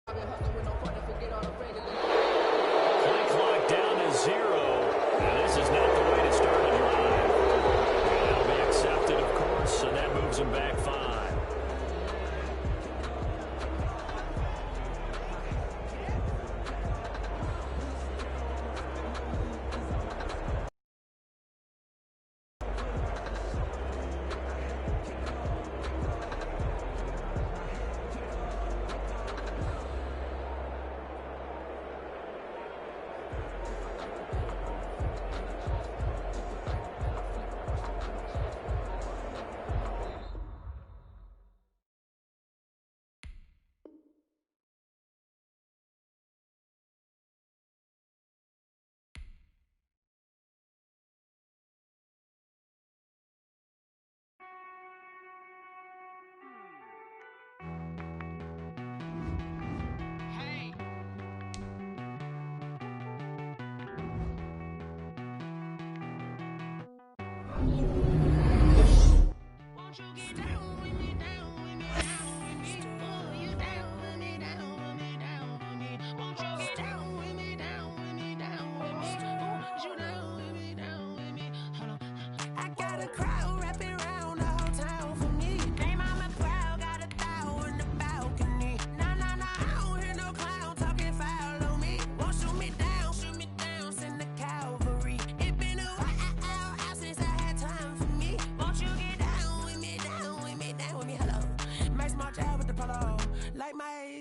Play clock down to 0. And this is not the way to start a drive. That'll be accepted, of course, and that moves them back 5.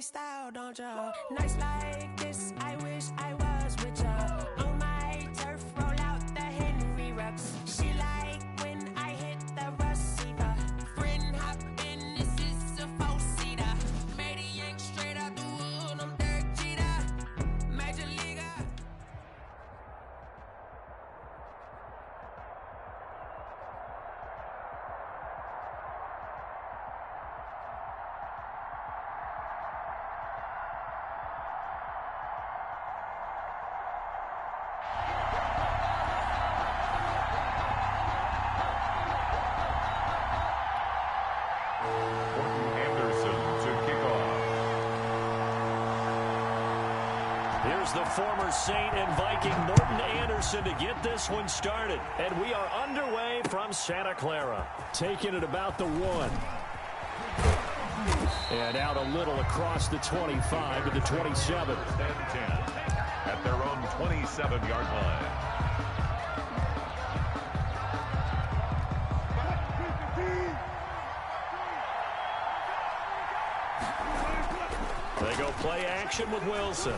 Style, don't ya? Nights like this, I wish I was with ya. On my turf, roll out the Henry Rux. She like when I hit the receiver. Friend hop in, this is a four-seater. Made a yank straight out the wood, I'm Derek Jeter. Major leaguer. Here's the former Saint and Viking Morten Andersen to get this one started. And we are underway from Santa Clara. Taking it about the 1. And out a little across the 25 to the 27. And 10 at their own 27-yard line. They go play action with Wilson.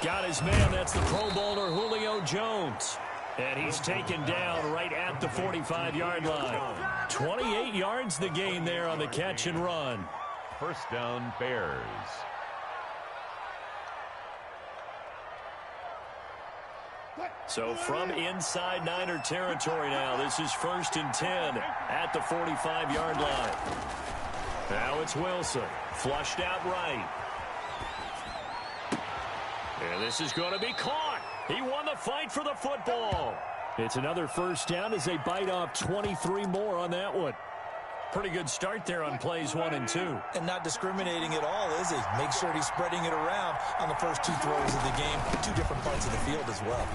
Got his man. That's the Pro Bowler Julio Jones. And he's taken down right at the 45-yard line. 28 yards the gain there on the catch and run. First down, Bears. So from inside Niner territory now, this is 1st and 10 at the 45-yard line. Now it's Wilson. Flushed out right. And this is going to be caught. He won the fight for the football. It's another first down as they bite off 23 more on that one. Pretty good start there on plays 1 and 2. And not discriminating at all, is he? Make sure he's spreading it around on the first 2 throws of the game. 2 different parts of the field as well.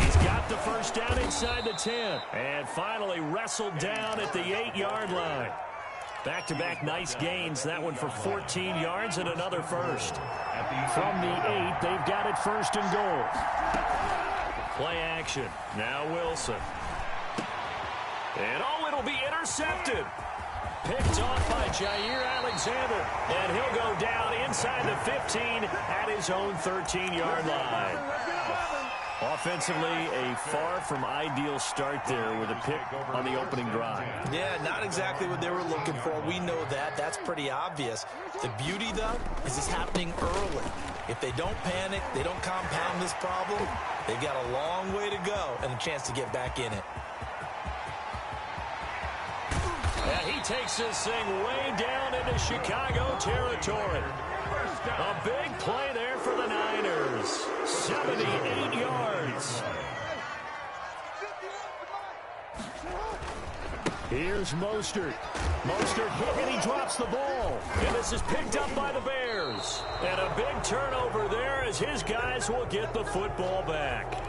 He's got the first down inside the 10. And finally wrestled down at the 8-yard line. Back-to-back nice gains. That one for 14 yards and another first. From the 8, they've got it 1st and goal. Play action. Now Wilson. And oh, it'll be intercepted. Picked off by Jair Alexander. And he'll go down inside the 15 at his own 13-yard line. Offensively, a far from ideal start there with a pick on the opening drive. Yeah, not exactly what they were looking for. We know that. That's pretty obvious. The beauty, though, is it's happening early. If they don't panic, they don't compound this problem, they've got a long way to go and a chance to get back in it. And he takes this thing way down into Chicago territory. A big play there for the Niners. 78 yards. Here's Mostert. Mostert hit and he drops the ball. And this is picked up by the Bears. And a big turnover there as his guys will get the football back.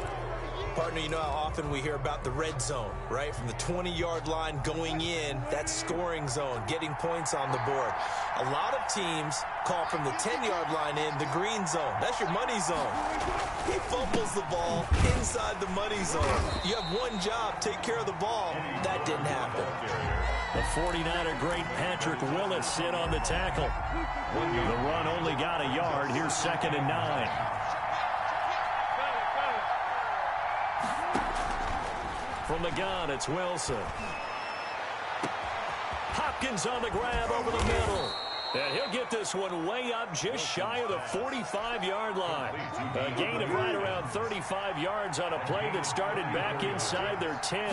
Partner, you know how often we hear about the red zone, right? From the 20-yard line going in, that's scoring zone, getting points on the board. A lot of teams call from the 10-yard line in the green zone. That's your money zone. He fumbles the ball inside the money zone. You have one job, take care of the ball. That didn't happen. The 49er great Patrick Willis in on the tackle. The run only got a yard. Here's 2nd and 9. From the gun, it's Wilson. Hopkins on the grab over the middle. And he'll get this one way up just shy of the 45-yard line. A gain of right around 35 yards on a play that started back inside their 10.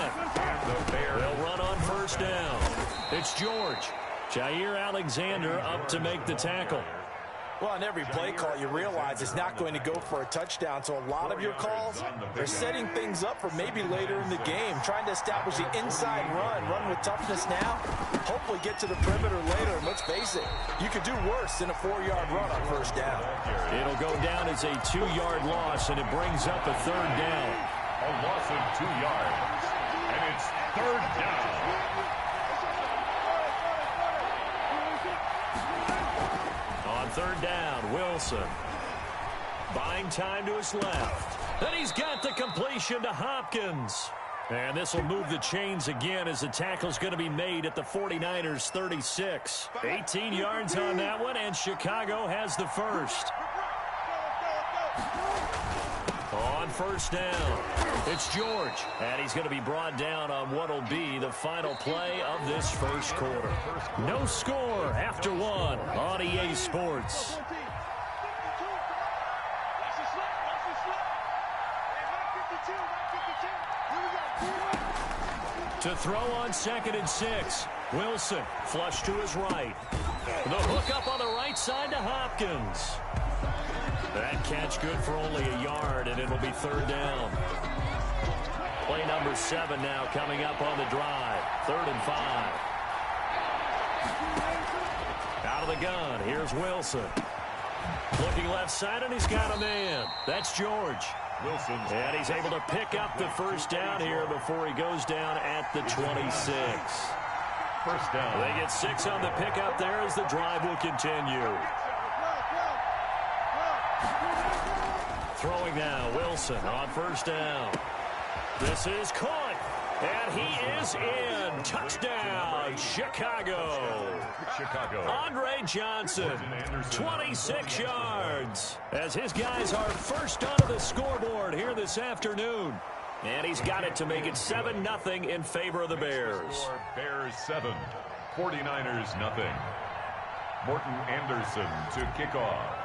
They'll run on 1st down. It's George. Jair Alexander up to make the tackle. Well, on every play call, you realize it's not going to go for a touchdown. So a lot of your calls are setting things up for maybe later in the game, trying to establish the inside run with toughness now, hopefully get to the perimeter later. And let's face it, you could do worse than a 4-yard run on 1st down. It'll go down as a 2-yard loss, and it brings up a 3rd down. A loss of 2 yards, and it's 3rd down. On 3rd down, Wilson. Buying time to his left. And he's got the completion to Hopkins. And this will move the chains again as the tackle's going to be made at the 49ers' 36. 18 yards on that one, and Chicago has the first. On 1st down, it's George. And he's going to be brought down on what will be the final play of this 1st quarter. No score after 1 on EA Sports. To throw on 2nd and 6. Wilson, flush to his right. The hook up on the right side to Hopkins. That catch good for only a yard, and it'll be 3rd down. Play number 7 now coming up on the drive. 3rd and 5. Out of the gun, here's Wilson. Looking left side, and he's got a man. That's George. Wilson. And he's able to pick up the 1st down here before he goes down at the 26. 1st down. They get 6 on the pickup there as the drive will continue. Throwing now, Wilson on 1st down. This is caught, and he is in. Touchdown, Chicago. Andre Johnson, 26 yards, as his guys are first onto the scoreboard here this afternoon. And he's got it to make it 7-0 in favor of the Bears. Bears 7, 49ers nothing. Morton Anderson to kick off.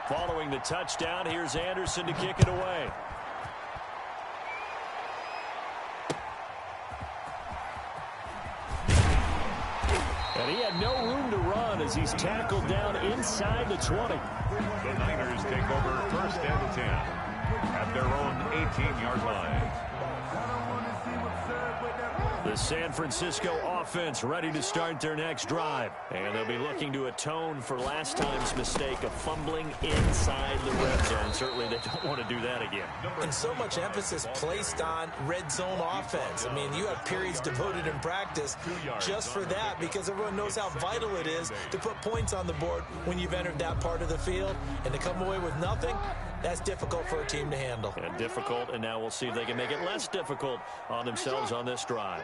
Following the touchdown, here's Anderson to kick it away. And he had no room to run as he's tackled down inside the 20. The Niners take over 1st and 10 at their own 18-yard line. The San Francisco offense ready to start their next drive. And they'll be looking to atone for last time's mistake of fumbling inside the red zone. Certainly they don't want to do that again. And so much emphasis placed on red zone offense. I mean, you have periods devoted in practice just for that because everyone knows how vital it is to put points on the board when you've entered that part of the field. And to come away with nothing, that's difficult for a team to handle. And difficult, and now we'll see if they can make it less difficult on themselves on this drive.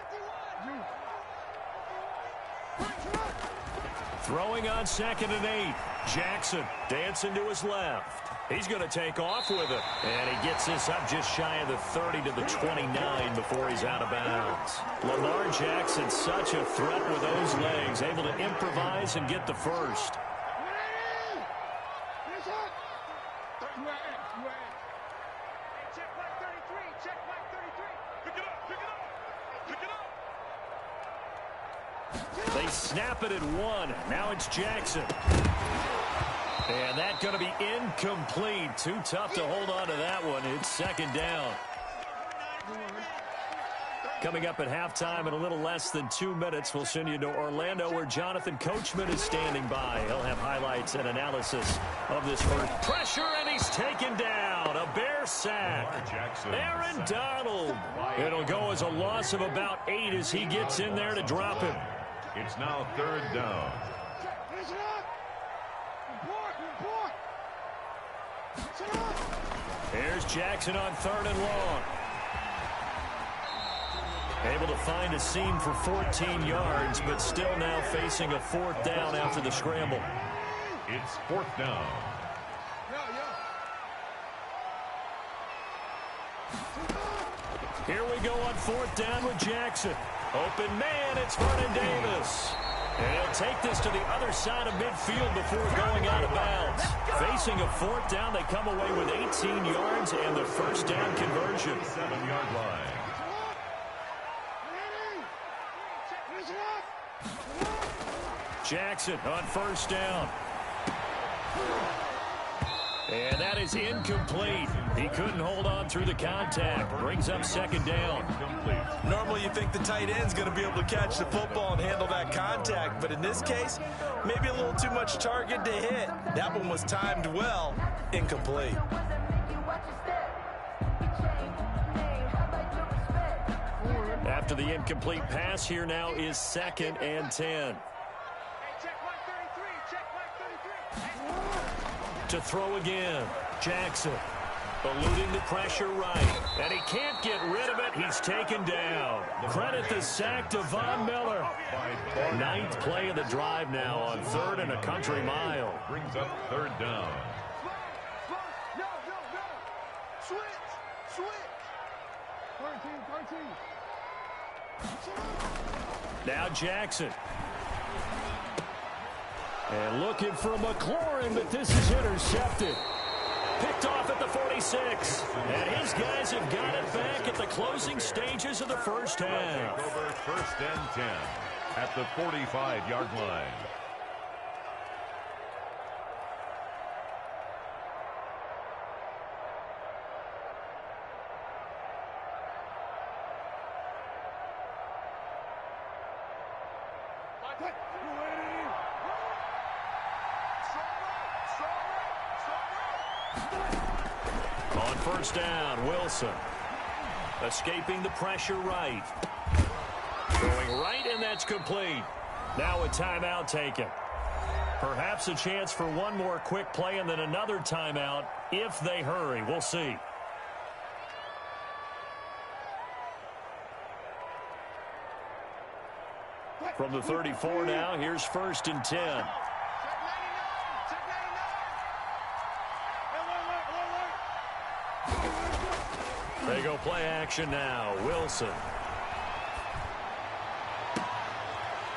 Throwing on 2nd and 8. Jackson dancing to his left. He's going to take off with it. And he gets this up just shy of the 30 to the 29 before he's out of bounds. Lamar Jackson, such a threat with those legs, able to improvise and get the first. They snap it at 1. Now it's Jackson. And that's going to be incomplete. Too tough to hold on to that one. It's 2nd down. Coming up at halftime in a little less than 2 minutes, we'll send you to Orlando where Jonathan Coachman is standing by. He'll have highlights and analysis of this first pressure, and he's taken down. A Bear sack. Aaron Donald. It'll go as a loss of about 8 as he gets in there to drop him. It's now 3rd down. Here's Jackson on 3rd and long. Able to find a seam for 14 yards, but still now facing a 4th down after the scramble. It's 4th down. Here we go on 4th down with Jackson. Open man, it's Vernon Davis. And he'll take this to the other side of midfield before going out of bounds. Facing a 4th down, they come away with 18 yards and the first down conversion. 7-yard line. Jackson on 1st down. And that is incomplete. He couldn't hold on through the contact. Brings up 2nd down. Normally you think the tight end's going to be able to catch the football and handle that contact, but in this case, maybe a little too much target to hit. That one was timed well. Incomplete. After the incomplete pass, here now is 2nd and 10. To throw again. Jackson eluding the pressure right. And he can't get rid of it. He's taken down. Credit the sack to Von Miller. 9th play of the drive now on 3rd and a country mile. Brings up 3rd down. Now Jackson. And looking for McLaurin, but this is intercepted. Picked off at the 46. And his guys have got it back at the closing stages of the first half. Over 1st and 10 at the 45-yard line. On 1st down, Wilson. Escaping the pressure right. Going right, and that's complete. Now a timeout taken. Perhaps a chance for one more quick play and then another timeout if they hurry. We'll see. From the 34 now, here's 1st and 10. They go play action now. Wilson.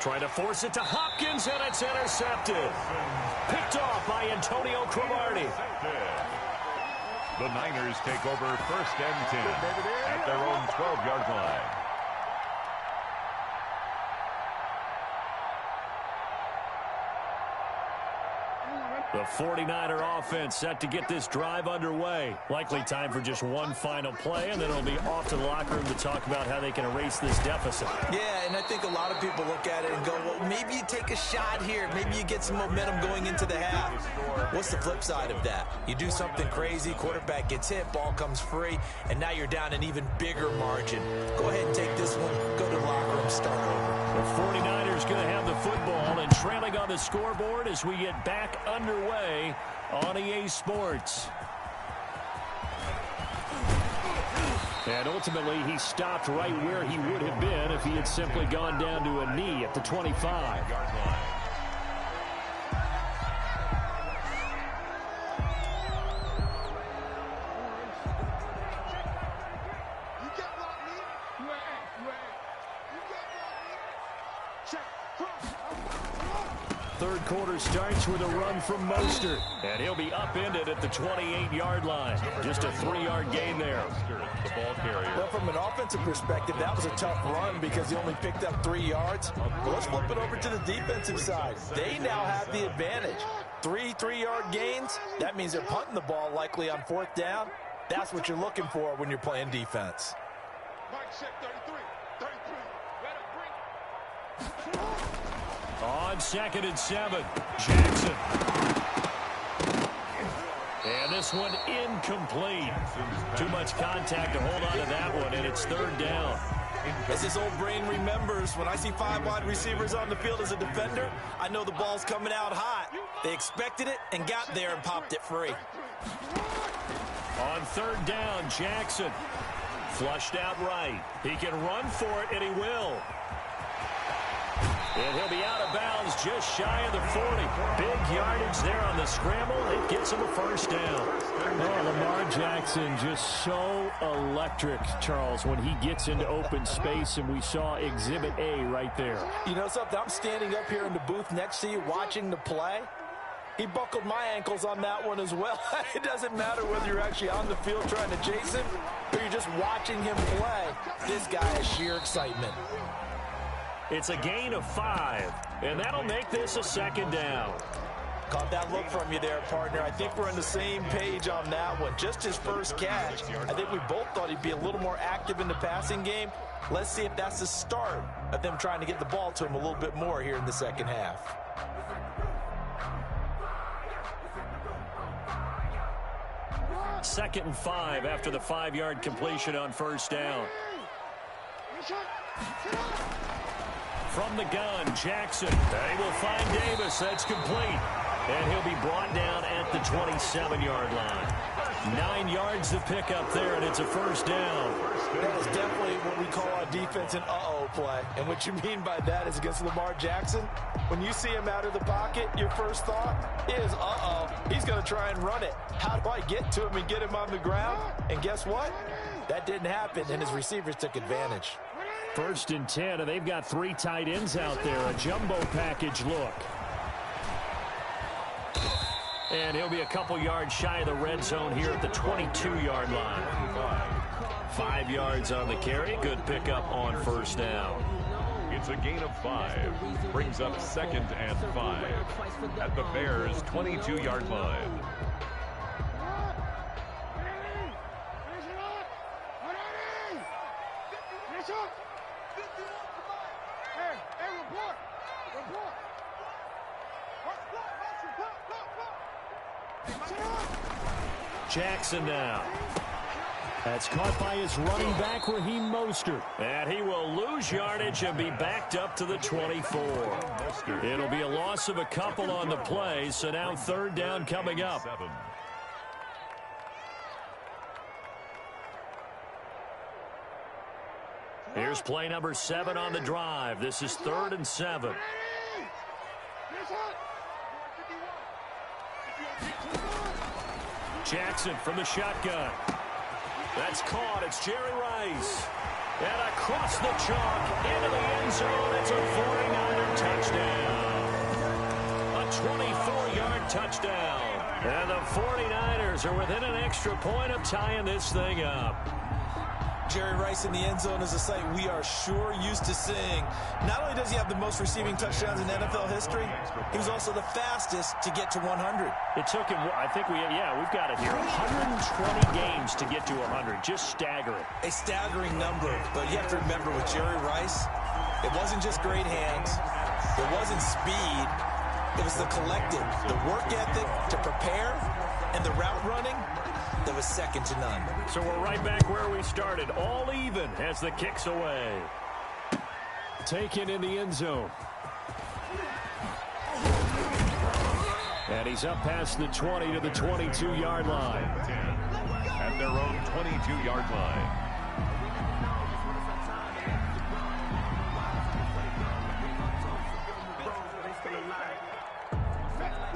Trying to force it to Hopkins, and it's intercepted. Picked off by Antonio Cromartie. The Niners take over 1st and 10 at their own 12-yard line. The 49er offense set to get this drive underway. Likely time for just one final play, and then it'll be off to the locker room to talk about how they can erase this deficit. Yeah, and I think a lot of people look at it and go, well, maybe you take a shot here. Maybe you get some momentum going into the half. What's the flip side of that? You do something crazy, quarterback gets hit, ball comes free, and now you're down an even bigger margin. Go ahead and take this one, go to the locker room, start over. The 49ers going to have the football and trailing on the scoreboard as we get back underway on EA Sports. And ultimately, he stopped right where he would have been if he had simply gone down to a knee at the 25. Third quarter starts with a run from Mostert, and he'll be upended at the 28-yard line. Just a 3-yard gain there. The ball carrier. Well, from an offensive perspective, that was a tough run because he only picked up 3 yards. But let's flip it over to the defensive side. They now have the advantage. 3-3-yard gains, that means they're punting the ball likely on 4th down. That's what you're looking for when you're playing defense. Mike, check 33. On 2nd and 7, Jackson. And this one incomplete. Too much contact to hold on to that one, and it's 3rd down. As his old brain remembers, when I see 5 wide receivers on the field as a defender, I know the ball's coming out hot. They expected it and got there and popped it free. On 3rd down, Jackson. Flushed out right. He can run for it, and he will. And he'll be out of bounds just shy of the 40. Big yardage there on the scramble. It gets him a 1st down. Oh, Lamar Jackson just so electric, Charles, when he gets into open space, and we saw Exhibit A right there. You know something? I'm standing up here in the booth next to you watching the play. He buckled my ankles on that one as well. It doesn't matter whether you're actually on the field trying to chase him or you're just watching him play. This guy is sheer excitement. It's a gain of 5, and that'll make this a 2nd down. Caught that look from you there, partner. I think we're on the same page on that one. Just his first catch. I think we both thought he'd be a little more active in the passing game. Let's see if that's the start of them trying to get the ball to him a little bit more here in the second half. Second and 5 after the 5-yard completion on 1st down. From the gun, Jackson. They will find Davis. That's complete. And he'll be brought down at the 27-yard line. 9 yards to pick up there, and it's a 1st down. That is definitely what we call our defense an uh-oh play. And what you mean by that is against Lamar Jackson, when you see him out of the pocket, your first thought is, uh-oh, he's going to try and run it. How do I get to him and get him on the ground? And guess what? That didn't happen, and his receivers took advantage. 1st and 10, and they've got 3 tight ends out there. A jumbo package look. And he'll be a couple yards shy of the red zone here at the 22-yard line. 5 yards on the carry. Good pickup on 1st down. It's a gain of 5. Brings up 2nd and 5 at the Bears' 22-yard line. Jackson now. That's caught by his running back, Raheem Mostert. And he will lose yardage and be backed up to the 24. It'll be a loss of a couple on the play, so now 3rd down coming up. Here's play number 7 on the drive. This is 3rd and 7. Jackson from the shotgun. That's caught. It's Jerry Rice. And across the chalk into the end zone. It's a 49er touchdown. A 24-yard touchdown. And the 49ers are within an extra point of tying this thing up. Jerry Rice in the end zone is a sight we are sure used to seeing. Not only does he have the most receiving touchdowns in NFL history, he was also the fastest to get to 100. It took him, I think we've got it here, 120 games to get to 100. Just staggering. A staggering number, but you have to remember with Jerry Rice, it wasn't just great hands. It wasn't speed. It was the collective, the work ethic to prepare, and the route running that was second to none. So we're right back where we started, all even as the kick's away. Taken in the end zone. And he's up past the 20 to the 22-yard line. 10 at their own 22-yard line.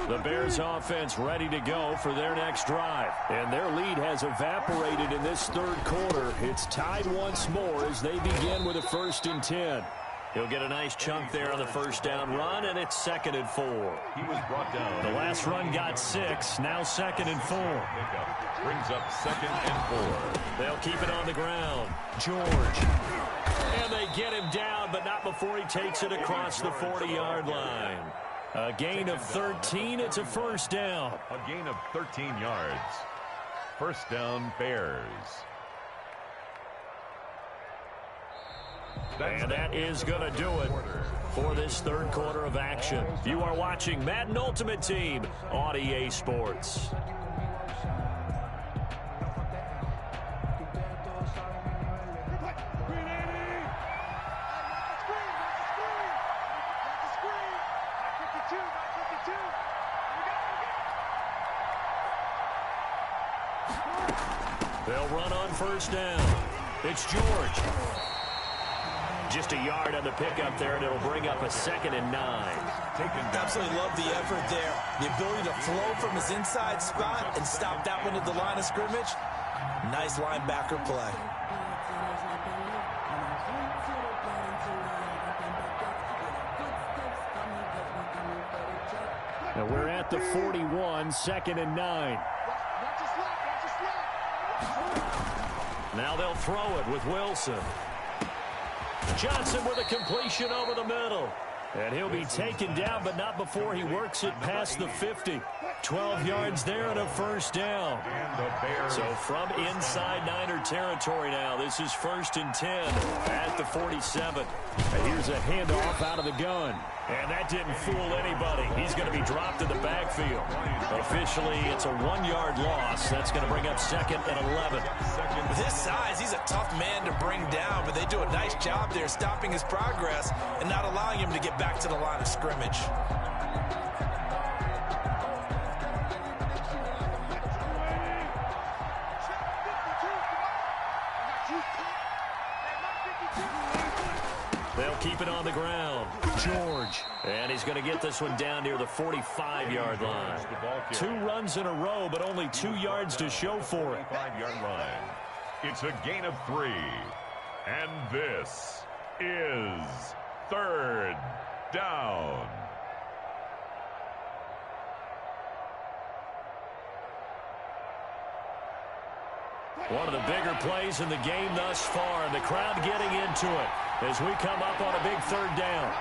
The Bears offense ready to go for their next drive. And their lead has evaporated in this 3rd quarter. It's tied once more as they begin with a 1st and 10. He'll get a nice chunk there on the 1st down run, and it's 2nd and 4. He was brought down. The last run got 6, now 2nd and 4. Brings up 2nd and 4. They'll keep it on the ground. George. And they get him down, but not before he takes it across the 40-yard line. A gain of 13. It's a 1st down. A gain of 13 yards. 1st down, Bears. And that is going to do it for this third quarter of action. You are watching Madden Ultimate Team on EA Sports. They'll run on first down. It's George. Just a yard on the pickup there, and it'll bring up a 2nd and 9. Absolutely love the effort there. The ability to flow from his inside spot and stop that one at the line of scrimmage. Nice linebacker play. Now we're at the 41, 2nd and 9. Now they'll throw it with Wilson. Johnson with a completion over the middle. And he'll be taken down, but not before he works it past the 50. 12 yards there and a first down. So from inside Niner territory now, this is 1st and 10 at the 47. And here's a handoff out of the gun. And that didn't fool anybody. He's going to be dropped in the backfield. Officially, it's a 1-yard loss. That's going to bring up 2nd and 11. With his size, he's a tough man to bring down, but they do a nice job there stopping his progress and not allowing him to get back to the line of scrimmage. They'll keep it on the ground. George. And he's going to get this one down near the 45-yard line. 2 runs in a row, but only 2 yards to show for it. 5-yard line. It's a gain of 3. And this is 3rd down. One of the bigger plays in the game thus far, and the crowd getting into it as we come up on a big 3rd down.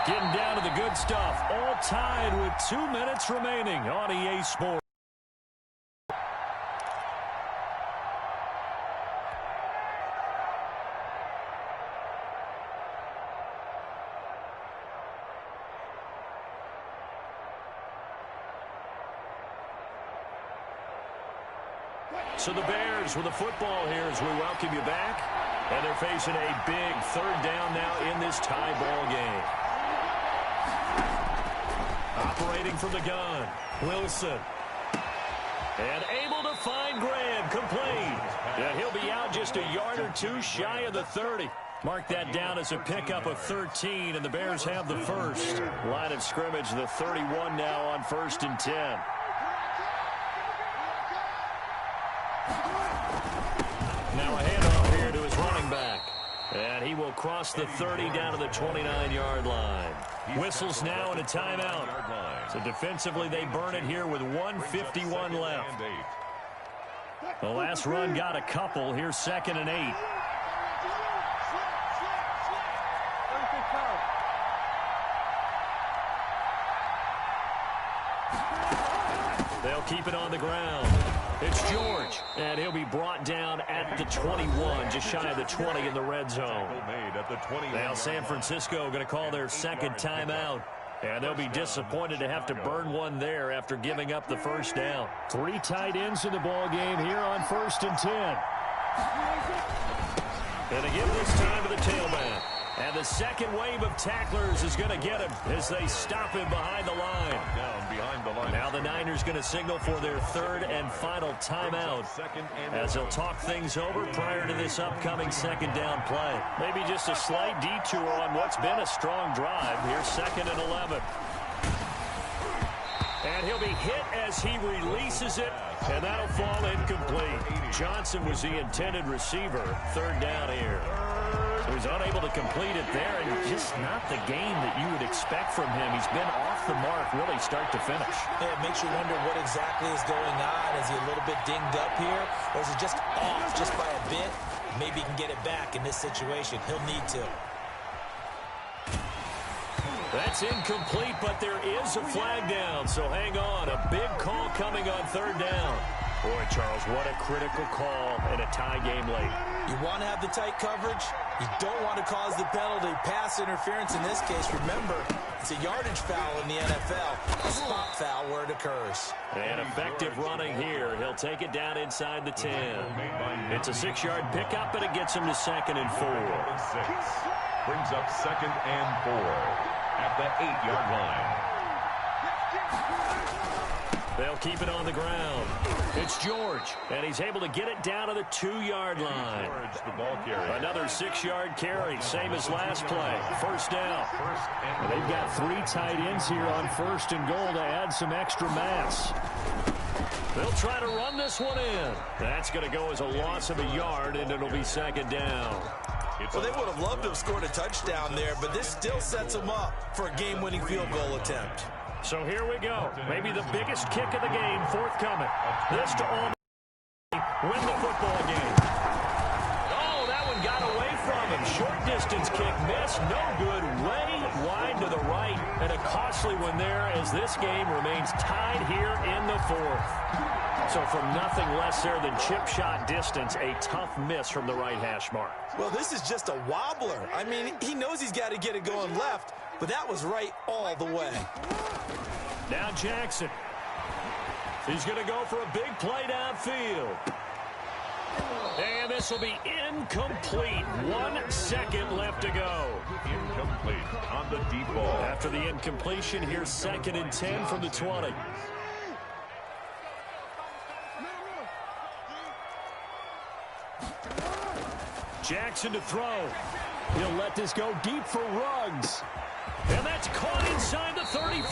Getting down to the good stuff, all tied with 2 minutes remaining on EA Sports. So the Bears with the football here as we welcome you back. And they're facing a big 3rd down now in this tie ball game. Operating from the gun, Wilson. And able to find Graham, complete. And he'll be out just a yard or 2 shy of the 30. Mark that down as a pickup of 13, and the Bears have the first. Line of scrimmage, the 31 now on 1st and 10. Now a handoff here to his running back. And he will cross the 30 down to the 29-yard line. Whistles now and a timeout. So defensively they burn it here with 1:51 left. The last run got a couple. Here's 2nd and 8. They'll keep it on the ground. It's George, and he'll be brought down at the 21, just shy of the 20 in the red zone. Now San Francisco going to call their 2nd timeout, and they'll be disappointed to have to burn one there after giving up the first down. 3 tight ends in the ball game here on 1st and 10. And they give this time to the tailback. And the second wave of tacklers is going to get him as they stop him behind the line. Now the Niners going to signal for their 3rd and final timeout as they'll talk things over prior to this upcoming 2nd down play. Maybe just a slight detour on what's been a strong drive. Here's 2nd and 11. And he'll be hit as he releases it, and that'll fall incomplete. Johnson was the intended receiver. 3rd down here. He was unable to complete it there, and just not the game that you would expect from him. He's been off the mark really start to finish. Yeah, it makes you wonder what exactly is going on. Is he a little bit dinged up here, or is he just off just by a bit? Maybe he can get it back in this situation. He'll need to. That's incomplete, but there is a flag down, so hang on. A big call coming on third down. Boy, Charles, what a critical call in a tie game late. You want to have the tight coverage. You don't want to cause the penalty. Pass interference in this case. Remember, it's a yardage foul in the NFL. A spot foul where it occurs. And effective running here. He'll take it down inside the 10. It's a 6-yard pickup, and it gets him to 2nd and 4. Brings up 2nd and 4 at the 8-yard line. They'll keep it on the ground. It's George, and he's able to get it down to the 2-yard line. George, the ball carrier. Another 6-yard carry, same as last play. First down. Well, they've got 3 tight ends here on 1st and goal to add some extra mass. They'll try to run this one in. That's going to go as a loss of a yard, and it'll be 2nd down. Well, they would have loved to have scored a touchdown there, but this still sets them up for a game-winning field goal attempt. So here we go. Maybe the biggest kick of the game forthcoming. This to almost win the football game. Oh, that one got away from him. Short distance kick missed. No good. Way wide to the right. And a costly one there as this game remains tied here in the 4th. So from nothing less there than chip shot distance, a tough miss from the right hash mark. Well, this is just a wobbler. I mean, he knows he's got to get it going left, but that was right all the way. Now Jackson. He's going to go for a big play downfield. And this will be incomplete. 1 second left to go. Incomplete on the deep ball. After the incompletion, here's 2nd and 10 from the 20. Jackson to throw. He'll let this go deep for Ruggs. And that's caught inside the 35.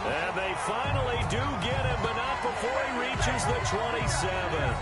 And they finally do get him, but not before he reaches the 27.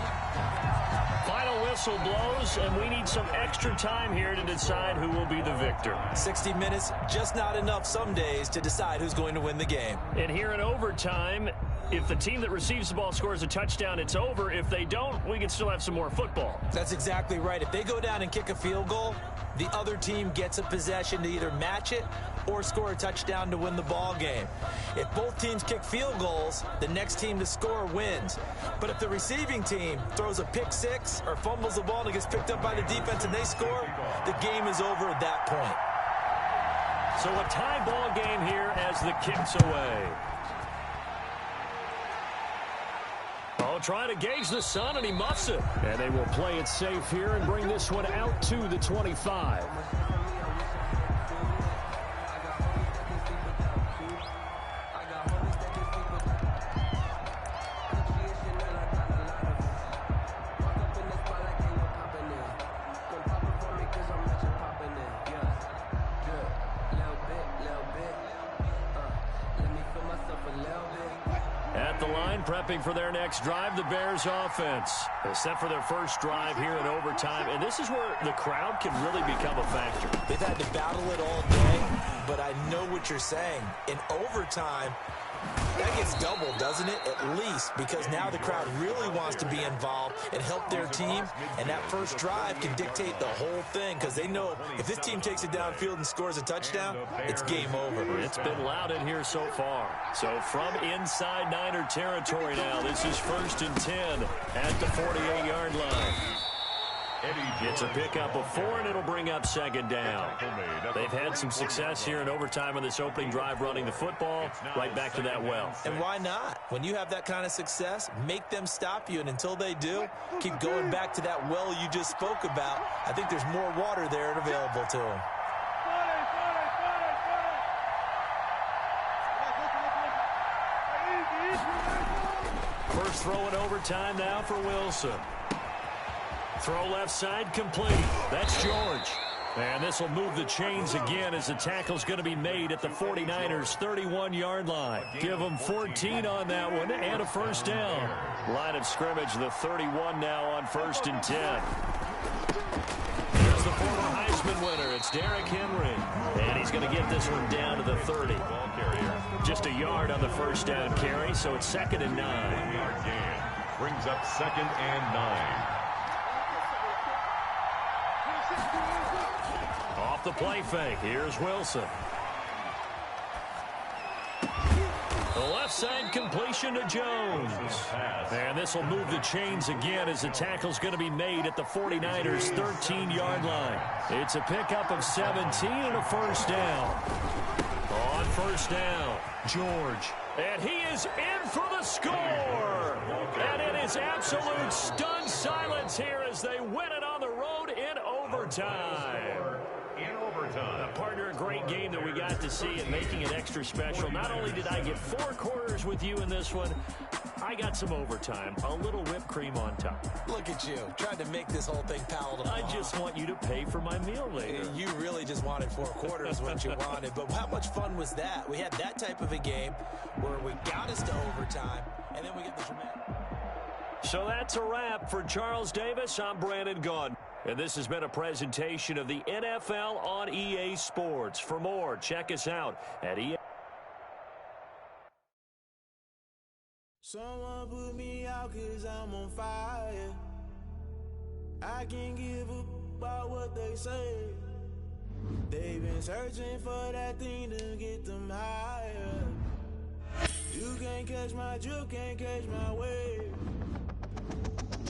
Final whistle blows, and we need some extra time here to decide who will be the victor. 60 minutes, just not enough some days to decide who's going to win the game. And here in overtime, if the team that receives the ball scores a touchdown, it's over. If they don't, we can still have some more football. That's exactly right. If they go down and kick a field goal, the other team gets a possession to either match it or score a touchdown to win the ball game. If both teams kick field goals, the next team to score wins. But if the receiving team throws a pick six or fumbles the ball and it gets picked up by the defense and they score, the game is over at that point. So a tie ball game here as the kick's away. Oh, trying to gauge the sun, and he muffs it. And they will play it safe here and bring this one out to the 25. Prepping for their next drive, the Bears offense. They're set for their first drive here in overtime, and this is where the crowd can really become a factor. They've had to battle it all day, but I know what you're saying. In overtime, that gets doubled, doesn't it? At least, because now the crowd really wants to be involved and help their team, and that first drive can dictate the whole thing, because they know if this team takes it downfield and scores a touchdown, it's game over. It's been loud in here so far. So from inside Niner territory now, this is 1st and 10 at the 48-yard line. It's a pickup of 4, and it'll bring up 2nd down. They've had some success here in overtime on this opening drive running the football. Right back to that well. And why not? When you have that kind of success, make them stop you, and until they do, keep going back to that well you just spoke about. I think there's more water there and available to them. First throw in overtime now for Wilson. Throw left side complete. That's George. And this will move the chains again as the tackle's going to be made at the 49ers' 31-yard line. Give them 14 on that one and a first down. Line of scrimmage, the 31 now on 1st and 10. Here's the former Heisman winner. It's Derrick Henry. And he's going to get this one down to the 30. Just a yard on the first down carry, so it's 2nd and 9. Brings up 2nd and 9. Off the play fake, here's Wilson. The left side completion to Jones. And this will move the chains again as the tackle's going to be made at the 49ers' 13-yard line. It's a pickup of 17 and a first down. On first down, George. And he is in for the score. And it is absolute stunned silence here as they win it on the road in overtime. A partner, a great game that we got to see and making it extra special. Not only did I get 4 quarters with you in this one, I got some overtime, a little whipped cream on top. Look at you, trying to make this whole thing palatable. I just want you to pay for my meal later. You really just wanted 4 quarters what you wanted, but how much fun was that? We had that type of a game where we got us to overtime, and then we get the dramatic. So that's a wrap for Charles Davis. I'm Brandon Gaudin. And this has been a presentation of the NFL on EA Sports. For more, check us out at EA. Someone put me out 'cause I'm on fire. I can't give up about what they say. They've been searching for that thing to get them higher. You can't catch my drift, can't catch my wave.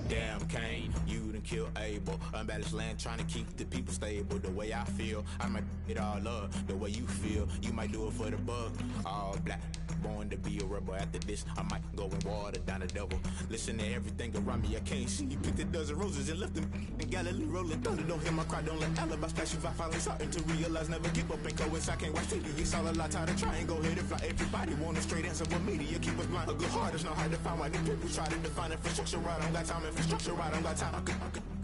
Damn Kane, you done killed Abel. Unbalanced land trying to keep the people stable. The way I feel, I might it all up. The way you feel, you might do it for the buck. All black, born to be a rebel. After this, I might go and water down the devil. Listen to everything around me, I can't see. You picked a dozen roses and left them in Galilee rolling thunder. Don't hear my cry, don't let alibis flash. If I finally starting to realize, never give up and cowards. I can't watch TV, it's all a lot. Time to try and go ahead and fly. Everybody want a straight answer, but media keep us blind. A good heart is not hard to find. Why the people try to define infrastructure right? I don't got time, infrastructure right? I don't got time. I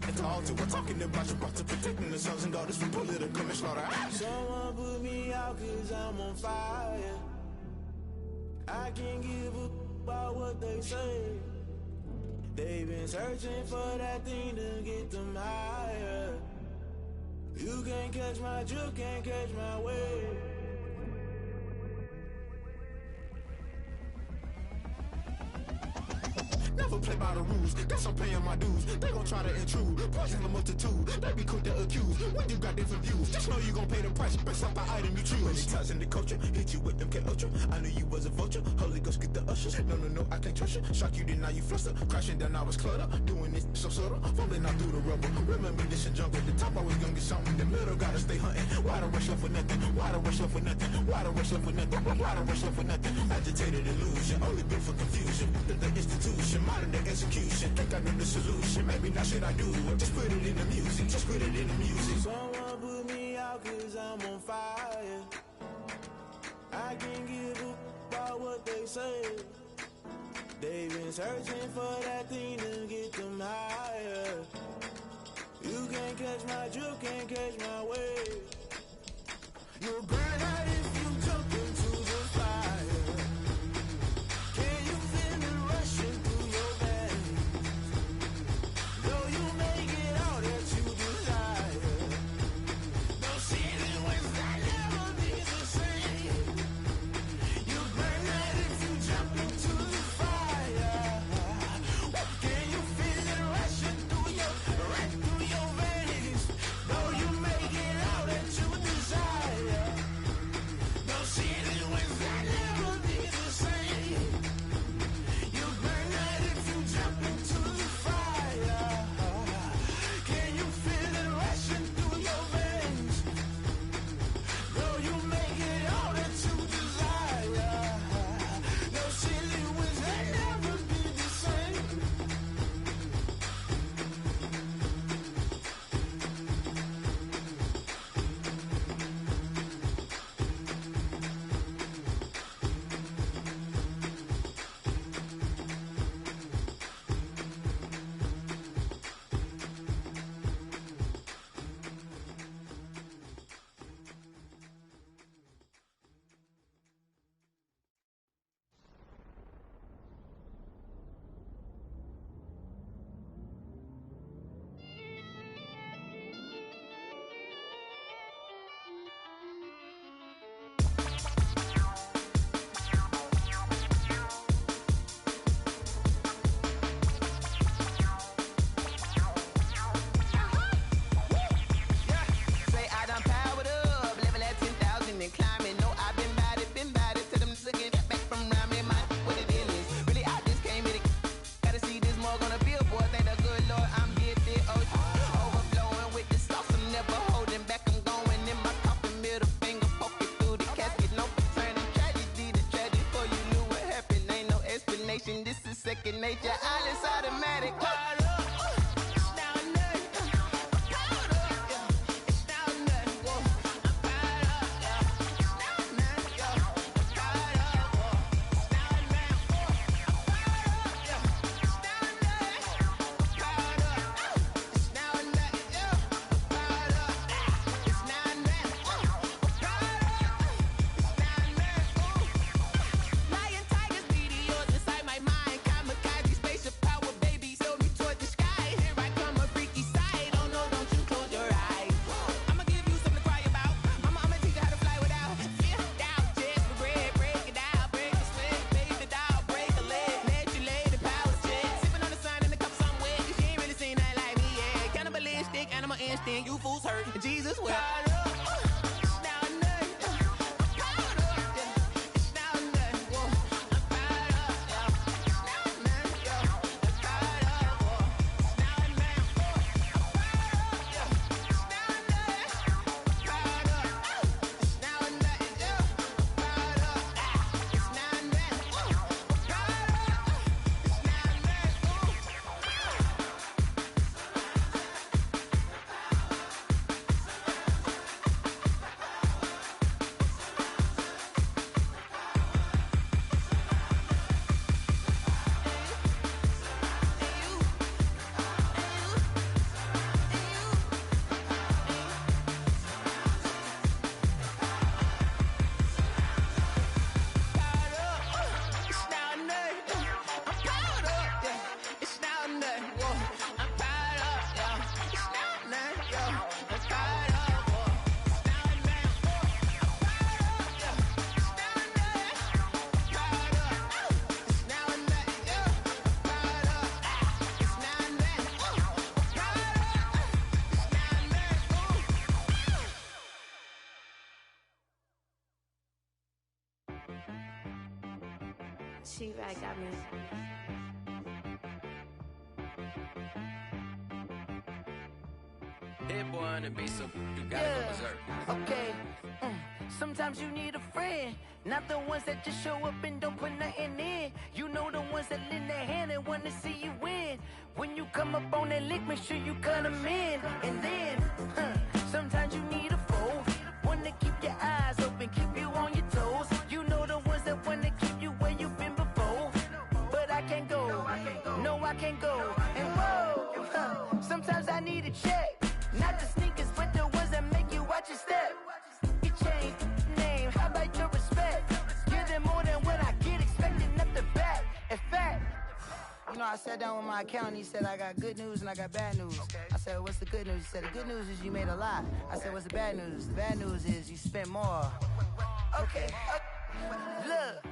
could talk to. We're talking about you, about to protecting the sons and daughters from political and slaughter. Someone put me out 'cause I'm on fire. I can't give up about what they say. They've been searching for that thing to get them higher. You can't catch my drift, can't catch my wave. Never play by the rules, guess I'm paying my dues. They gon' try to intrude, poison the multitude. They be quick to accuse, when you got different views. Just know you gon' pay the price, based off the item you choose. Many times in the culture, hit you with MK Ultra. I knew you was a vulture, Holy Ghost get the ushers. No, I can't trust you. Shock you, then now you fluster. Crashing down, I was clutter. Doing this so subtle, falling out through the rubble. Remember this and jungle, the top I was gonna get something. The middle gotta stay hunting. Why the rush left for nothing? Why the rush left for nothing? Why the rush left for nothing? Why the rush left for nothing? Agitated illusion, only built for confusion. The institution, modern day execution. Think I know the solution. Maybe not shit I do. Just put it in the music. Just put it in the music. Someone put me out 'cause I'm on fire. I can't give up about what they say. They've been searching for that thing to get them higher. You can't catch my drift, can't catch my wave. You'll burn out if you jump into the fire. Can you feel it rushing through your veins? Though you make it all that you desire. No ceiling when I never be the same. You burn out if you jump into the fire. Can you feel it rushing through your veins? Though you make it all that nature, all is automatic. You fools hurt. Jesus will. She-Rag got me. Hit boy on the beat, so you gotta go berserk. Okay. Sometimes you need a friend, not the ones that just show up and don't put nothing in. You know the ones that lend their hand and want to see you win. When you come up on that lick, make sure you cut them in. And then, sometimes you need a foe, one to keep your eyes open, keep you on your toes. You know the ones that want to keep you where you've been before. But I can't go, no I can't go. And whoa, sometimes I need a check, not the sneakers, but the ones that make you watch your step. You change name, how about your respect? Give them more than what I get, expecting nothing back. In fact, you know, I sat down with my accountant, he said I got good news and I got bad news. I said, what's the good news? He said, the good news is you made a lot. I said, what's the bad news? The bad news is you spent more. Okay, look,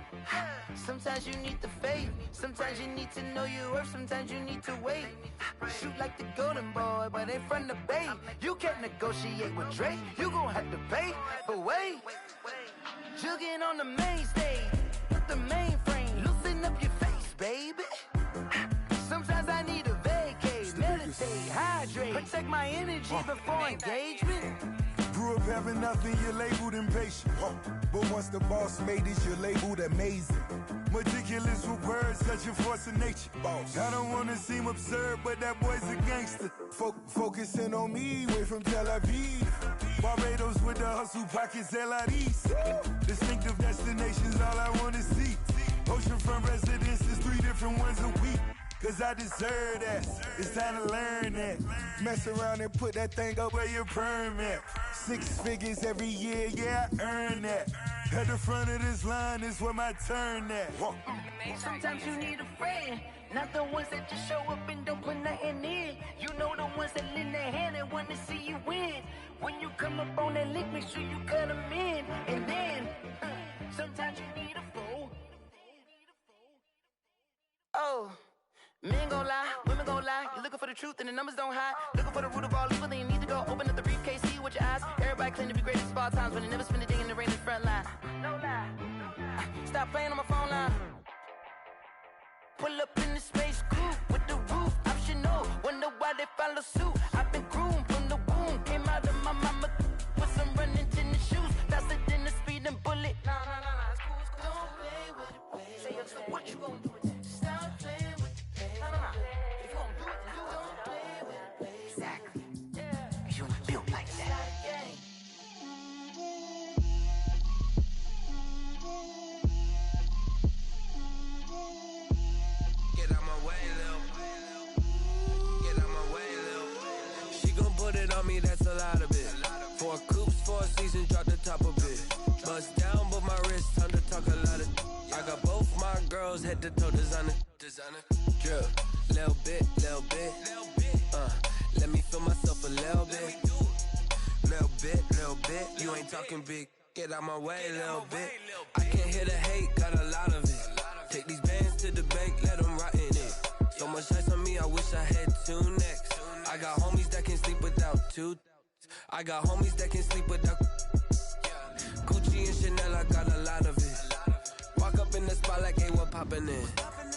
sometimes you need the faith, sometimes you need to know your worth, sometimes you need to wait. Shoot like the golden boy, but in front of Bay. You can't negotiate with Drake, you gon' have to pay. But wait, jugging on the main stage, put the mainframe, loosen up your face, baby. Sometimes I need a vacate, meditate, hydrate, protect my energy before engagement. Grew up having nothing, you're labeled impatient. But once the boss made it, you're labeled amazing. Meticulous with words, such a force of nature. I don't wanna seem absurd, but that boy's a gangster. Focusing on me, way from Tel Aviv. Barbados with the hustle pockets, LIDs. Distinctive destinations, all I wanna see. Oceanfront residences, 3 different ones a week. Cause I deserve that, it's time to learn that. Mess around and put that thing up where your perm at. 6 figures every year, yeah, I earn that. At the front of this line is where my turn at. Sometimes you need a friend, not the ones that just show up and don't put nothing in. You know the ones that lend their hand and want to see you win. When you come up on that lick, make sure you cut them in. And then, sometimes you need a foe. Oh. Men gon' lie, women gon' lie. You're looking for the truth and the numbers don't hide. Looking for the root of all evil, then you need to go open up the briefcase, see with your eyes. Everybody claim to be greatest of all times, but they never spend a day in the rain in the front line. No lie. Stop playing on my phone line. Pull up in the space coupe with the roof optional. Wonder why they follow suit. I've been groomed from the womb. Came out of my mama with some running tennis shoes. Faster than the speeding bullet. Nah, it's cool. Don't play with it, baby. Say what you gon' do with that? Stop playing with it. seasons, drop the top a bit. Bust down, but my wrist, time to talk a lot of. I got both my girls head to toe designer. Drip, little bit. Let me feel myself a little bit. Little bit. You ain't talking big. Get out my way, little bit. I can't hear the hate, got a lot of it. Take these bands to the bank, let them rot in it. So much ice on me, I wish I had two necks. I got homies that can sleep without two. I got homies that can sleep without. Gucci and Chanel, I got a lot of it. Walk up in the spot like, hey, what poppin' in?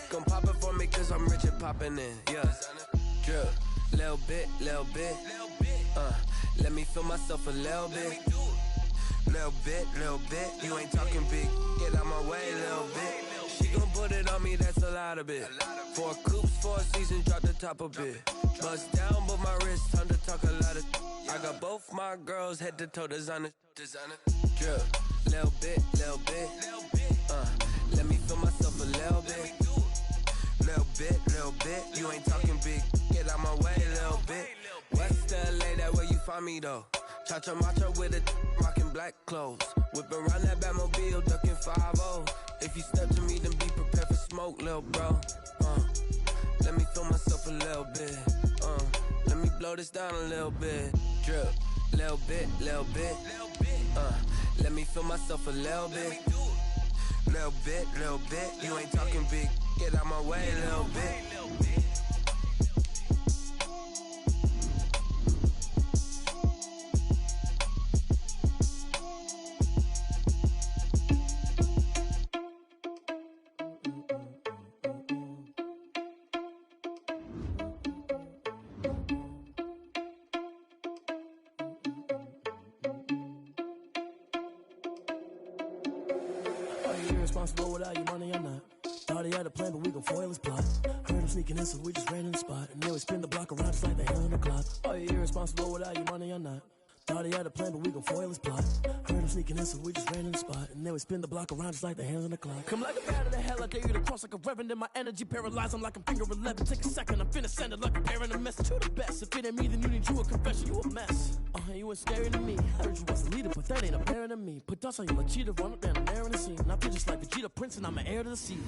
Gon' pop it for me cause I'm rich and poppin' in. Yeah, drip, little bit. Let me feel myself a little bit. Little bit. You ain't talking big. Get out my way, little bit. She gon' put it on me, that's a lot of it. 4 coops, 4 seasons, drop the top a bit. Bust down, but my wrist, time to talk a lot of. I got both my girls head to toe designer. Drip, little bit. Let me feel myself a little bit. Little bit. You ain't talking big. Get out my way, little bit. West LA, that where you find me though. Cha-cha matcha with a rockin' black clothes. Whip around that Batmobile, ducking 5-0. If you step to me, then be prepared for smoke, lil' bro. Let me feel myself a little bit. Let me blow this down a little bit. Drip, little bit. Let me feel myself a little bit. Little bit. You ain't talking big. Get out my way, little bit. Irresponsible without your money or not. Thought he had a plan, but we gon' foil his plot. Heard him sneaking in, so we just ran in the spot. And then we spin the block around just like the hell on the clock. Are you irresponsible without your money or not? Thought he had a plan, but we gon' foil his plot. Heard him sneaking in, so we just ran in the spot. And then we spin the block around just like the hands on the clock. Come like a bat of the hell, I dare you to cross like a reverend. And my energy paralyzed, I'm like I'm finger 11. Take a second, I'm finna send it like a parent a message. You the best, if it ain't me, then you need you a confession. You a mess, you ain't scary to me. Heard you was a leader, but that ain't apparent to me. Put dust on you like cheetah, run up down the air in the scene. Now pictures like Vegeta Prince, and I'm an heir to the sea.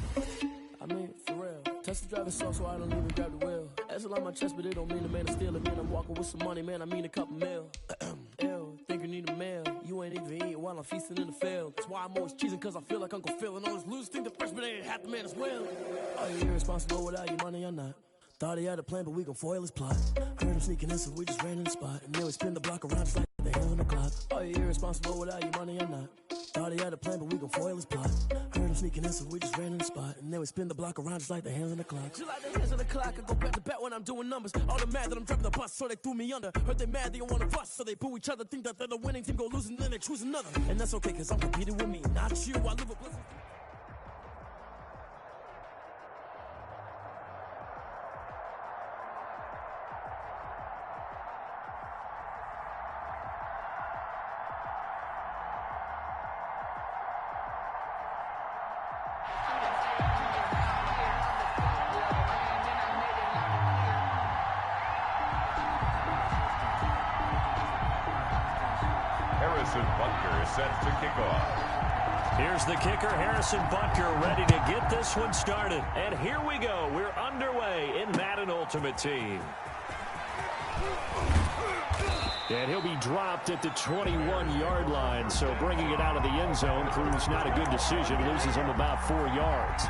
I mean, for real. Test the driver's soft, so I don't even grab the wheel. That's on my chest, but it don't mean a man to steal it. Man, I'm walking with some money, man, I mean a couple mil. Ew, think you need a meal. You ain't even eating while I'm feasting in the field. That's why I'm always cheesing, cause I feel like Uncle Phil. And all those losers think the freshman ain't half the man as well. Are you irresponsible without your money or not? Thought he had a plan, but we gon' foil his plot. Heard him sneaking in, so we just ran in the spot. And then we spin the block around just like the hell on the clock. Are you irresponsible without your money or not? Thought he had a plan, but we gon' foil his plot. Heard him sneaking in, so we just ran in the spot. And then we spin the block around just like the hands on the clock. Just like the hands on the clock, I go back to back when I'm doing numbers. All the mad that I'm driving the bus, so they threw me under. Heard they mad, they don't wanna bust, so they boo each other. Think that they're the winning team, go losing, then they choose another. And that's okay, cause I'm competing with me, not you. I live a blessing. Harrison Butker is set to kick off. Here's the kicker, Harrison Butker, ready to get this one started. And here we go. We're underway in Madden Ultimate Team. And he'll be dropped at the 21-yard line, so bringing it out of the end zone proves not a good decision. Loses him about 4 yards.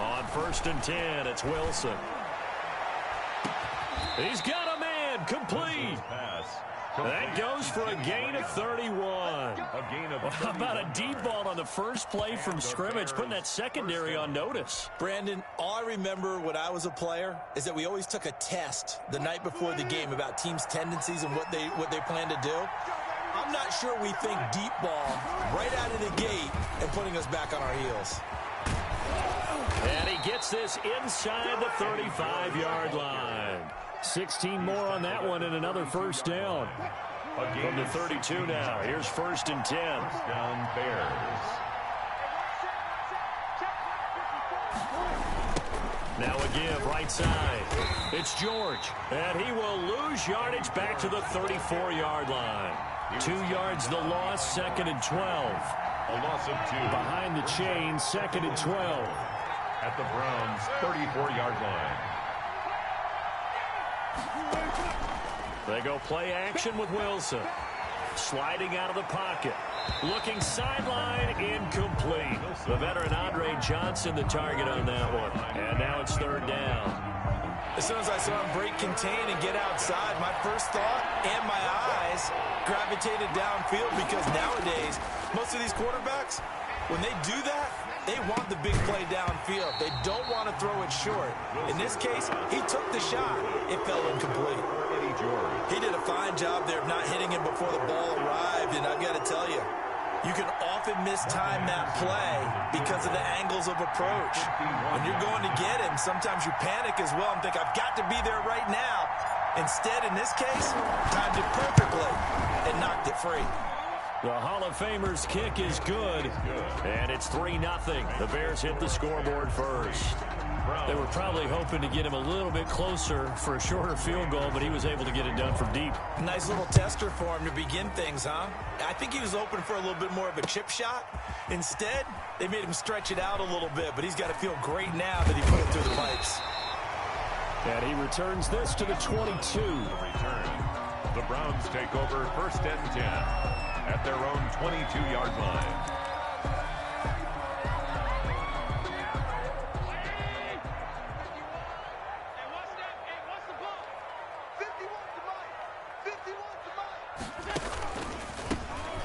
On 1st and 10, it's Wilson. He's got a man, complete. That goes for a gain of 31. How about a deep ball on the first play from scrimmage, putting that secondary on notice? Brandon, all I remember when I was a player is that we always took a test the night before the game about teams' tendencies and what they plan to do. I'm not sure we think deep ball right out of the gate and putting us back on our heels. And he gets this inside the 35-yard line. 16 more on that one and another first down. From the 32 now, here's 1st and 10. Down Bears. Now a give, right side. It's George, and he will lose yardage back to the 34-yard line. 2 yards the loss, 2nd and 12. A loss of 2. Behind the chain, 2nd and 12. At the Browns' 34-yard line. They go play action with Wilson. Sliding out of the pocket. Looking sideline, incomplete. The veteran Andre Johnson the target on that one. And now it's 3rd down. As soon as I saw him break contain and get outside, my first thought and my eyes gravitated downfield, because nowadays, most of these quarterbacks, when they do that, they want the big play downfield. They don't want to throw it short. In this case, he took the shot. It fell incomplete. He did a fine job there of not hitting him before the ball arrived, and I've got to tell you, you can often mistime that play because of the angles of approach. When you're going to get him, sometimes you panic as well and think, I've got to be there right now. Instead, in this case, timed it perfectly and knocked it free. The Hall of Famer's kick is good, and it's 3-0. The Bears hit the scoreboard first. They were probably hoping to get him a little bit closer for a shorter field goal, but he was able to get it done from deep. Nice little tester for him to begin things, huh? I think he was open for a little bit more of a chip shot. Instead, they made him stretch it out a little bit, but he's got to feel great now that he put it through the pipes. And he returns this to the 22. The Browns take over 1st and 10 at their own 22-yard line.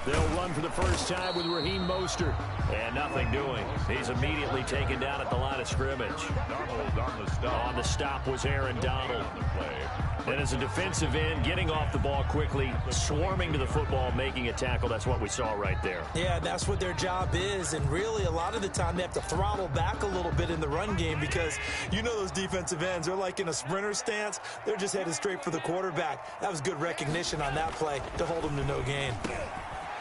They'll run for the first time with Raheem Mostert. And nothing doing. He's immediately taken down at the line of scrimmage. On the stop was Aaron Donald. And as a defensive end, getting off the ball quickly, swarming to the football, making a tackle. That's what we saw right there. Yeah, that's what their job is. And really, a lot of the time, they have to throttle back a little bit in the run game, because you know those defensive ends, they're like in a sprinter stance. They're just headed straight for the quarterback. That was good recognition on that play to hold him to no gain.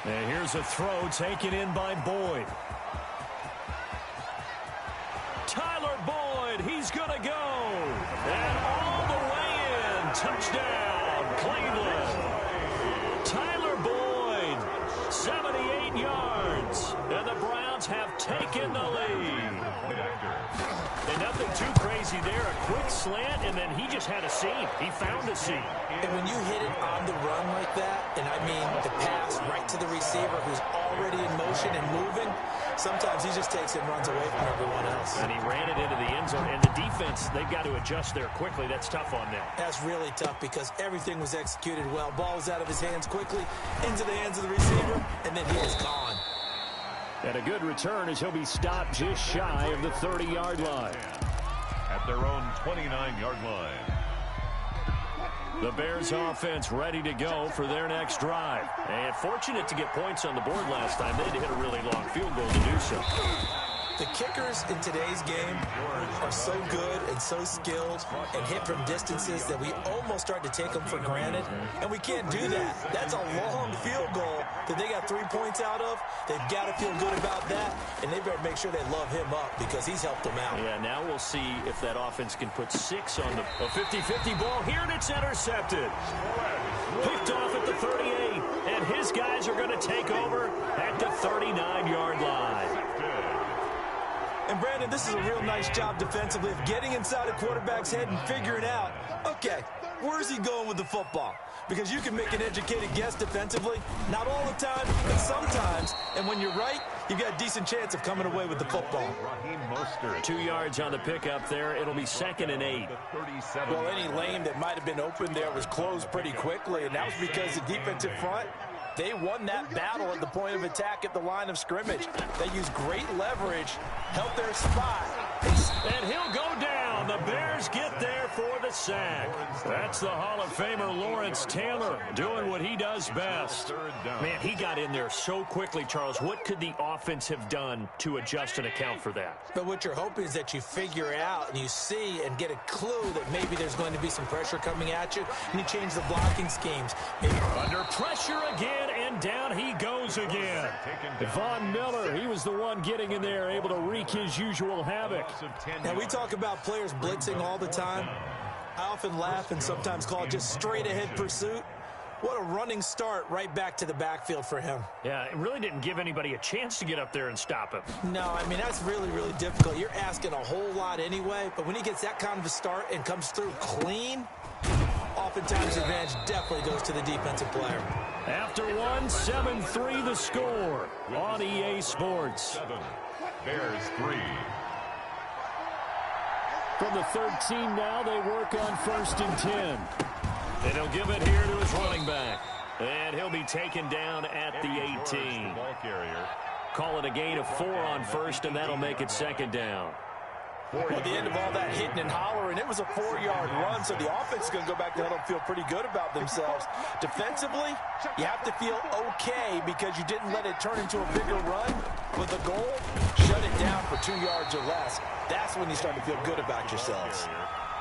And here's a throw taken in by Boyd. Tyler Boyd, he's going to go. And all the way in. Touchdown, Cleveland. Tyler Boyd, 78 yards. And the Browns have taken the lead. And nothing too crazy there. A quick slant, and then he just had a seam. He found a seam. And when you hit it on the run like that, and I mean the pass right to the receiver who's already in motion and moving, sometimes he just takes it and runs away from everyone else. And he ran it into the end zone. And the defense, they've got to adjust there quickly. That's tough on them. That's really tough because everything was executed well. Ball was out of his hands quickly, into the hands of the receiver, and then he is gone. And a good return as he'll be stopped just shy of the 30-yard line. At their own 29-yard line. The Bears offense ready to go for their next drive. And fortunate to get points on the board last time. They had to hit a really long field goal to do so. The kickers in today's game are so good and so skilled and hit from distances that we almost start to take them for granted. And we can't do that. That's a long field goal that they got 3 points out of. They've got to feel good about that, and they better make sure they love him up because he's helped them out. Yeah, now we'll see if that offense can put 6 on the 50-50 ball here, and it's intercepted. Picked off at the 38, and his guys are going to take over at the 39-yard line. And, Brandon, this is a real nice job defensively of getting inside a quarterback's head and figuring out, okay, where's he going with the football? Because you can make an educated guess defensively, not all the time, but sometimes. And when you're right, you've got a decent chance of coming away with the football. Raheem Mostert. 2 yards on the pickup there. It'll be 2nd and 8. Well, any lane that might have been open there was closed pretty quickly, and that was because the defensive front, they won that battle at the point of attack at the line of scrimmage. They used great leverage, held their spot. And he'll go down. The Bears get right there for the sack. That's the Hall of Famer Lawrence Taylor doing what he does best. Man, he got in there so quickly, Charles. What could the offense have done to adjust and account for that? But what you're hoping is that you figure out and you see and get a clue that maybe there's going to be some pressure coming at you, and you change the blocking schemes. Maybe under pressure again, and down he goes again. Von Miller, he was the one getting in there, able to wreak his usual havoc. Now, we talk about players blitzing all the time. I often laugh and sometimes call it just straight-ahead pursuit. What a running start right back to the backfield for him. Yeah, it really didn't give anybody a chance to get up there and stop him. No, I mean, that's really, really difficult. You're asking a whole lot anyway, but when he gets that kind of a start and comes through clean, oftentimes the advantage definitely goes to the defensive player. After one, 7-3 the score on EA Sports. 7, Bears 3. From the 13 now, they work on 1st and 10. And he'll give it here to his running back. And he'll be taken down at the 18. Call it a gain of 4 on 1st, and that'll make it 2nd down. At the end of all that hitting and hollering, it was a 4-yard run, so the offense is going to go back down and feel pretty good about themselves. Defensively, you have to feel okay because you didn't let it turn into a bigger run. With the goal, shut it down for 2 yards or less. That's when you start to feel good about yourselves.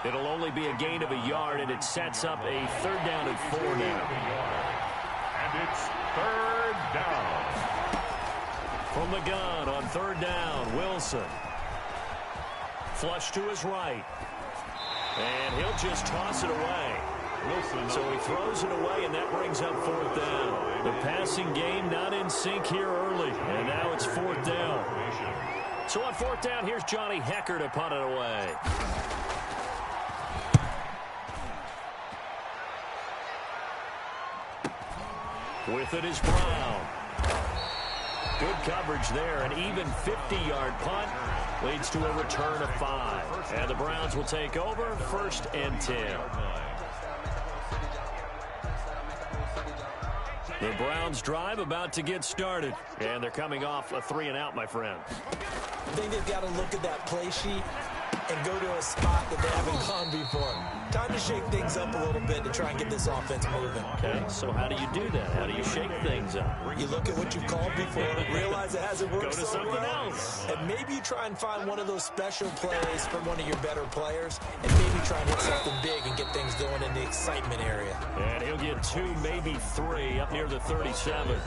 It'll only be a gain of a yard, and it sets up a 3rd down and 4 now. And it's 3rd down. From the gun on 3rd down, Wilson. Flush to his right. And he'll just toss it away. Wilson. So he throws it away, and that brings up 4th down. The passing game not in sync here early, and now it's 4th down. So on 4th down, here's Johnny Hekker to punt it away. With it is Brown. Good coverage there. An even 50-yard punt leads to a return of 5. And the Browns will take over 1st and 10. The Browns drive about to get started. And they're coming off a 3-and-out, my friend. I think they've got to look at that play sheet and go to a spot that they haven't gone before. Time to shake things up a little bit to try and get this offense moving. Okay, so how do you do that? How do you shake things up? You look at what you've called before, realize it hasn't worked so something well, else. And maybe you try and find one of those special plays from one of your better players, and maybe try and hit something big and get things going in the excitement area. And he'll get 2, maybe 3 up near the 37.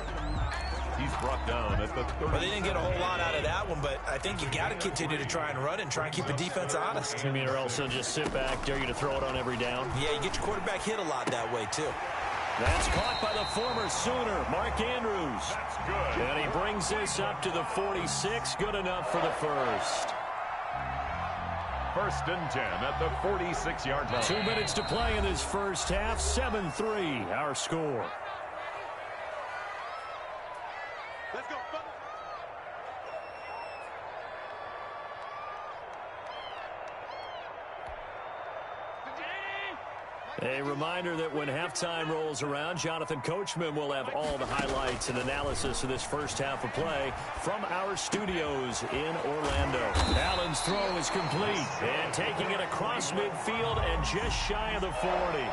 He's brought down at the 30. Well, they didn't get a whole lot out of that one, but I think you got to continue to try and run and try and keep the defense honest. You mean, or else they'll just sit back, dare you to throw it on every down? Yeah, you get your quarterback hit a lot that way, too. That's caught by the former Sooner, Mark Andrews. That's good. And he brings this up to the 46. Good enough for the 1st. 1st and 10 at the 46-yard line. 2 minutes to play in this first half. 7-3, our score. Let's go. A reminder that when halftime rolls around, Jonathan Coachman will have all the highlights and analysis of this first half of play from our studios in Orlando. Allen's throw is complete, and taking it across midfield and just shy of the 40.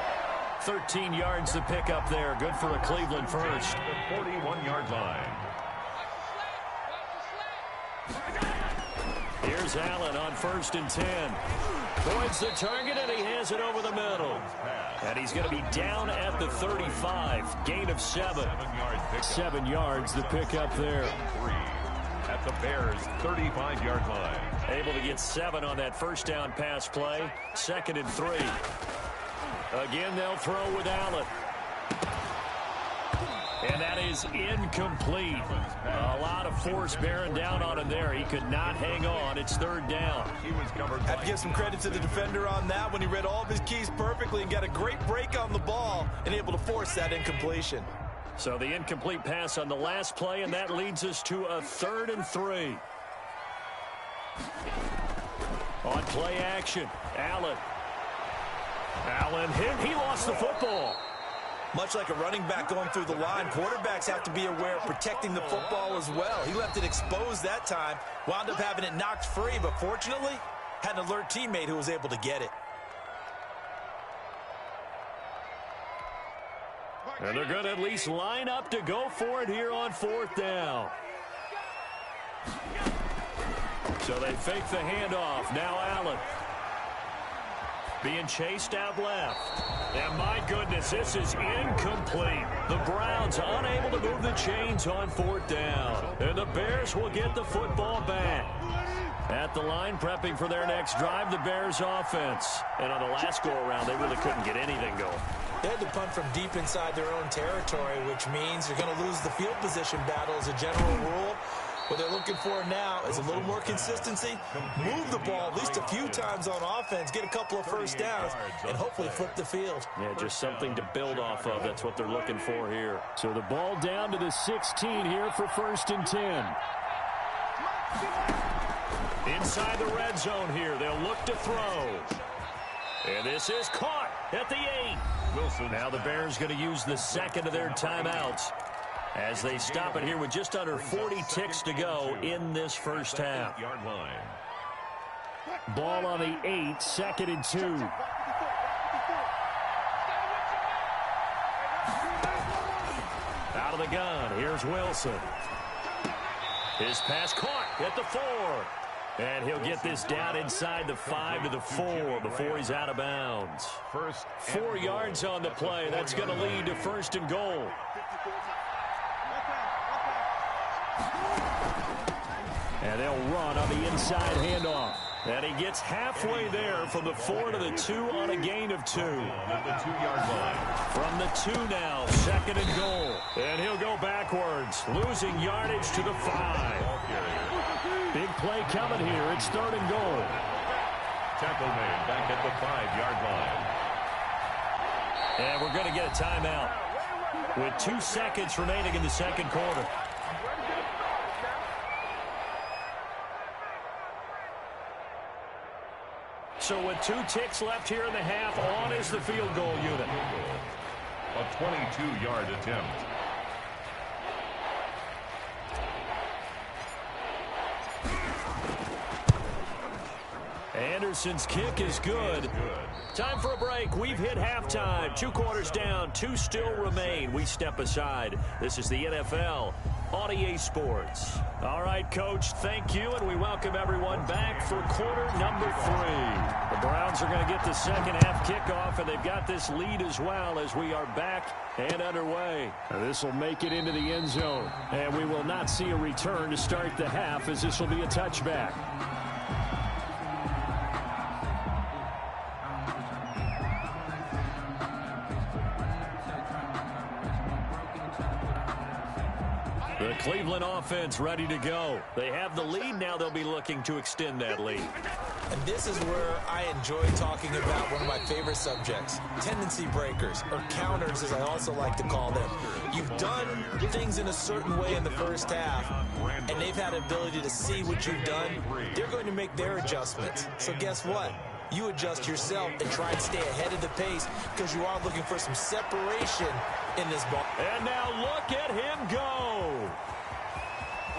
13 yards to pick up there. Good for a Cleveland first. The 41-yard line. Here's Allen on 1st and 10. Points the target, and he has it over the middle. And he's going to be down at the 35. Gain of 7. 7 yards the pick up there. At the Bears' 35-yard line. Able to get 7 on that first down pass play. 2nd and 3. Again, they'll throw with Allen. And that is incomplete. A lot of force bearing down on him there. He could not hang on. It's 3rd down. He was covered. Have to give some credit to the defender on that when he read all of his keys perfectly and got a great break on the ball and able to force that incompletion. So the incomplete pass on the last play, and that leads us to a 3rd and 3. On play action, Allen. Allen hit. He lost the football. Much like a running back going through the line, quarterbacks have to be aware of protecting the football as well. He left it exposed that time, wound up having it knocked free, but fortunately, had an alert teammate who was able to get it. And they're going to at least line up to go for it here on 4th down. So they fake the handoff. Now Allen. Being chased out left. And my goodness, this is incomplete. The Browns unable to move the chains on 4th down. And the Bears will get the football back. At the line, prepping for their next drive, the Bears offense. And on the last go-around, they really couldn't get anything going. They had to punt from deep inside their own territory, which means you're going to lose the field position battle as a general rule. What they're looking for now is a little more consistency, move the ball at least a few times on offense, get a couple of first downs, and hopefully flip the field. Yeah, just something to build off of. That's what they're looking for here. So the ball down to the 16 here for 1st and 10. Inside the red zone here, they'll look to throw. And this is caught at the 8. Wilson. Now the Bears going to use the second of their timeouts as they stop it here with just under 40 ticks to go in this first half. Ball on the 8, 2nd and 2. Out of the gun, here's Wilson. His pass caught at the 4. And he'll get this down inside the 5 to the 4 before he's out of bounds. 4 yards on the play. That's going to lead to 1st and goal. And they'll run on the inside handoff. And he gets halfway there from the 4 to the 2 on a gain of 2. At the 2-yard line. From the 2 now, 2nd and goal. And he'll go backwards, losing yardage to the 5. Big play coming here. It's 3rd and goal. Tackle made back at the 5-yard line. And we're going to get a timeout with 2 seconds remaining in the second quarter. So with 2 ticks left here in the half, on is the field goal unit. A 22-yard attempt. Anderson's kick is good. Time for a break. We've hit halftime. 2 quarters down. 2 still remain. We step aside. This is the NFL on EA Sports. All right, Coach, thank you, and we welcome everyone back for quarter number 3. The Browns are going to get the second half kickoff, and they've got this lead as well as we are back and underway. This will make it into the end zone, and we will not see a return to start the half as this will be a touchback. The Cleveland offense ready to go. They have the lead. Now they'll be looking to extend that lead. And this is where I enjoy talking about one of my favorite subjects, tendency breakers, or counters as I also like to call them. You've done things in a certain way in the first half, and they've had the ability to see what you've done. They're going to make their adjustments. So guess what? You adjust yourself and try and stay ahead of the pace because you are looking for some separation in this ball. And now look at him go.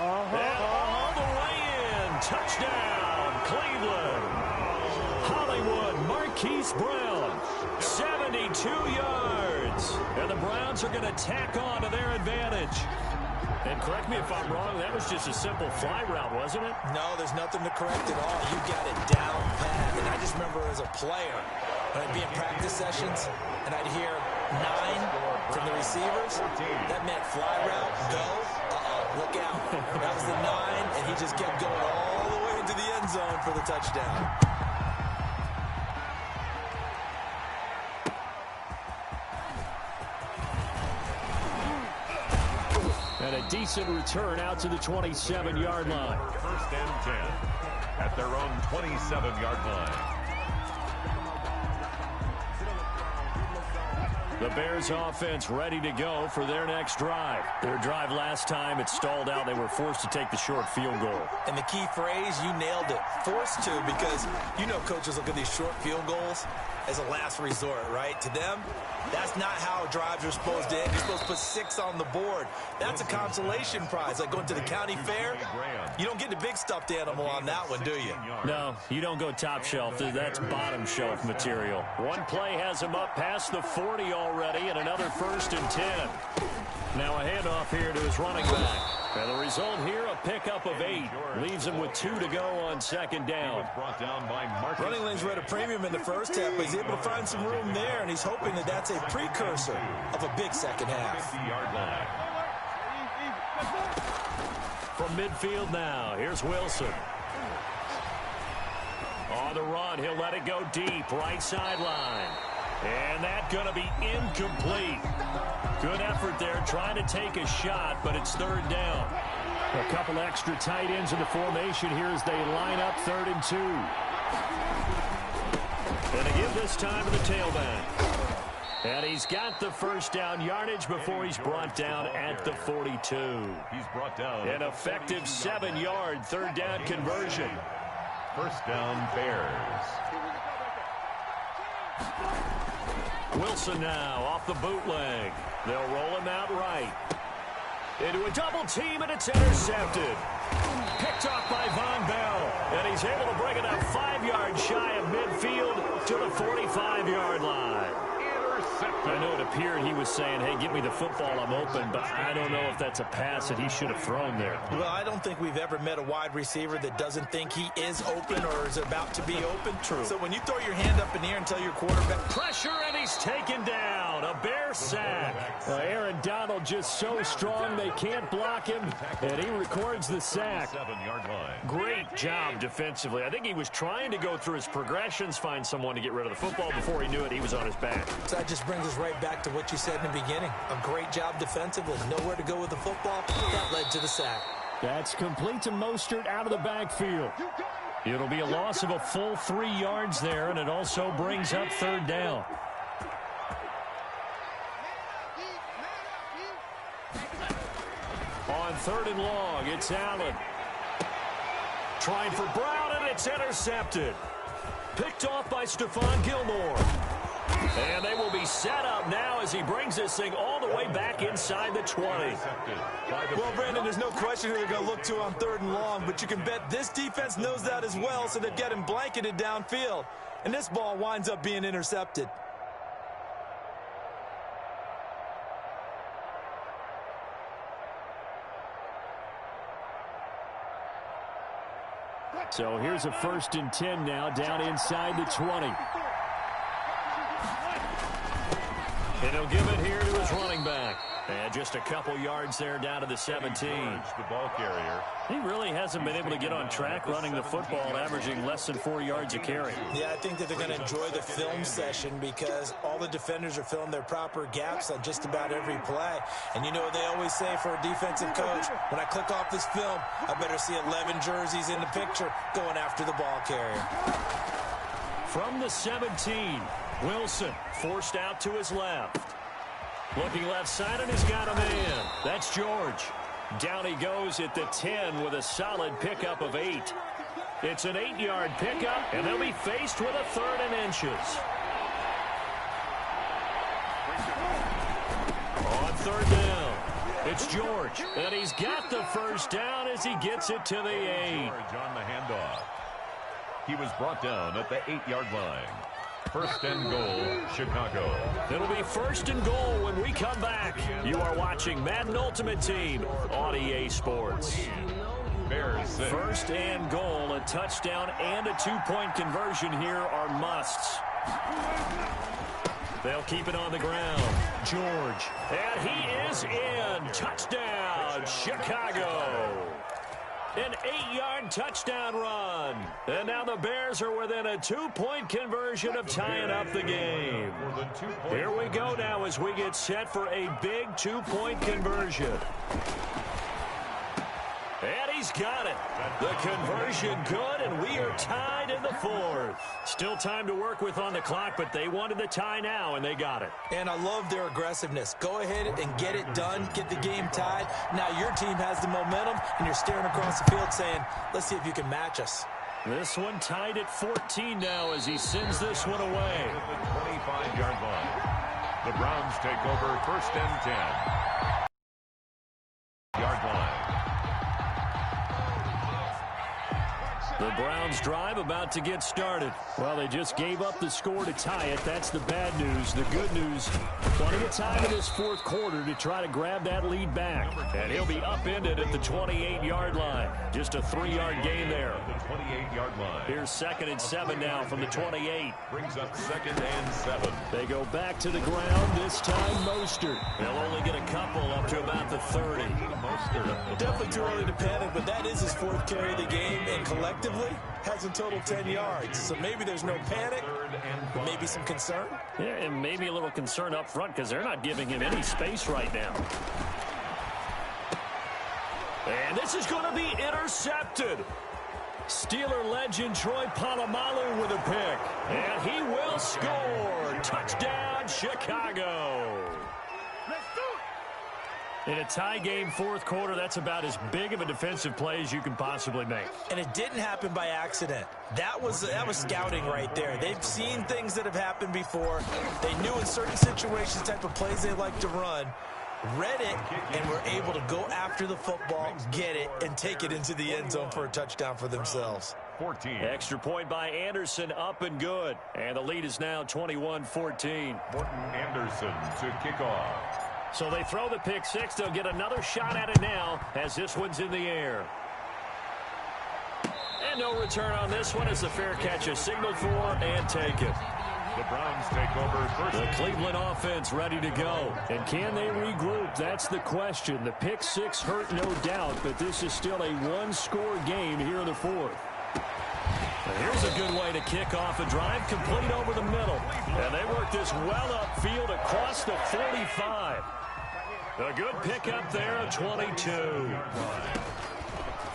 And all the way in. Touchdown, Cleveland. Hollywood Marquise Brown, 72 yards. And the Browns are going to tack on to their advantage. And correct me if I'm wrong, that was just a simple fly route, wasn't it? No, there's nothing to correct at all. You got it down pat. And I just remember as a player, when I'd be in practice sessions, and I'd hear 9 from the receivers, that meant fly route, go, look out. That was the 9, and he just kept going all the way into the end zone for the touchdown. And a decent return out to the 27-yard line. 1st and 10 at their own 27-yard line. The Bears offense ready to go for their next drive. Their drive last time, it stalled out. They were forced to take the short field goal. And the key phrase, you nailed it. Forced to, because you know coaches look at these short field goals. as a last resort, right? To them, that's not how drives are supposed to end. You're supposed to put 6 on the board. That's a consolation prize, like going to the county fair. You don't get the big stuffed animal on that one, do you? No, you don't go top shelf. That's bottom shelf material. One play has him up past the 40 already, and another 1st and 10. Now a handoff here to his running back. And the result here, a pickup of 8. Leaves him with 2 to go on 2nd down. Running lanes were at a premium in the first half, but he's able to find some room there, and he's hoping that that's a precursor of a big second half. From midfield now, here's Wilson. On the run, he'll let it go deep, right sideline. And that's going to be incomplete. Good effort there, trying to take a shot, but it's 3rd down. A couple extra tight ends in the formation here as they line up 3rd and 2. And they give this time to the tailback. And he's got the 1st down yardage before he's brought down at the 42. He's brought down. An effective 7-yard 3rd down conversion. 1st down, Bears. Wilson now off the bootleg. They'll roll him out right. Into a double team, and it's intercepted. Picked off by Von Bell. And he's able to bring it up 5 yards shy of midfield to the 45-yard line. I know it appeared he was saying, hey, give me the football, I'm open, but I don't know if that's a pass that he should have thrown there. Well, I don't think we've ever met a wide receiver that doesn't think he is open or is about to be open. True. So when you throw your hand up in the air and tell your quarterback... Pressure, and he's taken down. A Bear sack. Aaron Donald just so strong they can't block him, and he records the sack. 7-yard line. Great job defensively. I think he was trying to go through his progressions, find someone to get rid of the football. Before he knew it, he was on his back. So that just brings us right back to what you said in the beginning. A great job defensively. Nowhere to go with the football. That led to the sack. That's complete to Mostert out of the backfield. It'll be a loss of a full 3 yards there, and it also brings up 3rd down. On 3rd and long, it's Allen. Trying for Brown, and it's intercepted. Picked off by Stephon Gilmore. And they will be set up now as he brings this thing all the way back inside the 20. Well, Brandon, there's no question who they're going to look to on 3rd and long, but you can bet this defense knows that as well, so they've got him blanketed downfield. And this ball winds up being intercepted. So here's a 1st and 10 now, down inside the 20. And he'll give it here to his running back. And just a couple yards there down to the 17. The ball carrier. He really hasn't been able to get on track running the football, averaging less than 4 yards a carry. Yeah, I think that they're going to enjoy the film session because all the defenders are filling their proper gaps on just about every play. And you know what they always say for a defensive coach? When I click off this film, I better see 11 jerseys in the picture going after the ball carrier. From the 17, Wilson forced out to his left. Looking left side, and he's got a man. That's George. Down he goes at the 10 with a solid pickup of 8. It's an 8-yard pickup, and they'll be faced with a 3rd and inches. On 3rd down, it's George, and he's got the 1st down as he gets it to the 8. George on the handoff. He was brought down at the 8-yard line. 1st and goal, Chicago. It'll be 1st and goal when we come back. You are watching Madden Ultimate Team on EA Sports. Bears 6. 1st and goal, a touchdown and a 2-point conversion here are musts. They'll keep it on the ground. George, and he is in. Touchdown, Chicago. An 8-yard touchdown run. And now the Bears are within a 2-point conversion of tying up the game. Here we go now as we get set for a big 2-point conversion. And he's got it. The conversion good, and we are tied in the 4th. Still time to work with on the clock, but they wanted the tie now, and they got it. And I love their aggressiveness. Go ahead and get it done. Get the game tied. Now your team has the momentum, and you're staring across the field saying, let's see if you can match us. This one tied at 14 now as he sends this one away. At the 25-yard line. The Browns take over first and 10-yard line. The Browns drive about to get started. Well, they just gave up the score to tie it. That's the bad news. The good news, plenty of time in this fourth quarter to try to grab that lead back. And he'll be upended at the 28-yard line. Just a 3-yard gain there. The 28-yard line. Here's 2nd and 7 now from the 28. Brings up 2nd and 7. They go back to the ground, this time Mostert. They'll only get a couple up to about the 30. Mostert. Definitely too early to panic, but that is his 4th carry of the game, and collectively has a total 10 yards. So maybe there's no panic, but maybe some concern. Yeah, and maybe a little concern up front because they're not giving him any space right now. And this is going to be intercepted. Steeler legend Troy Polamalu with a pick. And he will score. Touchdown, Chicago. In a tie game, fourth quarter, that's about as big of a defensive play as you can possibly make. And it didn't happen by accident. That was scouting right there. They've seen things that have happened before. They knew in certain situations the type of plays they like to run, read it, and were able to go after the football, get it, and take it into the end zone for a touchdown for themselves. 14. Extra point by Anderson, up and good. And the lead is now 21-14. Morton Anderson to kick off. So they throw the pick six. They'll get another shot at it now as this one's in the air. And no return on this one as the fair catch is signaled for and taken. The Browns take over first. The Cleveland offense ready to go. And can they regroup? That's the question. The pick six hurt, no doubt, but this is still a one-score game here in the fourth. And here's a good way to kick off a drive, complete over the middle. And they work this well upfield across the 45. A good pickup there at 22.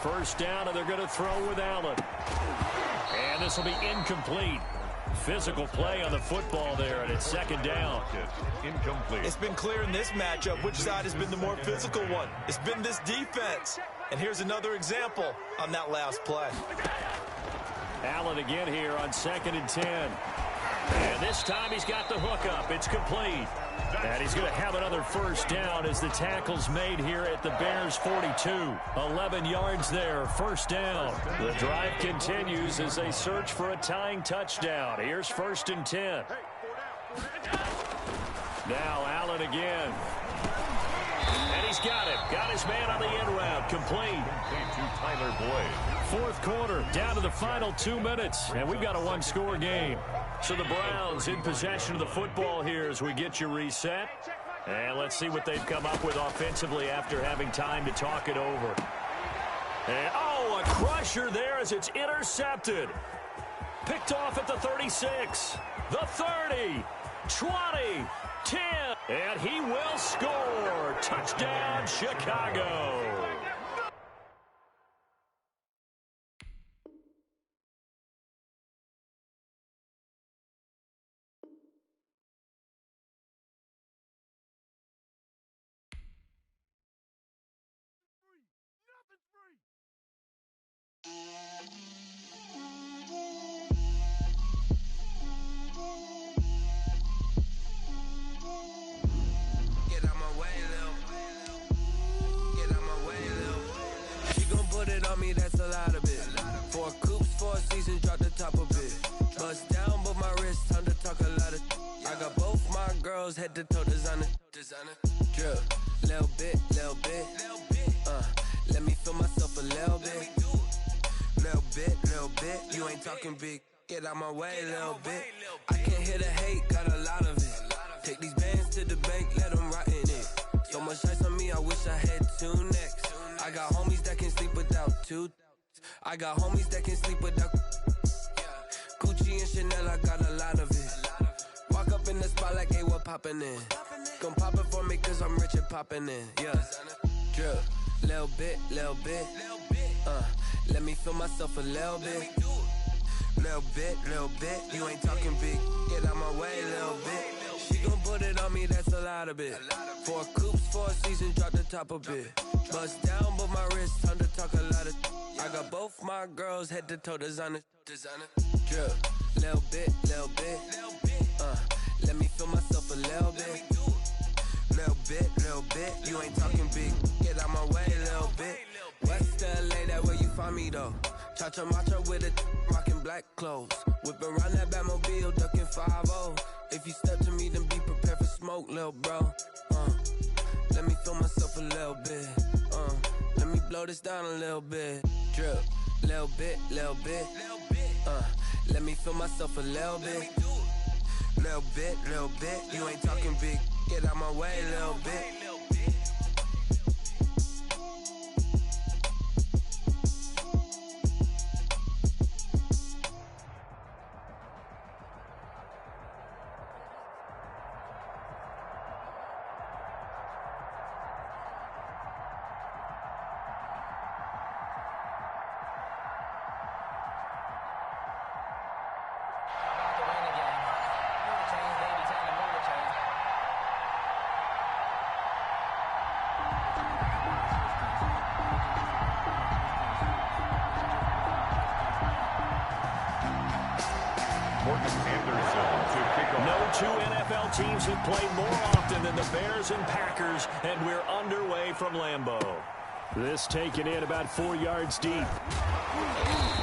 First down, and they're going to throw with Allen. And this will be incomplete. Physical play on the football there, and it's 2nd down. Incomplete. It's been clear in this matchup which side has been the more physical one. It's been this defense. And here's another example on that last play. Allen again here on 2nd and 10. And this time he's got the hook up. It's complete. And he's going to have another first down as the tackle's made here at the Bears 42. 11 yards there, first down. The drive continues as they search for a tying touchdown. Here's 1st and 10. Now Allen again. And he's got it. Got his man on the end route. Complete. To Tyler Boyd. Fourth quarter, down to the final 2 minutes, and we've got a one-score game. So the Browns in possession of the football here as we get you reset. And let's see what they've come up with offensively after having time to talk it over. And, oh, a crusher there as it's intercepted. Picked off at the 36, the 30, 20, 10, and he will score. Touchdown, Chicago. That's a lot of it. 4 coops, 4 seasons, drop the top of it. Bust down, but my wrist, time to talk a lot of. I got both my girls head to toe designer. Drip, little bit. Let me feel myself a little bit. Little bit. You ain't talking big. Get out my way, little bit. I can't hear the hate, got a lot of it. Take these bands to the bank, let them rot in it. So much ice on me, I wish I had 2 necks. I got homies that can sleep without 2. I got homies that can sleep without Gucci and Chanel, I got a lot of it. Walk up in the spot like, hey, what poppin' in? Gon' pop it for me cause I'm rich and poppin' in. Yeah, drip, little bit. Let me feel myself a little bit. Little bit. You ain't talking big. Get out my way, little bit. She gon' put it on me, that's a lot of it. 4 coops, 4 seasons, drop the top a bit. Bust down, but my wrist, time to talk a lot of. I got both my girls head to toe designer. Drip, little bit. Let me feel myself a little bit. Little bit. You ain't talking big. Get out my way, little bit. West LA, that where you find me though. Cha-cha matcha with a rockin' black clothes. Whippin' around that Batmobile, duckin' 5-0. If you step to me, then be prepared for smoke, lil' bro. Let me feel myself a little bit. Let me blow this down a little bit. Drip, little bit. Let me feel myself a little bit. Little bit. You ain't talking big. Get out my way, little bit. Teams have played more often than the Bears and Packers, and we're underway from Lambeau. This taken in about 4 yards deep.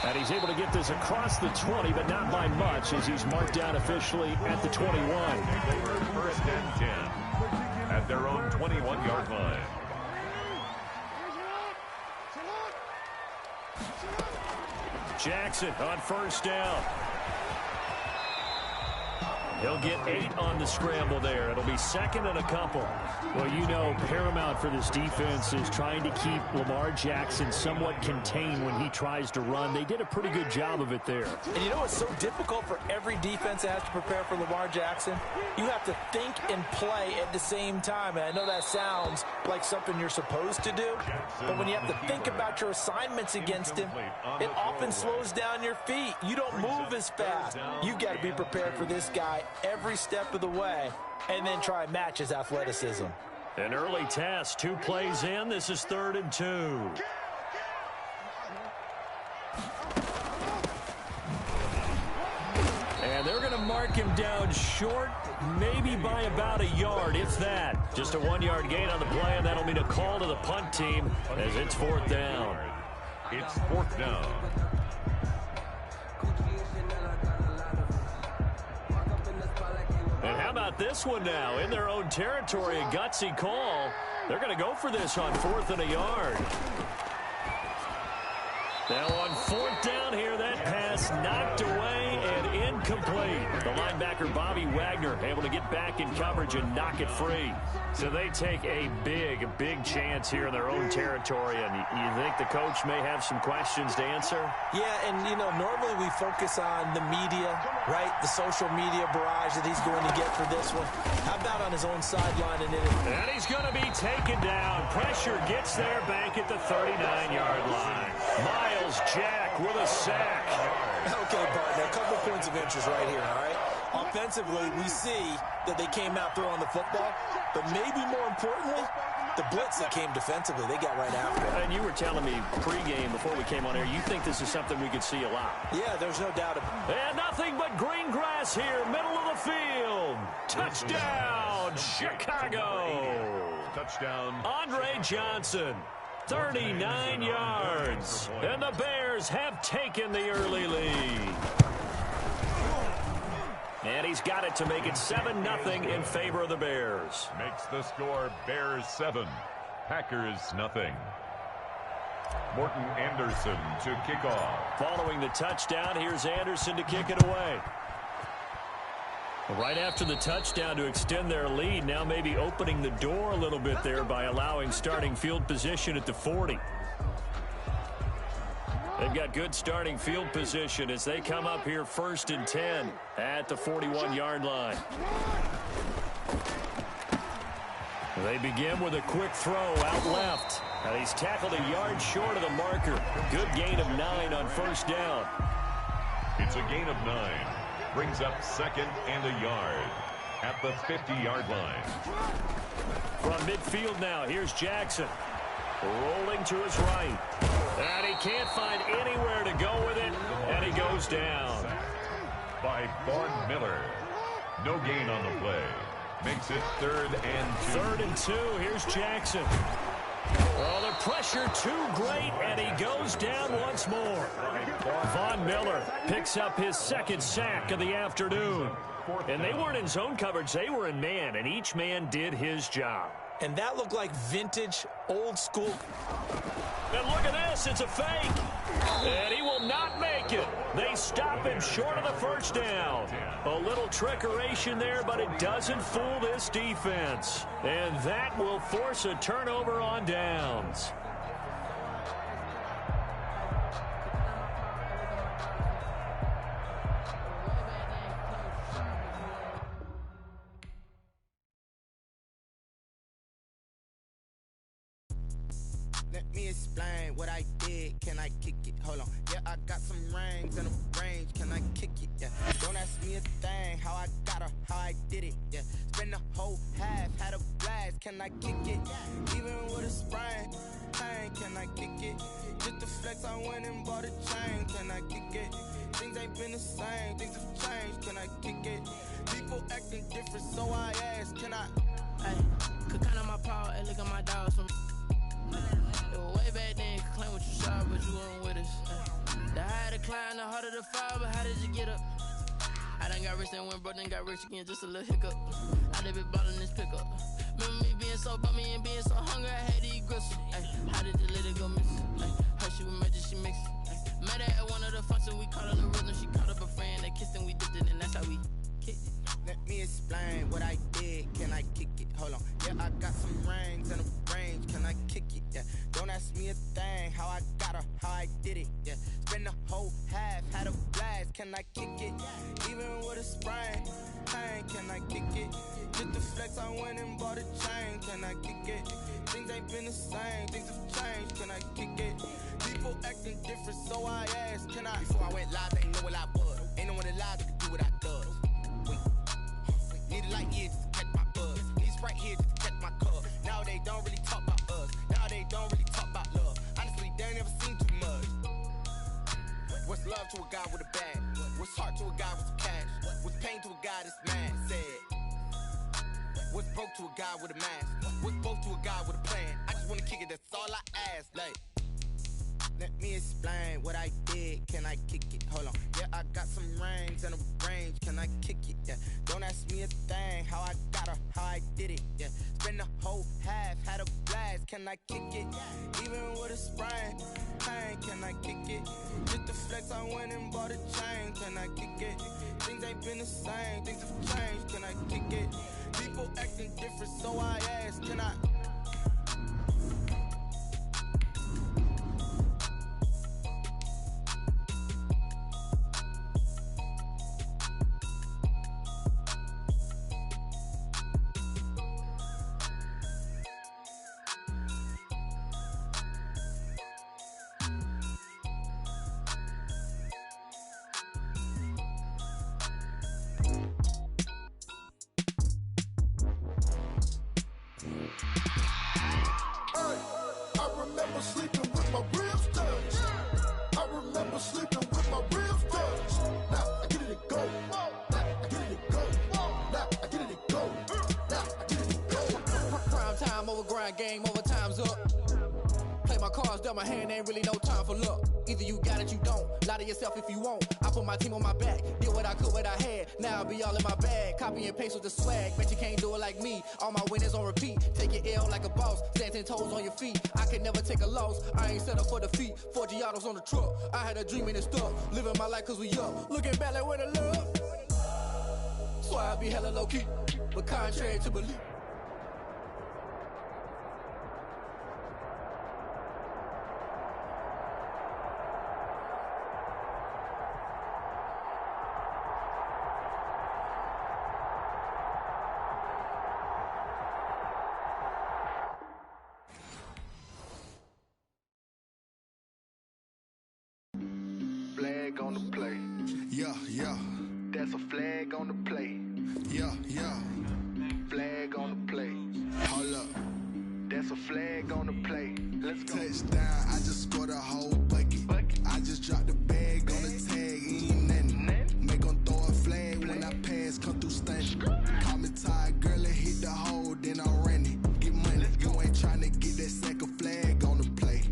And he's able to get this across the 20, but not by much, as he's marked down officially at the 21. First and 10 at their own 21-yard line. Jackson on first down. He'll get 8 on the scramble there. It'll be second and a couple. Well, you know, paramount for this defense is trying to keep Lamar Jackson somewhat contained when he tries to run. They did a pretty good job of it there. And you know what's so difficult for every defense that has to prepare for Lamar Jackson? You have to think and play at the same time. And I know that sounds like something you're supposed to do, but when you have to think about your assignments against him, it often slows down your feet. You don't move as fast. You've got to be prepared for this guy every step of the way, and then try and match his athleticism. An early test, 2 plays in. This is 3rd and 2. And they're going to mark him down short, maybe by about a yard, if that. Just a 1-yard gain on the play, and that'll mean a call to the punt team as it's 4th down. It's 4th down. And how about this one now? In their own territory, a gutsy call. They're going to go for this on 4th and a yard. Now on 4th down here, that pass knocked away and incomplete. The linebacker, Bobby Wagner, able to get back in coverage and knock it free. So they take a big chance here in their own territory. And you think the coach may have some questions to answer? Yeah, and, you know, normally we focus on the media, right? The social media barrage that he's going to get for this one. How about on his own sideline? And he's going to be taken down. Pressure gets there back at the 39-yard line. Myles Jack with a sack. Okay, partner, a couple points of interest right here, all right? Offensively, we see that they came out throwing the football, but maybe more importantly, the blitz that came defensively, they got right after it. And you were telling me pregame before we came on air, you think this is something we could see a lot. Yeah, there's no doubt about it. And nothing but green grass here, middle of the field. Touchdown, Chicago. Touchdown. Andre Johnson. 39 yards. And the Bears have taken the early lead. And he's got it to make it 7-0 in favor of the Bears. Makes the score Bears 7, Packers nothing. Morton Anderson to kick off. Following the touchdown, here's Anderson to kick it away. Right after the touchdown to extend their lead, now maybe opening the door a little bit there by allowing starting field position at the 40. They've got good starting field position as they come up here 1st and 10 at the 41-yard line. They begin with a quick throw out left. And he's tackled a yard short of the marker. Good gain of 9 on 1st down. It's a gain of 9. Brings up 2nd and a yard. at the 50-yard line. From midfield now, here's Jackson. Rolling to his right. And he can't find anywhere to go with it, and he goes down. By Von Miller. No gain on the play. Makes it 3rd and 2. 3rd and 2. Here's Jackson. Oh, the pressure too great, and he goes down once more. Von Miller picks up his 2nd sack of the afternoon. And they weren't in zone coverage. They were in man, and each man did his job. And that looked like vintage, old school. And look at this. It's a fake. And he will not make it. They stop him short of the first down. A little trickeration there, but it doesn't fool this defense. And that will force a turnover on downs. Let me explain what I did. Can I kick it? Hold on. Yeah, I got some rings and a range. Can I kick it? Yeah. Don't ask me a thing. How I got her, how I did it. Yeah. Spend the whole half, had a blast. Can I kick it? Even with a sprain. Pain, can I kick it? Just the flex, I went and bought a chain. Can I kick it? Things ain't been the same. Things have changed. Can I kick it? People acting different, so I ask. Can I? Hey, could count on my power and look at my dogs from. Way back then, you could claim what you saw, but you weren't with us. The higher the climb, the harder the fall, but how did you get up? I done got rich and went broke, then got rich again, just a little hiccup. I done been ballin' this pickup. Remember me being so bummy and being so hungry, I had to eat gristle. How did the little go miss? Her she was magic, she mixed. Met her at one of the functions, we caught her the rhythm. She caught up a friend, they kissed and we dipped it, and that's how we kicked it. Let me explain what I did. Can I kick it? Hold on. Yeah, I got some rings and a range. Can I kick it? Yeah. Don't ask me a thing. How I got her, how I did it. Yeah. Spend the whole half, had a blast. Can I kick it? Even with a sprain. Pain, can I kick it? Just the flex, I went and bought a chain. Can I kick it? Things ain't been the same. Things have changed. Can I kick it? People acting different, so I asked. Can I? Before I went live, they ain't know what I was. Ain't no one alive that could do what I does. Need a light here just to catch my buzz. Need Sprite here just to catch my cup. Now they don't really talk about us. Now they don't really talk about love. Honestly, they ain't never seen too much. What's love to a guy with a bag? What's heart to a guy with some cash? What's pain to a guy that's mad? Said. What's broke to a guy with a mask? What's both to a guy with a plan? I just wanna kick it, that's all I ask. Like, let me explain what I did. Can I kick it? Hold on. Yeah, I got some rings and a range. Can I kick it? Yeah. Don't ask me a thing. How I got her, how I did it. Yeah. Spend the whole half, had a blast. Can I kick it? Even with a sprain. Pain, can I kick it? Just the flex, I went and bought a chain. Can I kick it? Things ain't been the same. Things have changed. Can I kick it? People acting different, so I ask. Can I? Game over, time's up. Play my cards dealt my hand, ain't really no time for luck. Either you got it, you don't. Lie to yourself if you won't. I put my team on my back, did what I could, what I had. Now I'll be all in my bag. Copy and paste with the swag. Bet you can't do it like me. All my winners on repeat. Take your L like a boss. Stand 10 toes on your feet. I can never take a loss. I ain't set up for defeat. 4 Giottos on the truck. I had a dream and it stuck. Living my life cause we up. Looking back like where the love. So I be hella low key. But contrary to belief. On the play. Yeah, yeah. That's a flag on the play. Yeah. Flag on the play. Hold up. That's a flag on the play. Let's go. Touchdown, I just scored a whole bucket. I just dropped the bag on the tag, ain't nothing. Make them throw a flag when I pass, come through stunning. Call me tired, girl, and hit the hole, then I ran it. Get money, you ain't tryna get that second flag on the play.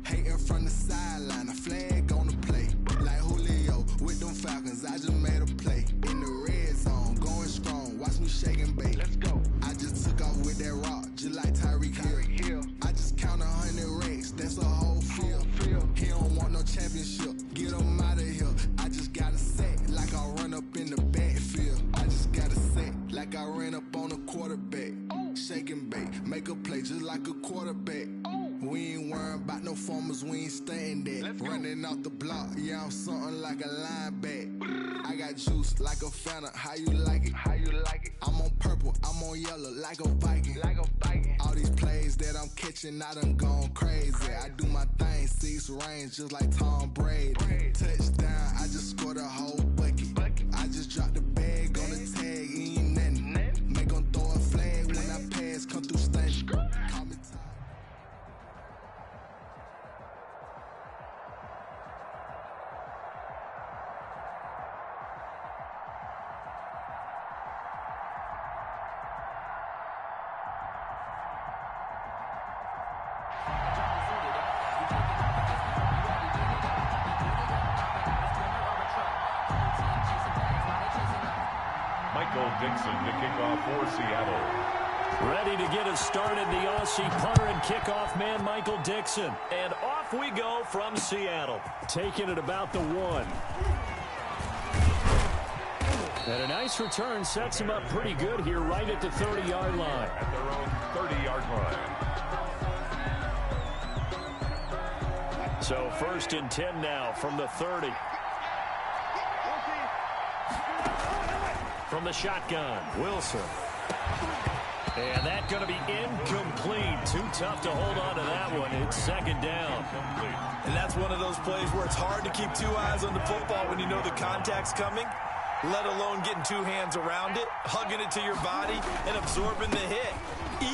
Hating from the sideline, a flag on the play. Like Julio with them Falcons, I just made a play. In the red zone, going strong, watch me shake and bake. Let's go. I just took off with that rock, just like Tyreek Hill. I just count 100 racks, that's a whole field. He don't want no championship, get him out of here. I just got a set, like I run up in the backfield. I just got a set, like I ran up on a quarterback. Shake and bake, make a play just like a quarterback. We ain't worrying about no formers, we ain't staying that. Running off the block, yeah, I'm something like a linebacker. I got juice like a Fanta, how you like it? I'm on purple, I'm on yellow, like a Viking. All these plays that I'm catching, I done gone crazy. I do my thing, 6 range, just like Tom Brady. Touchdown, I just scored a whole bucket. I just dropped the bag on the tag, ain't nothing. Make them throw a flag when I pass, come through stunning. Call me tired. Michael Dixon to kick off for Seattle. Ready to get us started, the Aussie punter and kickoff man, Michael Dixon. And off we go from Seattle, taking it about the 1. And a nice return sets him up pretty good here right at the 30-yard line. At their own 30-yard line. So 1st and 10 now from the 30. From the shotgun, Wilson. And that's going to be incomplete. Too tough to hold on to that one. It's 2nd down. And that's one of those plays where it's hard to keep 2 eyes on the football when you know the contact's coming, let alone getting 2 hands around it, hugging it to your body, and absorbing the hit.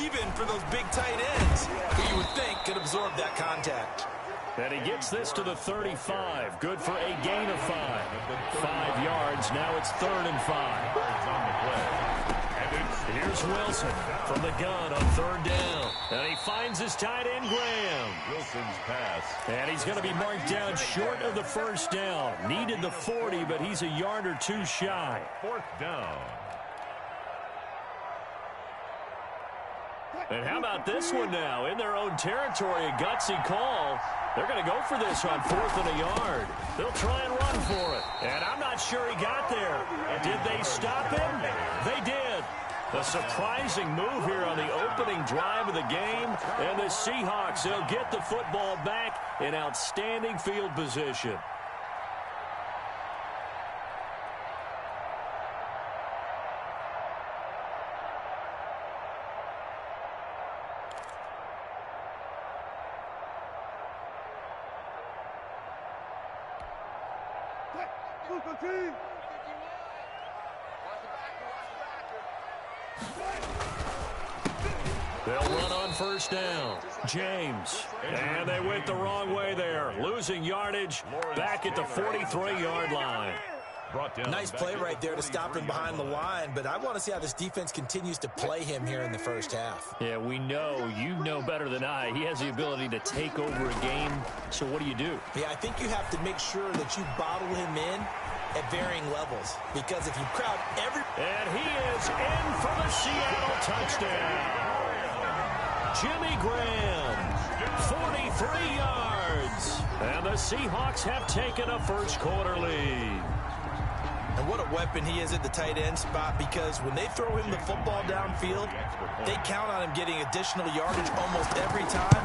Even for those big tight ends, who you would think could absorb that contact. And he gets this to the 35. Good for a gain of 5. 5 yards. Now it's 3rd and 5. Here's Wilson from the gun on 3rd down. And he finds his tight end, Graham. Wilson's pass. And he's going to be marked down short of the 1st down. Needed the 40, but he's a yard or 2 shy. 4th down. And how about this one now? In their own territory, a gutsy call. They're going to go for this on 4th and a yard. They'll try and run for it. And I'm not sure he got there. Did they stop him? They did. A surprising move here on the opening drive of the game. And the Seahawks, they'll get the football back in outstanding field position. They'll run on 1st down. James. And they went the wrong way there. Losing yardage back at the 43-yard line. Nice play right there to stop him behind the line, but I want to see how this defense continues to play him here in the 1st half. Yeah, we know. You know better than I. He has the ability to take over a game. So what do you do? Yeah, I think you have to make sure that you bottle him in at varying levels, because if you crowd every... And he is in for the Seattle touchdown. Jimmy Graham, 43 yards. And the Seahawks have taken a 1st quarter lead. And what a weapon he is at the tight end spot, because when they throw him the football downfield, they count on him getting additional yardage almost every time.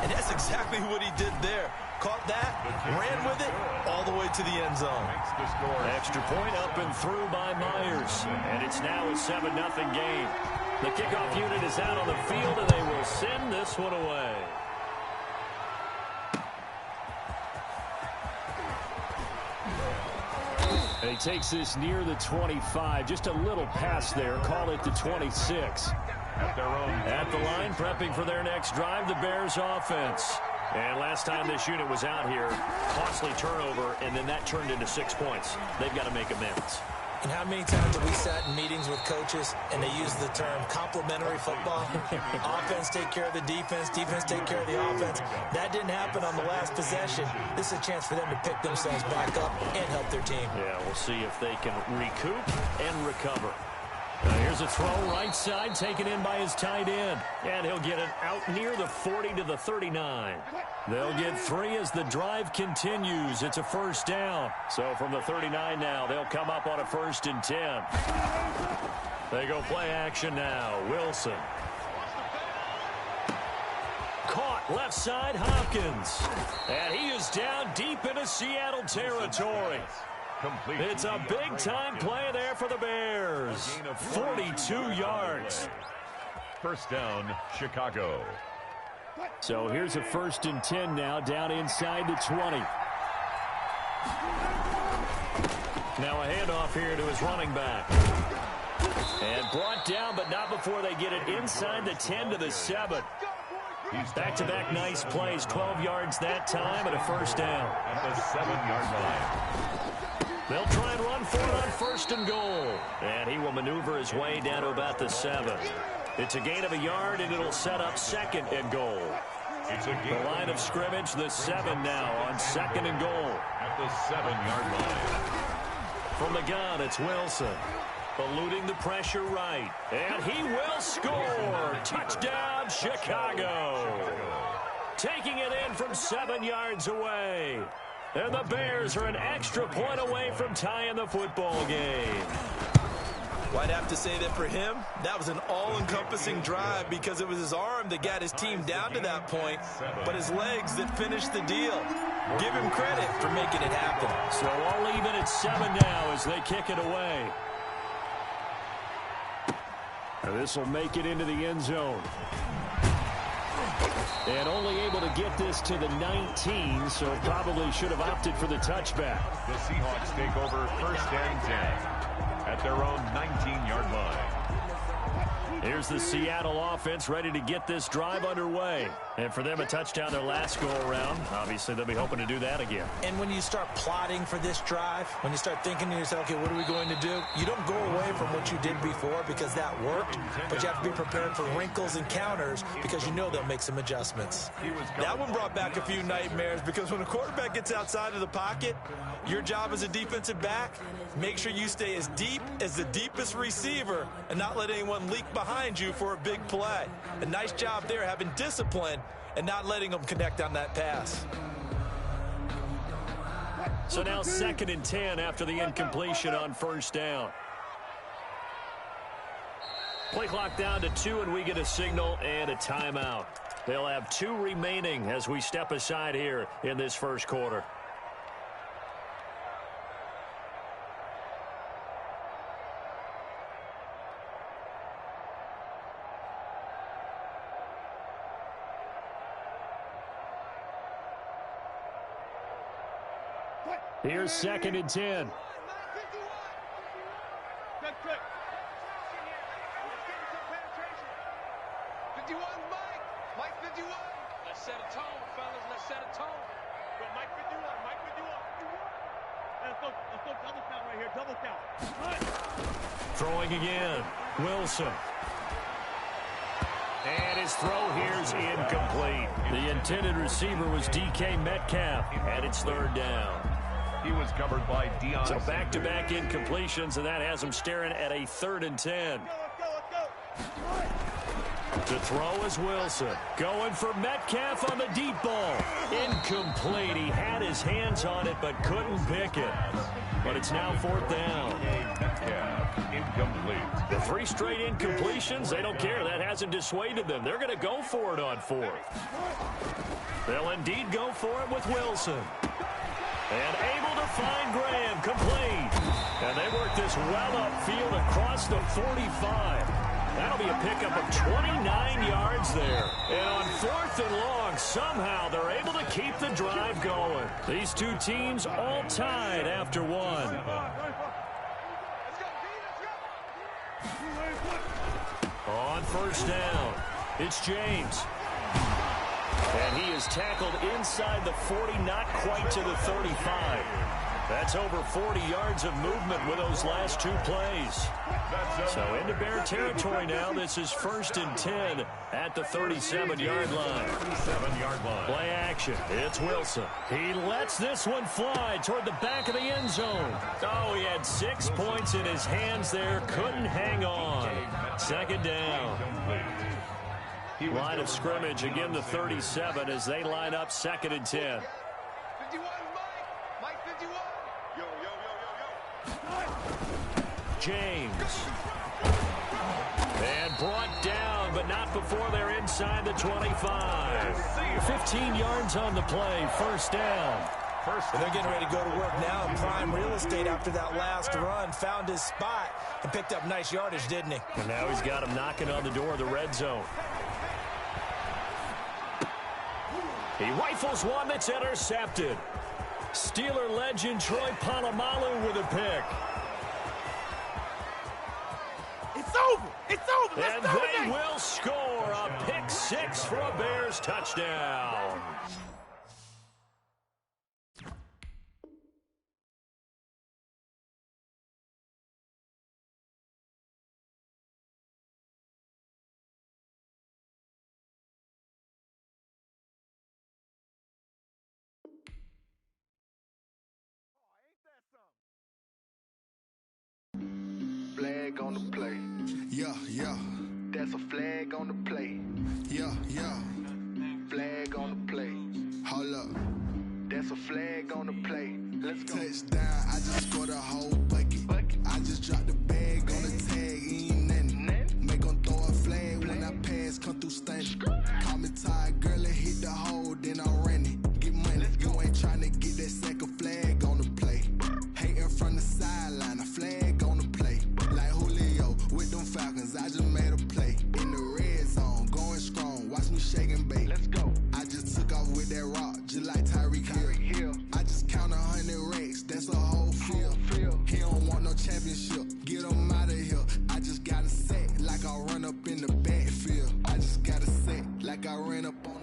And that's exactly what he did there. Caught that, ran with it, all the way to the end zone. Extra point up and through by Myers. And it's now a 7-0 game. The kickoff unit is out on the field, and they will send this one away. And he takes this near the 25. Just a little pass there. Call it the 26. At the line, prepping for their next drive, the Bears offense. And last time this unit was out here, costly turnover, and then that turned into 6 points. They've got to make amends. And how many times have we sat in meetings with coaches and they use the term complementary football? Offense take care of the defense, defense take care of the offense. That didn't happen on the last possession. This is a chance for them to pick themselves back up and help their team. Yeah, we'll see if they can recoup and recover. Here's a throw right side taken in by his tight end. And he'll get it out near the 40 to the 39. They'll get 3 as the drive continues. It's a first down. So from the 39 now, they'll come up on a 1st and 10. They go play action now. Wilson. Caught left side, Hopkins. And he is down deep into Seattle territory. It's a big-time play there for the Bears. 42 yards. First down, Chicago. So here's a 1st and 10 now, down inside the 20. Now a handoff here to his running back. And brought down, but not before they get it inside the 10 to the 7. Back-to-back nice plays, 12 yards that time, and a first down. At the 7-yard line. They'll try and run for it on 1st and goal. And he will maneuver his way down to about the 7. It's a gain of a yard, and it'll set up 2nd and goal. The line of scrimmage, the 7 now on 2nd and goal. At the 7-yard line. From the gun, it's Wilson. Eluding the pressure right. And he will score. Touchdown, Chicago. Taking it in from 7 yards away. And the Bears are an extra point away from tying the football game. Well, I'd have to say that for him, that was an all-encompassing drive because it was his arm that got his team down to that point, but his legs that finished the deal. Give him credit for making it happen. So all even at 7 now as they kick it away. And this will make it into the end zone. And only able to get this to the 19, so probably should have opted for the touchback. The Seahawks take over 1st and 10 at their own 19-yard line. Here's the Seattle offense ready to get this drive underway. And for them, a touchdown their last go-around. Obviously, they'll be hoping to do that again. And when you start plotting for this drive, when you start thinking to yourself, okay, what are we going to do? You don't go away from what you did before because that worked, but you have to be prepared for wrinkles and counters because you know they'll make some adjustments. That one brought back a few nightmares because when a quarterback gets outside of the pocket, your job as a defensive back, make sure you stay as deep as the deepest receiver and not let anyone leak behind you for a big play. A nice job there having discipline and not letting them connect on that pass. So now 2nd and 10 after the incompletion on 1st down. Play clock down to 2, and we get a signal and a timeout. They'll have 2 remaining as we step aside here in this first quarter. Here's 2nd and 10. Throwing again. Wilson. And his throw here's incomplete. The intended receiver was DK Metcalf, and it's 3rd down. He was covered by Deion. So back-to-back incompletions, and that has him staring at a 3rd and 10. The throw is Wilson. Going for Metcalf on the deep ball. Incomplete. He had his hands on it, but couldn't pick it. But it's now 4th down. Metcalf, incomplete. The 3 straight incompletions, they don't care. That hasn't dissuaded them. They're going to go for it on 4th. They'll indeed go for it with Wilson. And able to find Graham, complete. And they work this well upfield across the 45. That'll be a pickup of 29 yards there. And on 4th and long, somehow they're able to keep the drive going. These two teams all tied after one. On 1st down, it's James. And he is tackled inside the 40, not quite to the 35. That's over 40 yards of movement with those last two plays. So into Bear territory now. This is 1st and 10 at the 37-yard line. 37-yard line. Play action. It's Wilson. He lets this one fly toward the back of the end zone. Oh, he had 6 points in his hands there. Couldn't hang on. 2nd down. Line of scrimmage, again the 37 as they line up 2nd and 10. James. And brought down, but not before they're inside the 25. 15 yards on the play, 1st down. And they're getting ready to go to work now in prime real estate after that last run. Found his spot and picked up nice yardage, didn't he? And now he's got him knocking on the door of the red zone. He rifles one that's intercepted. Steeler legend Troy Polamalu with a pick. It's over. It's over. And they will score a pick 6 for a Bears touchdown. Flag on the play. Yeah, yeah. That's a flag on the play. Yeah, yeah. Flag on the play. Hold up. That's a flag on the play. Let's go. Touchdown. I just scored a whole bucket. I just dropped the bag on the tag. Ain't nothing. Make them throw a flag when I pass. Come through stunning. Call me tired, girl. It hit the hole. Then I ran it. Get money. You ain't trying to get that second flag on the play. Hating from the sideline. A flag on the play. Like Julio with them Falcons, I just made a play. In the red zone, going strong, watch me shake and bake. Let's go. I just took off with that rock, just like Tyreek Hill. I just count 100 racks, that's a whole field. He don't want no championship, get him out of here. I just got a set, like I run up in the backfield. I just got a set, like I ran up on the...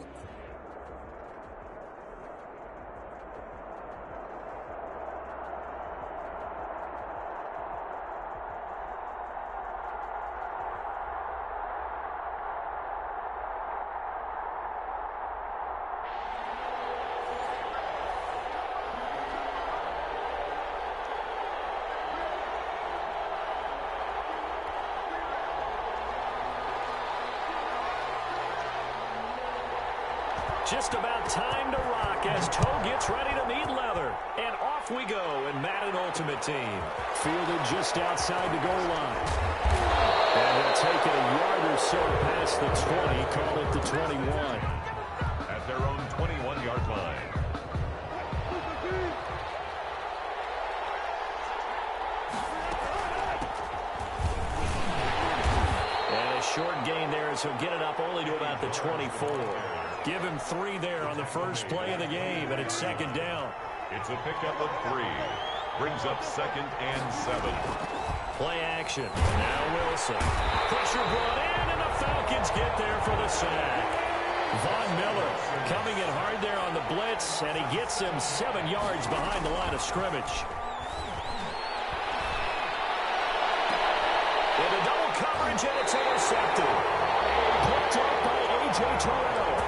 Just about time to rock as Toe gets ready to meet leather. And off we go in Madden Ultimate Team. Fielded just outside the goal line. And they'll take it a yard or so past the 20, call it the 21. At their own 21-yard line. And a short gain there as he'll get it up only to about the 24. Give him 3 there on the first play of the game, and it's 2nd down. It's a pickup of 3. Brings up 2nd and 7. Play action. Now Wilson. Pressure brought in, and the Falcons get there for the sack. Von Miller coming in hard there on the blitz, and he gets him 7 yards behind the line of scrimmage. With a double coverage, and it's intercepted. Picked up by A.J. Terrell.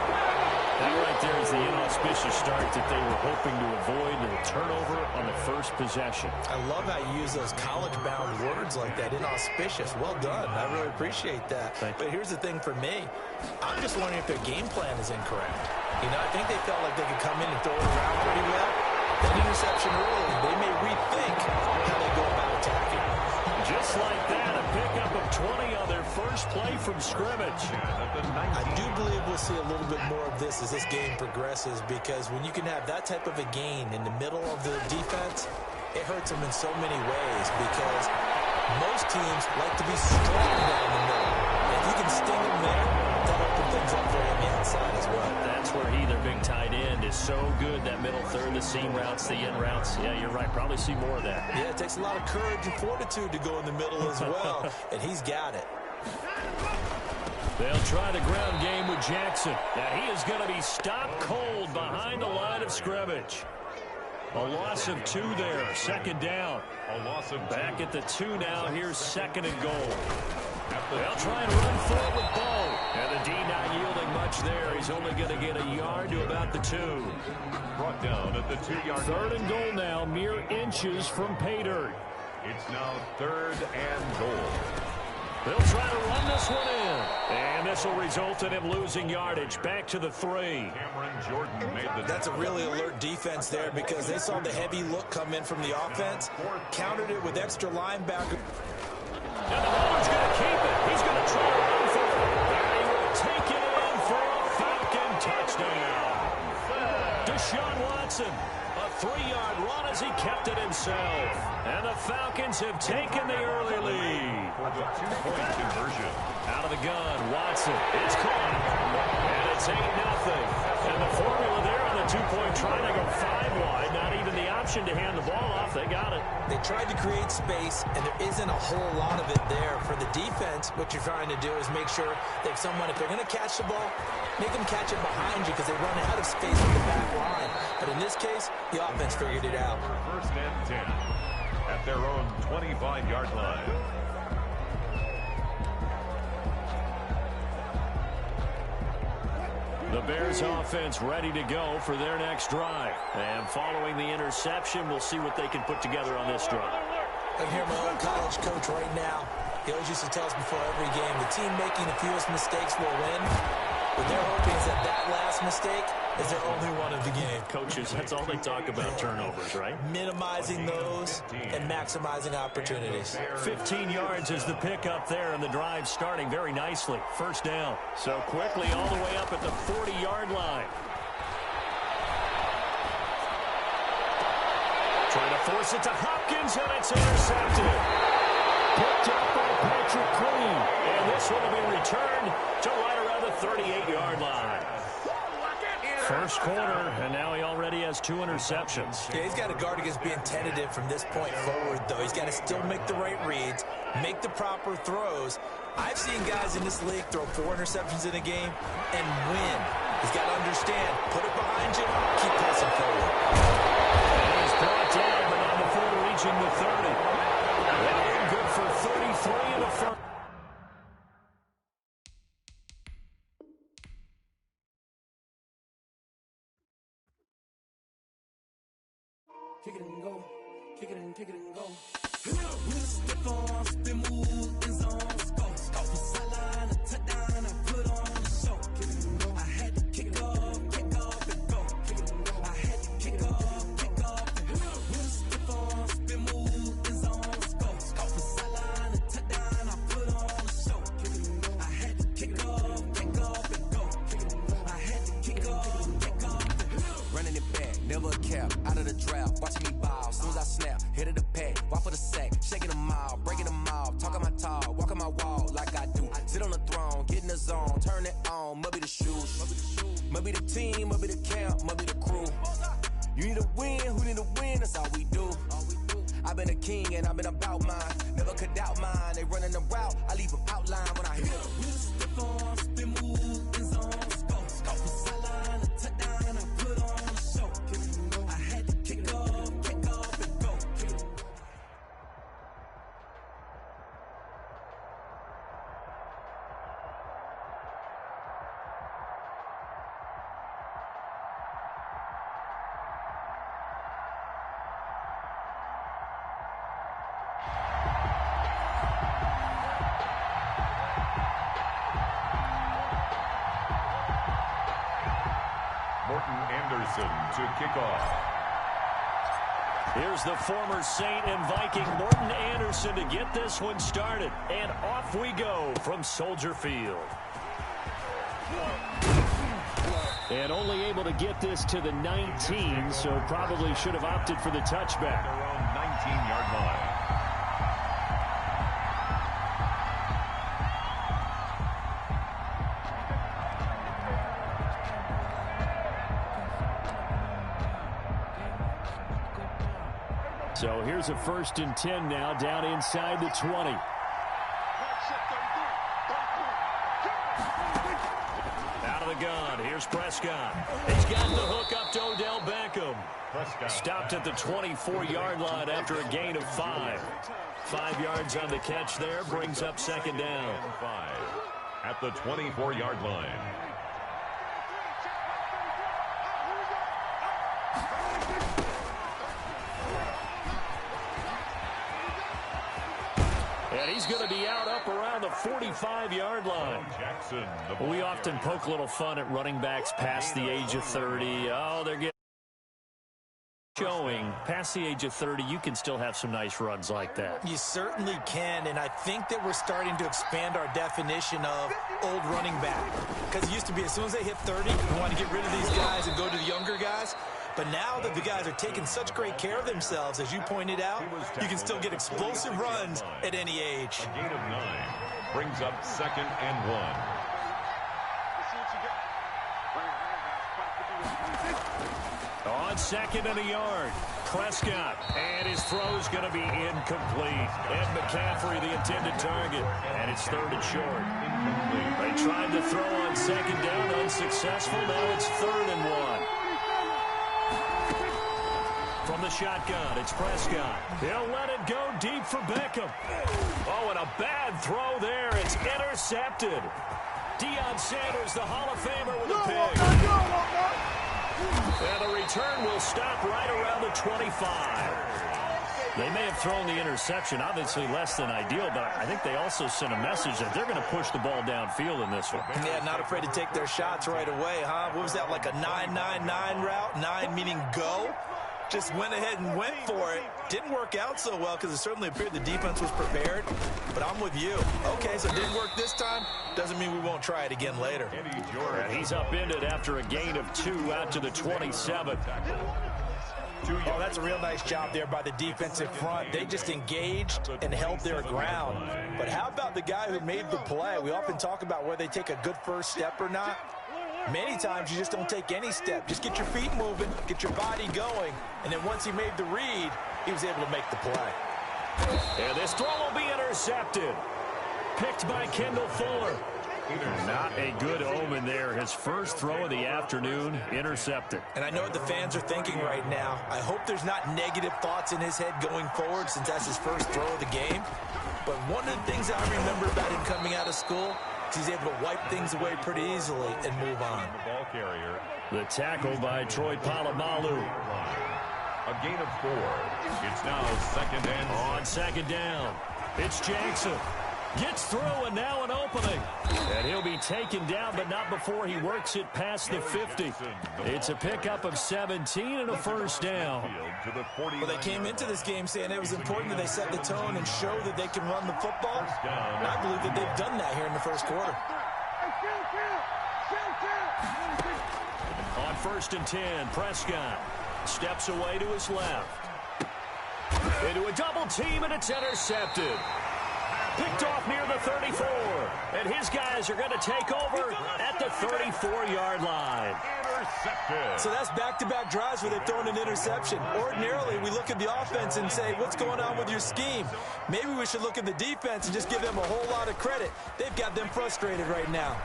That right there is the inauspicious start that they were hoping to avoid, and a turnover on the first possession. I love how you use those college-bound words like that, inauspicious. Well done. I really appreciate that. But here's the thing for me. I'm just wondering if their game plan is incorrect. You know, I think they felt like they could come in and throw it around pretty well. That interception early, they may rethink how they go about attacking. Just like that, a pickup of 20 on their first play from scrimmage. I do believe we'll see a little bit more of this as this game progresses, because when you can have that type of a gain in the middle of the defense, it hurts them in so many ways, because most teams like to be strong down the middle. can sting him there, that'll open things up for him on the outside as well. That's where he, their big tight end, is so good. That middle third, the seam routes, the in routes. Yeah, you're right. Probably see more of that. Yeah, it takes a lot of courage and fortitude to go in the middle as well, and he's got it. They'll try the ground game with Jackson. Now he is going to be stopped cold behind the line of scrimmage. A loss of 2 there. Second down. A loss of 2. Back at the 2 now. Here's second and goal. They'll try and run for it with Bowe. And the D not yielding much there. He's only going to get a yard to about the 2. Brought down at the 2-yard line. Third and goal now. Mere inches from pay dirt. It's now 3rd and goal. They'll try to run this one in. And this will result in him losing yardage. Back to the 3. Cameron Jordan made the... That's a really alert defense there because they saw the heavy look come in from the offense, countered it with extra linebacker. And the Rovers going to keep it. He's going to try to run for it. And he will take it in for a Falcon touchdown. Deshaun Watson, a 3-yard run as he kept it himself. And the Falcons have taken the early lead. For the 2-point conversion. Out of the gun, Watson is caught. And it's 8-0. And the formula there on the 2-point try, they go 5 wide. Not even the option to hand the ball off. They got it. They tried to create space, and there isn't a whole lot of it there. For the defense, what you're trying to do is make sure that someone, if they're going to catch the ball, make them catch it behind you because they run out of space on the back line. But in this case, the offense figured it out. 1st and 10 at their own 25-yard line. The Bears offense ready to go for their next drive. And following the interception, we'll see what they can put together on this drive. I hear my old college coach right now. He always used to tell us before every game, the team making the fewest mistakes will win. But they're hoping that that last mistake is their only one of the game. Coaches, that's all they talk about, turnovers, right? Minimizing those and maximizing opportunities. 15 yards is the pickup there, and the drive starting very nicely. First down. So quickly all the way up at the 40-yard line. Trying to force it to Hopkins, and it's intercepted. Picked up by Patrick Queen. And this one will be returned to right around the 38-yard line. First quarter, and now he already has 2 interceptions. Yeah, he's got to guard against being tentative from this point forward, though. He's got to still make the right reads, make the proper throws. I've seen guys in this league throw 4 interceptions in a game and win. He's got to understand, put it behind you, keep pressing forward. And he's brought down, but not before reaching the 30. And good for 33 in the first. Kick it and go, kick it and go. With a stiff arm, spin move, in zone, go. Off the sideline, a touchdown, I put on a show. Kick it and go. I had to kick off and go. Kick it and go. I had to kick off and go. With a stiff arm, spin move, in zone, go. Off the sideline, a touchdown, I put on a show. Kick it and go. I had to kick off and go. Kick it and go. I had to kick off and go. Running it back, never a cap, out of the draft, watching me ball, soon as I snap, hit of the pack, walk for the sack, shaking them out, breaking them off, talking my talk, walking my wall like I do, sit on the throne, get in the zone, turn it on, must be the shoes, must be the team, must be the camp, must be the crew, you need a win, who need a win, that's all we do, I've been a king and I've been about mine, never could doubt mine, they running the route, I leave them outline when I hit them. Stiff arm, spin move, in zone, go. Off the sideline, a touchdown, I put on a show. Kick it and go. I had to kick off and go. Kick it and go. Morton Anderson to kick off. Here's the former Saint and Viking Morton Anderson to get this one started. And off we go from Soldier Field. And only able to get this to the 19, so probably should have opted for the touchback. Their own 19-yard line. So here's a 1st and 10 now, down inside the 20. Out of the gun, here's Prescott. He's got the hook up to Odell Beckham. Stopped at the 24-yard line after a gain of 5. 5 yards on the catch there, brings up 2nd down. 5 at the 24-yard line. And he's going to be out up around the 45-yard line. Jackson, we often poke a little fun at running backs past the age of 30. Oh, they're getting showing past the age of 30, you can still have some nice runs like that. You certainly can, and I think that we're starting to expand our definition of old running back. Because it used to be as soon as they hit 30, we want to get rid of these guys and go to the younger guys. But now that the guys are taking such great care of themselves, as you pointed out, you can still get explosive runs at any age. A gain of 9 brings up 2nd and 1. On 2nd and a yard, Prescott, and his throw's going to be incomplete. Ed McCaffrey, the intended target, and it's 3rd and short. They tried to throw on 2nd down, unsuccessful. Now it's 3rd and 1. From the shotgun, it's Prescott. He'll let it go deep for Beckham. Oh, and a bad throw there. It's intercepted. Deion Sanders, the Hall of Famer, with a pick. And the return will stop right around the 25. They may have thrown the interception, obviously less than ideal, but I think they also sent a message that they're going to push the ball downfield in this one. Yeah, not afraid to take their shots right away, huh? What was that, like a 9-9-9 route? 9 meaning go? Just went ahead and went for it. Didn't work out so well because it certainly appeared the defense was prepared. But I'm with you. Okay, so it didn't work this time. Doesn't mean we won't try it again later. And he's upended after a gain of 2 out to the 27. Oh, that's a real nice job there by the defensive front. They just engaged and held their ground. But how about the guy who made the play? We often talk about whether they take a good first step or not. Many times you just don't take any step. Just get your feet moving, get your body going, and then once he made the read, he was able to make the play. And this throw will be intercepted. Picked by Kendall Fuller. Not a good omen there. His first throw of the afternoon, intercepted. And I know what the fans are thinking right now. I hope there's not negative thoughts in his head going forward since that's his first throw of the game. But one of the things I remember about him coming out of school, he's able to wipe things away pretty easily and move on. The ball carrier. The tackle by Troy Polamalu. A gain of 4. It's now 2nd and 6. On 2nd down, it's Jackson. Gets through and now an opening. And he'll be taken down, but not before he works it past the 50. It's a pickup of 17 and a first down. Well, they came into this game saying it was important that they set the tone and show that they can run the football. And I believe that they've done that here in the first quarter. On 1st and 10, Prescott steps away to his left. Into a double team, and it's intercepted. Picked off near the 34. And his guys are going to take over at the 34-yard line. Intercepted. So that's back-to-back drives where they've thrown an interception. Ordinarily, we look at the offense and say, what's going on with your scheme? Maybe we should look at the defense and just give them a whole lot of credit. They've got them frustrated right now.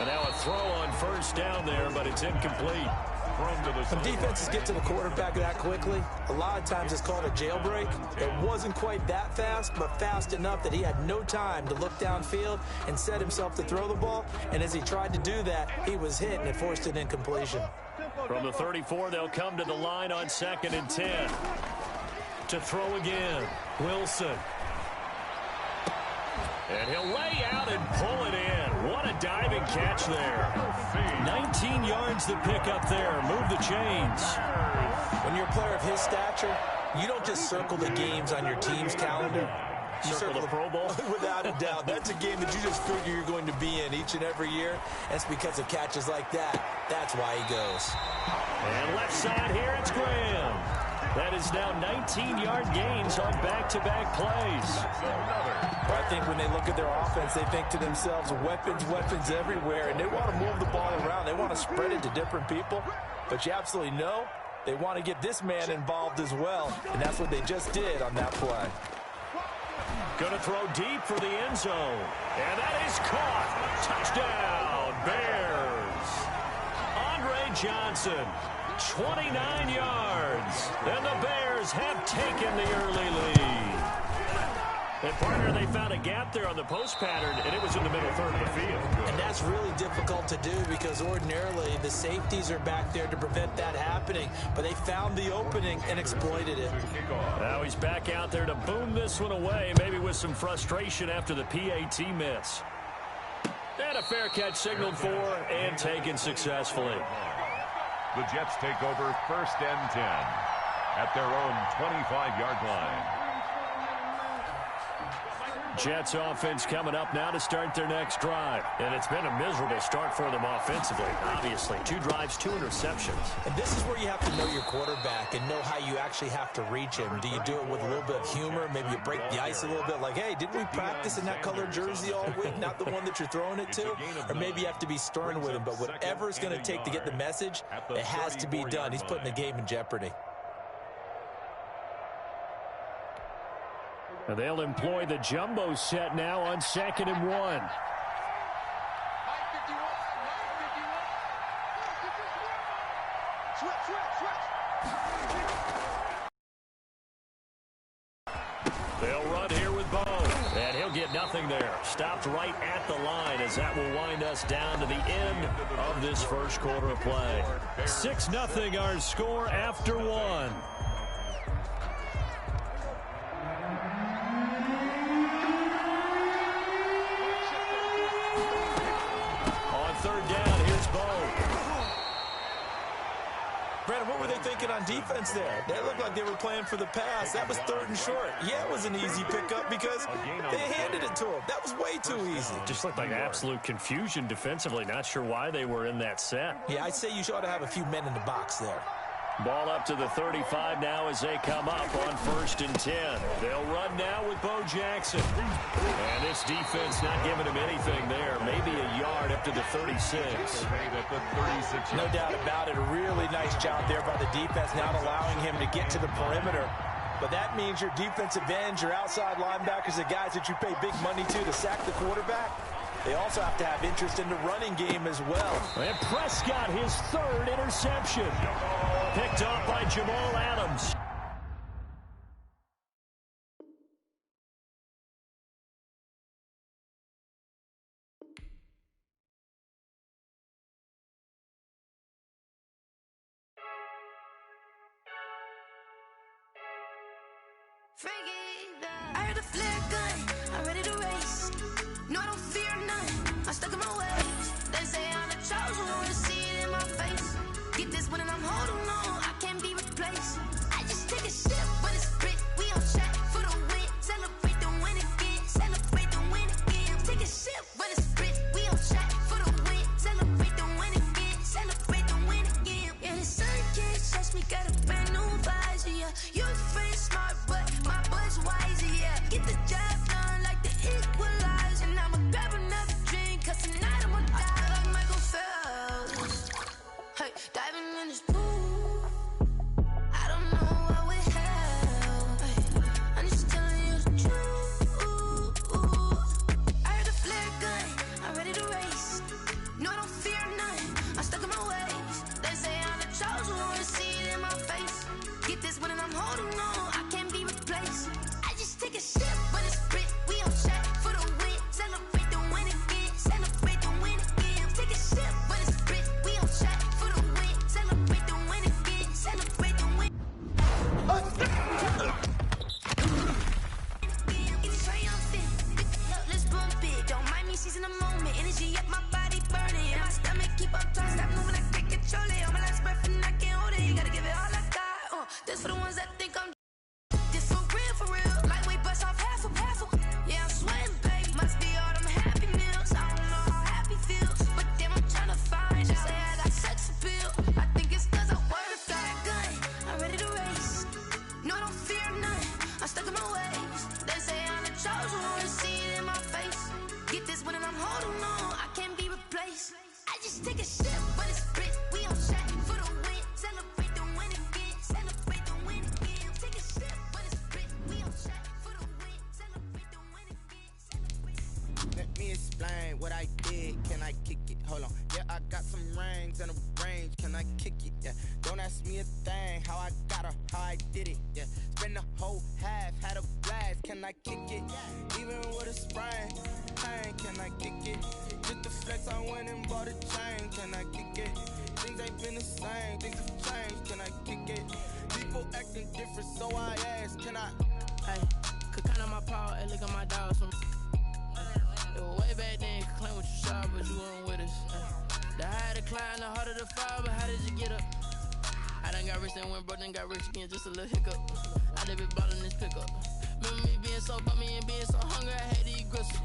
And now a throw on 1st down there, but it's incomplete. When defenses get to the quarterback that quickly, a lot of times it's called a jailbreak. It wasn't quite that fast, but fast enough that he had no time to look downfield and set himself to throw the ball. And as he tried to do that, he was hit, and it forced an incompletion. From the 34, they'll come to the line on 2nd and 10. To throw again, Wilson. And he'll lay out and pull it in. What a diving catch there. 19 yards to pick up there. Move the chains. When you're a player of his stature, you don't just circle the games on your team's calendar. You circle the Pro Bowl? Without a doubt. That's a game that you just figure you're going to be in each and every year. That's because of catches like that. That's why he goes. And left side here, it's Graham. That is now 19-yard gains on back-to-back plays. I think when they look at their offense, they think to themselves, weapons, weapons everywhere, and they want to move the ball around. They want to to spread it to different people, but you absolutely know they want to get this man involved as well, and that's what they just did on that play. Going to throw deep for the end zone, and that is caught. Touchdown, Bears. Andre Johnson, 29 yards, and the Bears have taken the early lead. And, partner, they found a gap there on the post pattern, and it was in the middle third of the field. And that's really difficult to do because ordinarily the safeties are back there to prevent that happening. But they found the opening and exploited it. Now he's back out there to boom this one away, maybe with some frustration after the PAT miss. And a fair catch signaled for and taken successfully. The Jets take over 1st and 10 at their own 25-yard line. Jets offense coming up now to start their next drive. And it's been a miserable start for them offensively, obviously. 2 drives, 2 interceptions. And this is where you have to know your quarterback and know how you actually have to reach him. Do you do it with a little bit of humor? Maybe you break the ice a little bit like, hey, didn't we practice in that colored jersey all week? Not the one that you're throwing it to? Or maybe you have to be stern with him. But whatever it's going to take to get the message, it has to be done. He's putting the game in jeopardy. And they'll employ the jumbo set now on 2nd and 1. They'll run here with Bo. And he'll get nothing there. Stopped right at the line as that will wind us down to the end of this first quarter of play. 6-0 our score after 1. What were they thinking on defense there? They looked like they were playing for the pass. That was 3rd and short. Yeah, it was an easy pickup because they handed it to him. That was way too easy. Just looked like absolute confusion defensively. Not sure why they were in that set. Yeah, I'd say you ought to have a few men in the box there. Ball up to the 35 now as they come up on 1st and 10. They'll run now with Bo Jackson. And this defense not giving him anything there. Maybe a yard up to the 36. No doubt about it. A really nice job there by the defense, not allowing him to get to the perimeter. But that means your defensive ends, your outside linebackers, the guys that you pay big money to sack the quarterback, they also have to have interest in the running game as well. And Prescott, his 3rd interception. Picked off by Jamal Adams. I heard the flare gun, I'm ready to race. No, I don't fear none, I'm stuck in my ways. They say I'm the chosen one, to see it in my face. Get this one and I'm holding on, I can't be replaced. I just take a sip, but it's spit, we on track for the win. Celebrate the win again, celebrate the win again. Take a sip, but it's spit, we on track for the win. Celebrate the win again, celebrate the win again. Yeah, the sun can't touch me, got a brand new visor, yeah. You're free, smart, but my butt's wiser, yeah. Get the job done like the equalizer. And I'ma grab another drink, cause tonight I'ma die like Michael Phelps. Hey, diving in this pool, I don't know what would help. Hey, I'm just telling you the truth. I heard the flare gun, I'm ready to race. No, I don't fear none, I'm stuck in my ways. They say I'm the chosen one, to see it in my face. Get this one and I'm holding on, I can't be replaced. I just take a sip, but it's spit, we on track for the win. Celebrate the win again, celebrate the win again. Take a sip, but it's spit, we on track for the win. Celebrate the win again, celebrate the win. It's triumphant, let's bump it. Don't mind me seizing the moment, energy up my body burning. My stomach keep up, don't stop moving. rings and a range, can I kick it? Yeah, don't ask me a thing, how I got her, how I did it. Yeah, spend the whole half, had a blast, can I kick it? Even with a sprain, pain, can I kick it? Just the flex, I went and bought a chain, can I kick it? Things ain't been the same, things have changed, can I kick it? People acting different, so I ask, can I? Hey, could count on my power and look at my dogs from. It was way back then, could claim what you saw, but you weren't with us. The higher the climb, the harder the fall, but how did you get up? I done got rich and went broke, then got rich again, just a little hiccup. I done been ballin' this pickup. Remember me being so bummy and being so hungry, I had to eat gristle.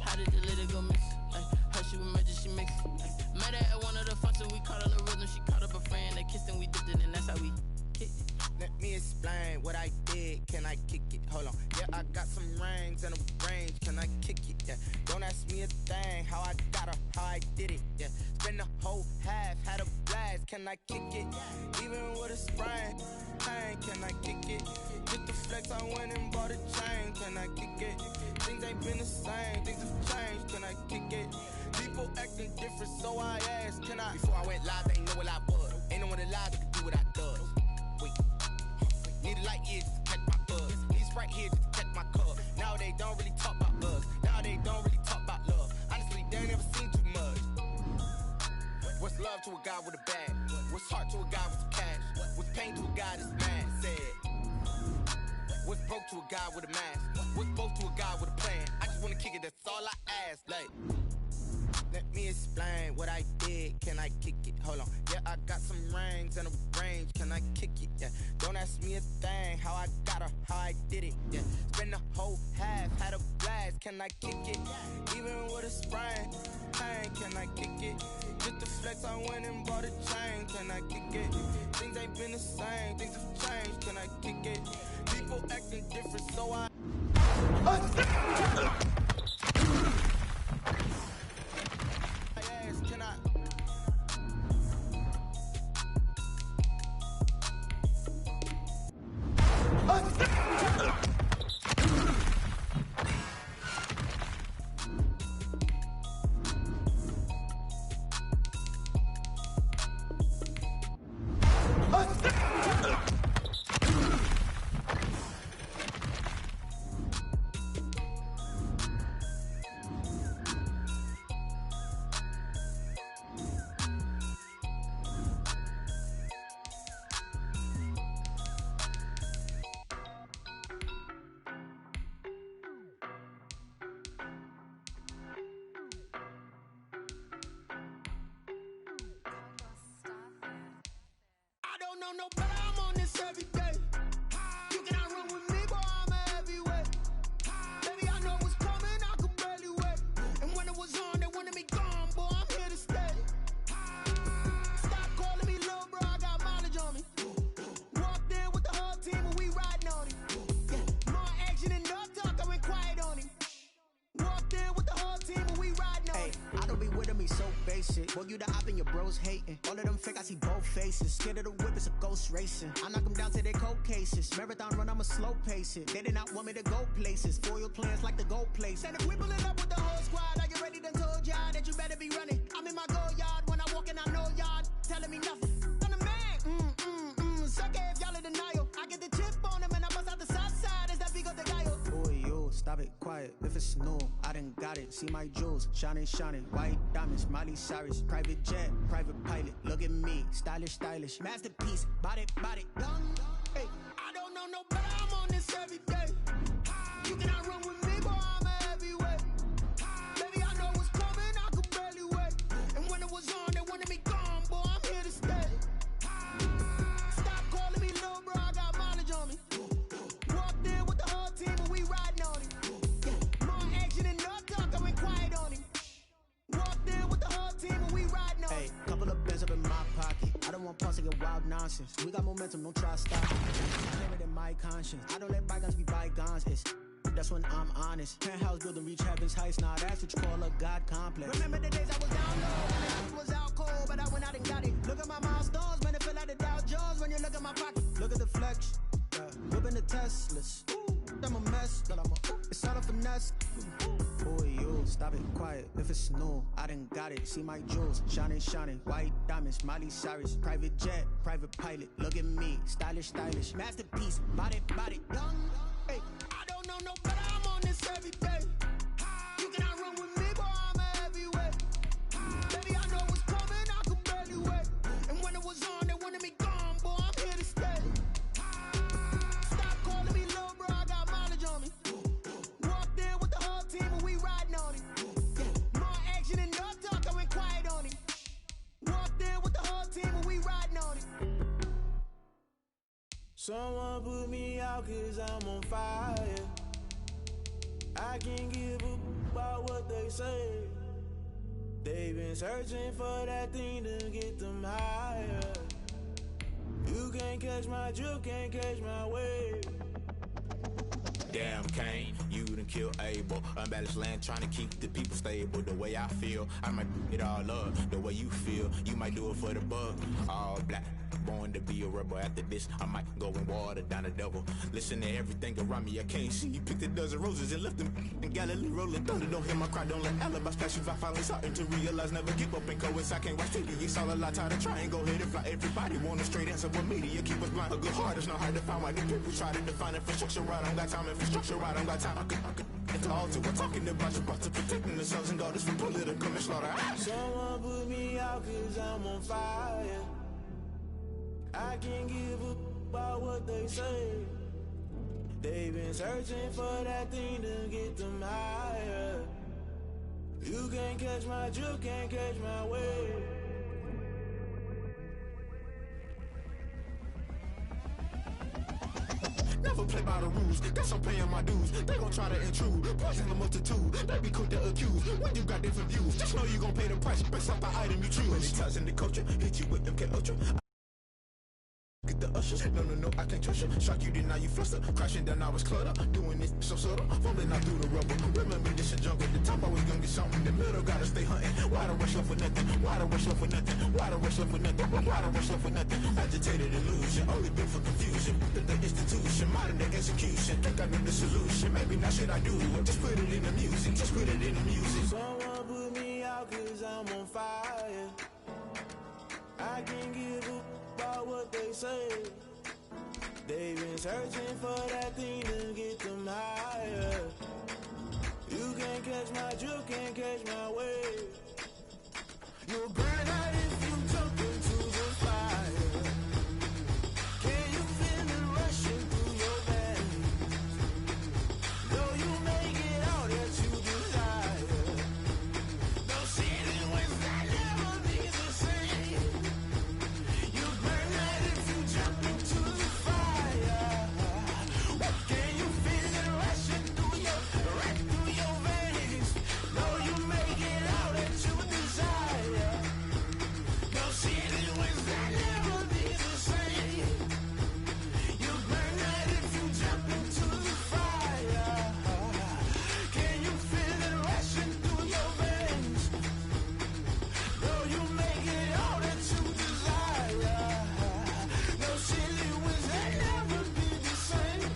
How did the little go miss? How she was magic, she mixed. Met her at one of the functions, we caught her the rhythm, she caught up a friend, they kissed and we dipped it, and that's how we kicked it. Let me explain what I did, can I kick it? Hold on, yeah, I got some rings and a range, can I kick it? Yeah, don't ask me a thing, how I got her, how I did it. Yeah, spend the whole half, had a blast, can I kick it? Even with a sprain, pain, can I kick it? With the flex, I went and bought a chain, can I kick it? Things ain't been the same, things have changed, can I kick it? People acting different, so I ask, can I? Before I went live, they ain't know what I was. Ain't no one alive that could do what I does. Wait, need a light here just to catch my buzz. Need Sprite here just to catch my cup. Now they don't really talk about us. Now they don't really talk about love. Honestly, they ain't never seen too much. What's love to a guy with a bag? What's heart to a guy with some cash? What's pain to a guy that's mad? Said. What's broke to a guy with a mask? What's both to a guy with a plan? I just wanna kick it, that's all I ask. Like, let me explain what I did, can I kick it? Hold on, yeah, I got some rings and a range, can I kick it? Yeah, don't ask me a thing, how I got her, how I did it. Yeah, spend the whole half, had a blast, can I kick it? Even with a sprain, pain, can I kick it? Just the flex, I went and bought a chain, can I kick it? Things ain't been the same, things have changed, can I kick it? People acting different, so I ask, can I? No better, I'm on this every day. You cannot run with me, boy, I'm a heavyweight. Baby, I know what's coming, I could barely wait. And when it was on, they wanted me gone, boy, I'm here to stay. Stop calling me little bro, I got mileage on me. Walked in with the whole team and we riding on him. More action and no talk, I went quiet on him. Walked in with the whole team and we riding on him. I don't be with me so basic. Boy, you the op and your bros hating. All of them fake, I see both faces. Scared of the whip, it's a ghost racing. I knock them down to their cold cases. Marathon run, I'ma slow pace it. They did not want me to go places. Foil plans like the gold place. And if we pulling up with the whole squad, are you ready? Done told y'all that you better be running. I'm in my go yard. When I walk in, I know y'all telling me nothing. I'm the man. Suck it if y'all in denial. I get the chip on him and I bust out the south side. Is that big of the guy? Boy, yo, stop it, quiet. If it's new, I done got it. See my jewels, shining, shining. White diamonds, Miley Cyrus. Private jet, private pilot. Look at me, stylish, stylish. Masterpiece, body, young. Hey, I don't know no better, I'm on this every day. You cannot run with me, boy, I'm a heavyweight. Baby, I know what's coming, I could barely wait. And when it was on, they wanted me gone, boy, I'm here to stay. Stop calling me little bro, I got mileage on me. Walked in with the whole team and we riding on him. More action and no talk, I went quiet on him. Walked in with the whole team and we riding on him. Hey, couple of bands up in my pocket. I don't want pause to get wild nonsense. We got momentum, don't try to stop it. I live it in my conscience. I don't let bygones be bygones. That's when I'm honest. Penthouse building, reach heaven's heights. Nah, that's what you call a God complex. Remember the days I was down low and it was out cold, but I went out and got it. Look at my milestones, man, it feel like the Dow Jones when you look at my pocket. Look at the flex, whipping the Teslas. I'm a mess, but it's all a finesse. Boy, you rules. Stop it, quiet, if it's new, I done got it. See my jewels, shining, shining, white diamonds, Miley Cyrus. Private jet, private pilot, look at me, stylish, stylish. Masterpiece, body, body, young. Hey, I don't know no better, I'm on this every day. You cannot run with me, boy, I'm a heavyweight. Baby, I know what's coming, I could barely wait. And when it was on, they wanted me gone, boy, I'm here to stay. Stop calling me little bro, I got mileage on me. Walked in with the whole team and we riding on it. More action and no talk, I went quiet on it. Walked in with the whole team and we riding on it. Someone put me out cause I'm on fire. I can't give a about what they say. They've been searching for that thing to get them higher. You can't catch my drift, can't catch my wave. Damn, Kane, you done killed Abel. Unbalanced land, trying to keep the people stable. The way I feel, I might it all up. The way you feel, you might do it for the buck. All black, born to be a rebel. After this, I might go and water down the devil. Listen to everything around me, I can't see. Picked a dozen roses and left them in Galilee rolling thunder. Don't hear my cry, don't let alibis pass you. I finally starting to realize, never give up and coincide. Can't watch TV, it's all a lot. Tired of trying, go ahead and fly. Everybody want a straight answer with media, keep us blind. A good heart is not hard to find. Why the people try to define infrastructure right? I don't got time, infrastructure right, I don't got time. I could it's all to we're talking about you, about to protecting the sons and daughters from political manslaughter. Someone put me out cause I'm on fire. I can't give a about what they say. They've been searching for that thing to get them higher. You can't catch my drift, can't catch my wave. Never play by the rules, guess I'm paying my dues. They gon' try to intrude, poison the multitude. They be quick to accuse, when you got different views. Just know you gon' pay the price, based off the item you choose. Many ties in the culture, hit you with them K Ultra. Get the ushers, no, I can't trust you. Shock you, then now you fluster. Crashing down, I was cluttered. Doing this so subtle, falling out through the rubble. Remember this in jungle, the top always gonna get something. The middle gotta stay hunting. Why the rush left for nothing? Why the rush left for nothing? Why the rush left for nothing? Why the rush left for nothing? Agitated illusion, only been for confusion. The institution, modern day execution. Think I know the solution, maybe now should I do it? Just put it in the music, just put it in the music. Someone put me out cause I'm on fire. I can't give a about what they say. They've been searching for that thing to get them higher. You can't catch my drift, can't catch my wave. You'll burn out if you jump into the fire. Can you feel it rushing through your veins? Though you may get all that you desire. No city was that never be the same. You burn out if you jump into the fire. Can you feel it rushing through your veins? Though you may get all that you desire. No city was that never be the same. You burn out if you jump into the fire. Can you feel it rushing through your veins? Though you may get all that you desire. No city was that never be the same.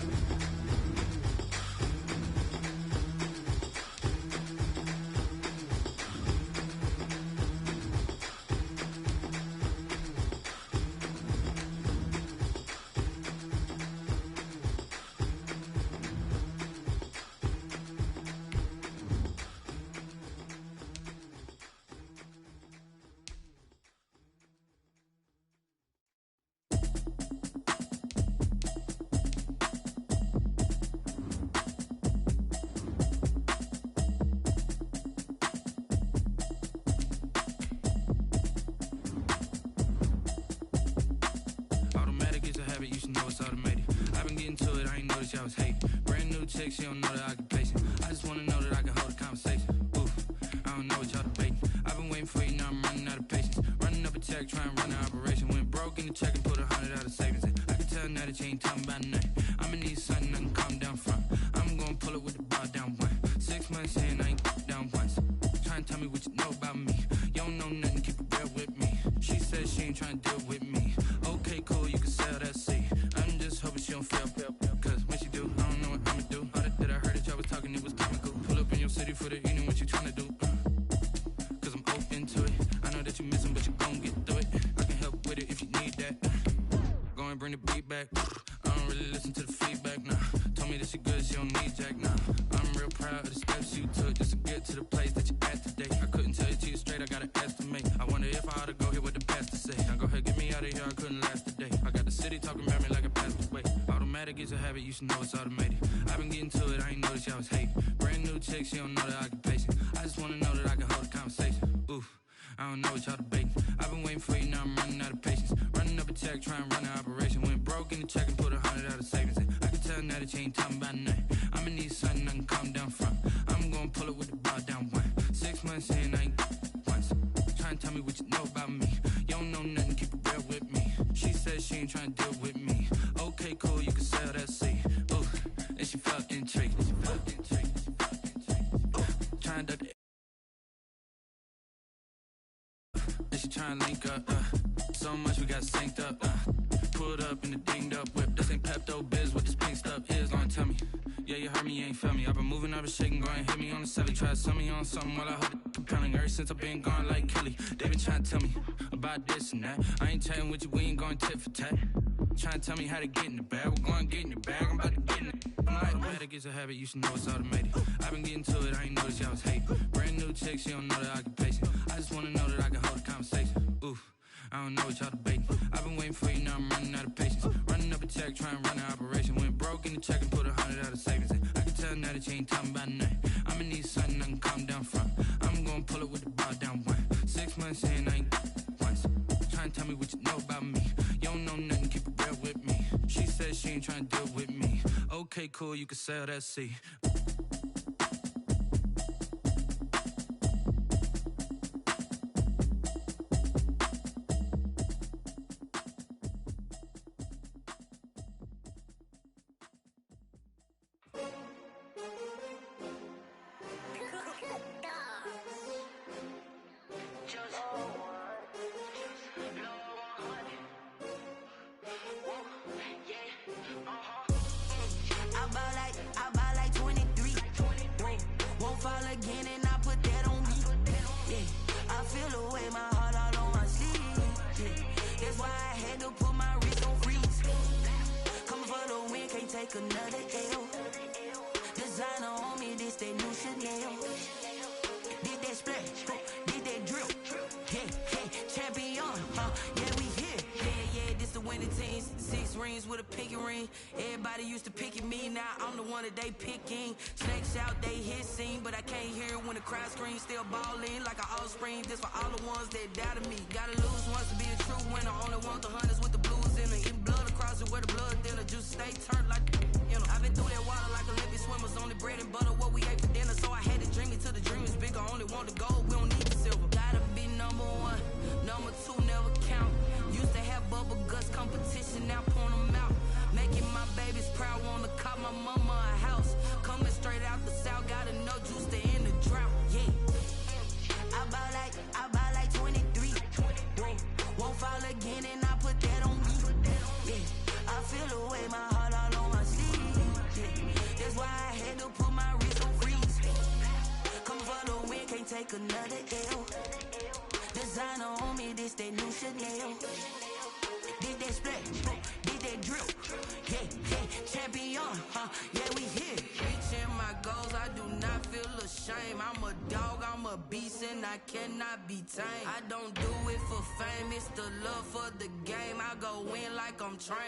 Automatic is a habit, you should know it's automated. I've been getting to it, I ain't noticed y'all was hating. Brand new chick, she don't know the occupation. I just wanna know that I can hold a conversation. Oof, I don't know what y'all debating. I've been waiting for you, now I'm running out of patience. Running up a check, trying to run an operation. Went broke in the check and put 100 out of savings in. I can tell now that you ain't talking about nothing. I'ma need something I can calm down from. I'm gonna pull it with the bar down one. 6 months in, I ain't down once. Trying to tell me what you know about me. You don't know nothing, keep it real with me. She said she ain't trying to deal with me. Okay, cool, you can sell that seat. I'm just hoping she don't fail. Cause when she do, I don't know what I'ma do. All that I heard that y'all was talking, it was comical. Pull up in your city for the evening, what you trying bring the beat back. I don't really listen to the feedback, nah. Told me that she good, she don't need Jack, nah. I'm real proud of the steps you took just to get to the place that you at today. I couldn't tell you to you straight, I gotta estimate. I wonder if I ought to go here with the pastor say. Now go ahead, get me out of here, I couldn't last a day. I got the city talking about me like a passed away. Automatic is a habit, you should know it's automated. I've been getting to it, I ain't noticed y'all was hating. Brand new chick, she don't know the occupation. I just wanna know that I can hold a conversation. Oof, I don't know what y'all debating. I've been waiting for you, now I'm running out of patience. Running up a check, trying to run an operation. Went broke in the check and put 100 out of savings in. I can tell now that you ain't talking about nothing. I'ma need something I can calm down from. I'm gonna pull it with the bar down one. 6 months in, I ain't once. Trying to tell me what you know about me. You don't know nothing, keep it real with me. She said she ain't trying to deal with me. Okay, cool, you can sell that seat. Ooh, and she felt intrigued. Trying to she trying to link up, so much we got synced up, pulled up in the dinged up whip. This ain't Pepto-Biz, what this pink stuff is, don't tell me. Yeah, you heard me, you ain't felt me. I've been moving, I've been shaking, go and hit me on the celly. Try to sell me on something while I hold it compelling. Ever since I've been gone like Kelly, they been trying to tell me about this and that. I ain't chatting with you, we ain't going tit for tat. Trying to tell me how to get in the bag, we're going to get in the bag, I'm about to get in it. Automatic is a habit, you should know it's automated. I've been getting to it, I ain't noticed y'all was hating. Brand new chick, she don't know the occupation. I just wanna know that I can hold a conversation. Oof, I don't know what y'all debating. I've been waiting for you, now I'm running out of patience. Running up a check, trying to run an operation. Went broke in the check and put 100 out of savings in. I can tell now that you ain't talking about nothing. I'ma need something I can calm down from. I'm gonna pull it with the bar down one. 6 months in, I ain't once. Trying to tell me what you know about me. You don't know nothing, keep it real with me. She said she ain't trying to deal with me. Okay, cool, you can sell that seat.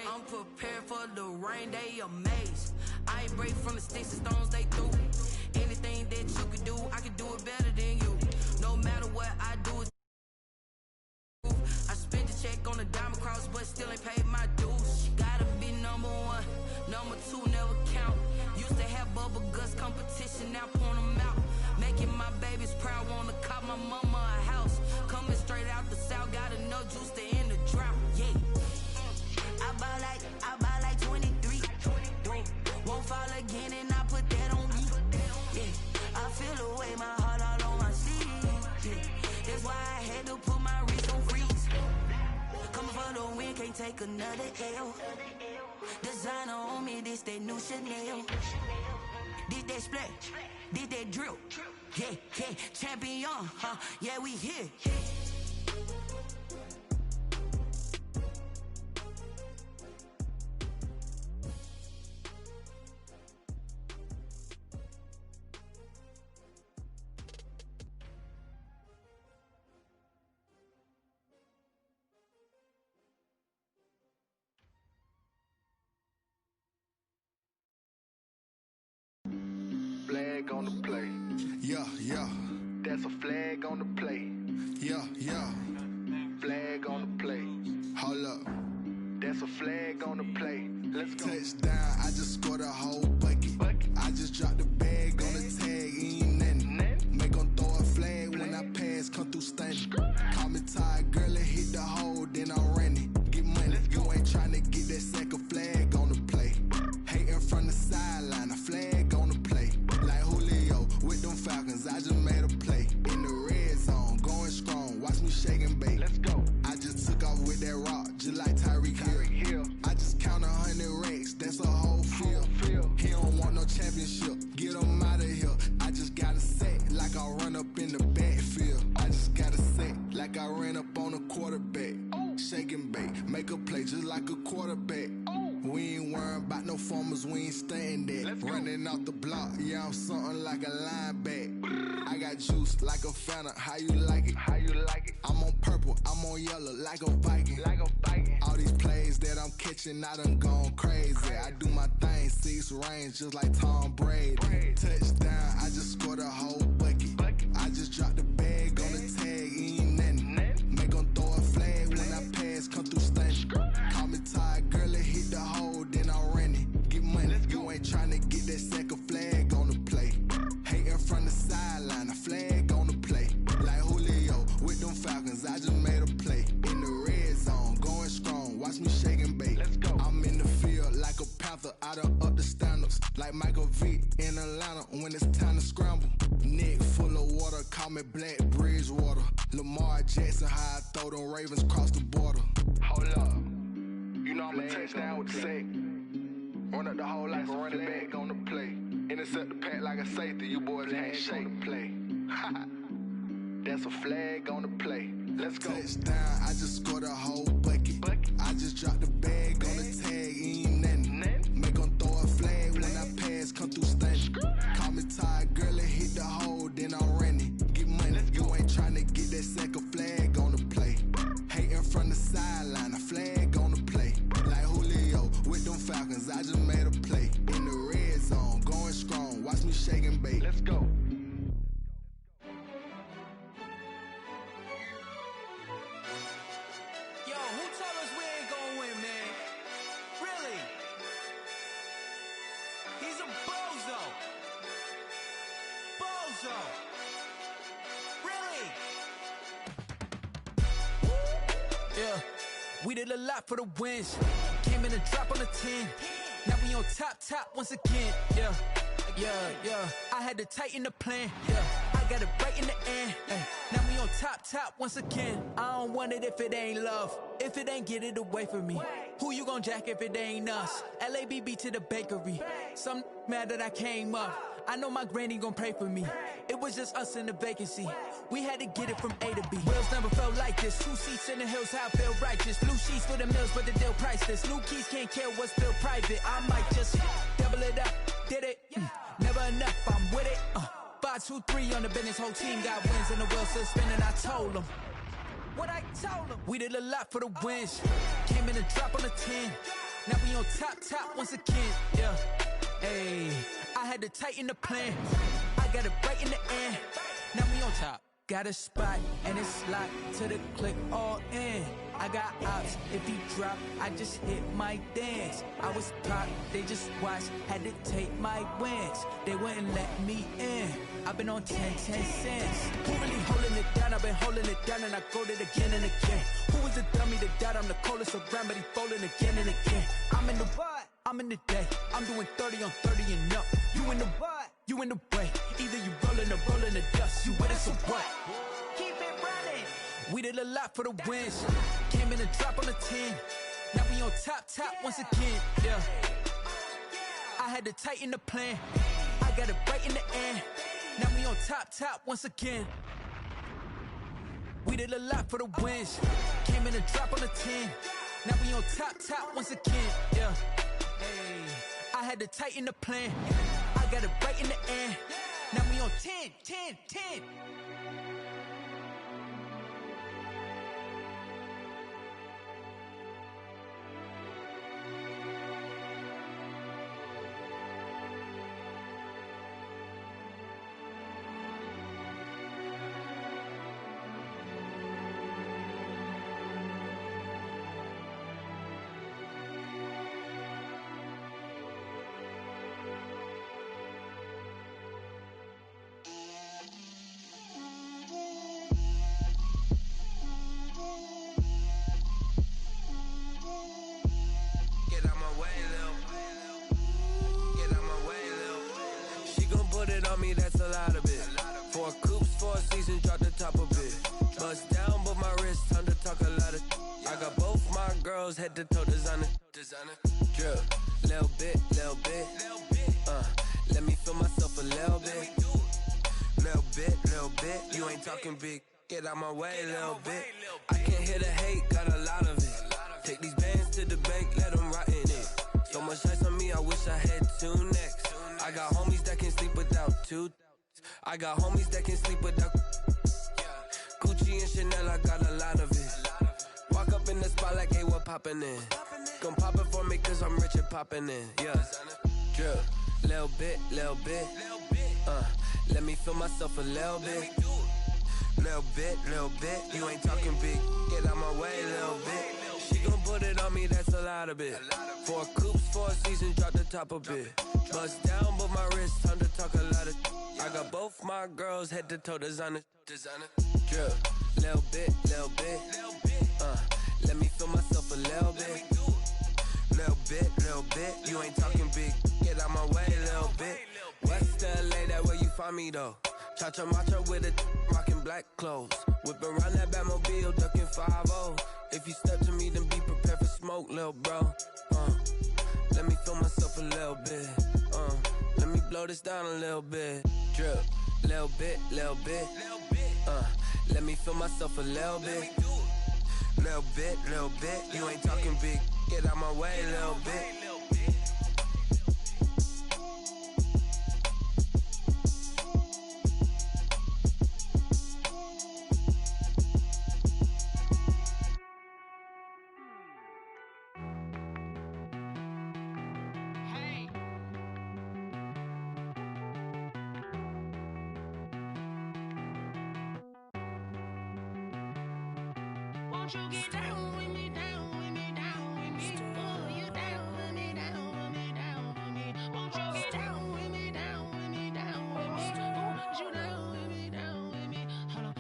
I'm prepared for the rain, they amazed. I ain't break from the sticks and stones they threw. Anything that you could do, I can do it better than you. No matter what I do, I spent the check on the diamond cross, but still ain't paid my dues. Gotta be number one, number two never count. Used to have bubble guts competition, now point them out. Making my babies proud, wanna cop my mama a house. Coming straight out the south, got enough juice to end the drought. Yeah. I buy like 23. Won't fall again and I put that on me. Yeah, I feel the way, my heart all on my sleeve. Yeah, that's why I had to put my wrist on freeze. Coming for the win, can't take another L. Designer on me, this that new Chanel. Did that splash, did that drill. Yeah, yeah, champion, yeah, we here. flag on the play. Yeah, yeah. Flag on the play. Hold up. That's a flag on the play. Let's go. Touchdown, I just scored a whole bucket. I just dropped the bag on the tag, ain't nothing. Make them throw a flag when I pass, come through stunning. Call me tired, girl, and hit the hole, then I'm running. Get money, you ain't tryna get that second flag on the play. Hating from the sideline, a flag on the play. Like Julio with them Falcons, I just made a play. In the red zone, going strong, watch me shake and bake. Let's go. I just took off with that rock, just like Tyreek Hill. I just count 100 racks, that's a whole field. He don't want no championship, get him out of here. I just got a set, like I run up in the backfield. I just got a set, like I ran up on a quarterback. Shake and bake, make a play just like a quarterback. We ain't worrying about no formers, we ain't staying there. Running off the block, yeah, I'm something like a linebacker. I got juice like a Fanta, how you like it? How you like it? I'm on purple, I'm on yellow, like a Viking. Like a Viking. All these plays that I'm catching, I done gone crazy. I do my thing, 6 range, just like Tom Brady. Touchdown, I just scored a whole bucket. I just dropped the bag on the tag, ain't nothing. Make them throw a flag when I pass, come through stunning. Call me tired, girl, and hit the hole, then I'm running. Get money, you ain't tryna get that second flag on the play. Hating from the sideline, a flag on the play. Like Julio with them Falcons, I just made a play. In the red zone, going strong, watch me shake and bake. Let's go. I'm in the field like a Panther, I done up the standards. Like Michael Vick in Atlanta when it's time to scramble. Neck full of water, call me Black Bridgewater. Lamar Jackson, how I throw them Ravens cross the border. Hold up. You know I'm a touchdown with the sack. Run up the hole like a running back on the play. Intercept the pack like a safety, you boys ain't shake the play. That's a flag on the play. Let's go. Touchdown, I just scored a whole bucket. I just dropped the bag on the tag, ain't nothing. Make them throw a flag when I pass, come through stunning. Call me tired, girl, and hit the hole, then I'm running. Get money, you ain't tryna get that second flag on the play. Hating from the sideline, a flag on the play. Like Julio with them Falcons, I just made a play. In the red zone, going strong, watch me shake and bake. Let's go. Yo, who told us we ain't gonna win, man? Really? He's a bozo. Bozo. Really? Yeah, we did a lot for the wins. Came in and drop on the 10. Now we on top once again. Yeah. I had to tighten the plan. Yeah, I got it right in the end. Now we on top once again. I don't want it if it ain't love. If it ain't, get it away from me. Who you gon' jack if it ain't us? LABB to the bakery. Some mad that I came up. I know my granny gon' pray for me. It was just us in the vacancy. We had to get it from A to B. Wheels never felt like this. 2 seats in the hills, how I feel righteous. Blue sheets for the mills, but the deal priceless. New keys can't care what's still private. I might just double it up. Did it? Never enough, I'm with it. 5, 2, 3 on the business. Whole team got wins and the wheels still spinning. I told them what I told them. We did a lot for the wins. Came in and drop on the 10. Now we on top once again. Yeah. Hey, I had to tighten the plan. I got it right in the end. Now we on top. Got a spot and it's locked to the click all in. I got ops, if he drop, I just hit my dance. I was popped, they just watched, had to take my wins. They wouldn't let me in. I've been on 10 cents. Who really holding it down? I've been holding it down and I go it again and again. Who was the dummy that died? I'm the coldest around, but he folding again and again. I'm in the what? I'm in the day. I'm doing 30 on 30 and up. You in the what? You in the way. Either you rolling or rolling the dust. You with us or what? Keep it running. We did a lot for the wins. Came in and drop on the 10. Now we on top once again. Yeah. I had to tighten the plan. I got it right in the end. Now we on top once again. We did a lot for the wins. Came in and drop on the 10. Now we on top once again. Yeah. Hey, I had to tighten the plan. I got it right in the end. Now we on 10. girls head to toe designer. Drip, little bit. Let me feel myself a little bit. Little bit. You ain't talking big. Get out my way, little bit. I can't hear the hate, got a lot of it. Take these bands to the bank, let them rot in it. So much ice on me, I wish I had 2 necks. I got homies that can sleep without 2. I got homies that can sleep without Gucci and Chanel, I got a lot of it. Walk up in the spot like, hey, what poppin' in? Gon' pop it for me cause I'm rich and poppin' in. Yeah, drip, little bit. Let me feel myself a little bit. Little bit. You ain't talking big. Get out my way, little bit. She gon' put it on me, that's a lot of it. 4 coops, 4 seasons, drop the top a bit. Bust down, but my wrist, time to talk a lot of. I got both my girls head to toe designer. Drip, little bit. Let me feel myself a little bit. Little bit. You ain't talking big. Get out my way, little bit. West LA, that where you find me though. Cha-cha matcha with it, rockin' black clothes. Whippin' around that Batmobile, duckin' 5-0. If you step to me, then be prepared for smoke, lil' bro. Let me feel myself a little bit. Let me blow this down a little bit. Drip, little bit. Let me feel myself a little bit. Little bit. You ain't talking big. Get out my way, little bit. Won't you get down with me, down with me, down with me? Oh, you down with me, down with me, down with me. Won't you get down with me, down with me, down with me? Oh, you down with me, down with me? Hold on.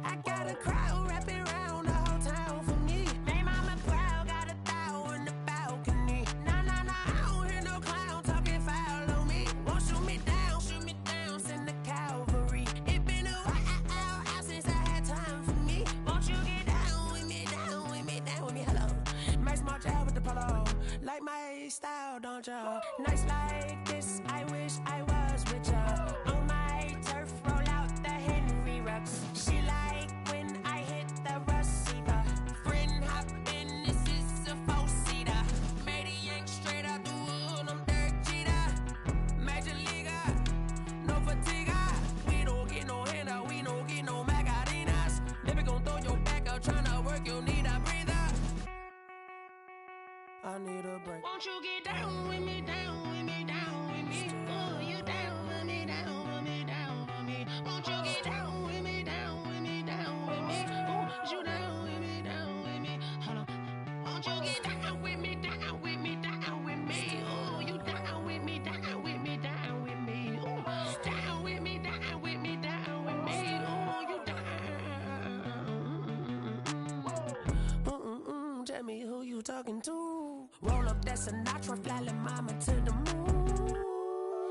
I got a crowd wrapping around the whole town for me. They mama proud, got a thou in the balcony. Nah, I don't hear no clown talking foul on me. Won't shoot me down, send the cavalry. It been a while since I had time for me. Won't you get down with me, down with me, down with me? Hello, nice march out with the polo. Like my style, don't ya? Nights like this, I wish I was with ya. On my turf, roll out the Henry Rux. She like when I hit the receiver. Friend hop in, this is a 4-seater. Made a yank straight out the wood, I'm Derek Jeter. Major leaguer, no fatigue. We don't get no handout, we don't get no Macarinas. Never gon' throw your back out, tryna work, you need a breather. I need a break. Won't you get down with me, down with me, down with me? Oh, you down with me, down with me, down with me? Won't you get down with me, down with me, down with me? Oh, you down with me, down with me? Hold on. Won't you get down with me, down with me, down with me? Oh, you down with me, down with me, down with me? Oh, down with me, down with me, down with me? Oh, you down. Tell me who you talking to. Roll up that Sinatra, fly like mama to the moon.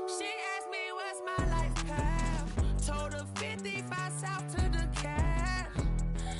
She asked me what's my life path. Told her 55 south to the cat.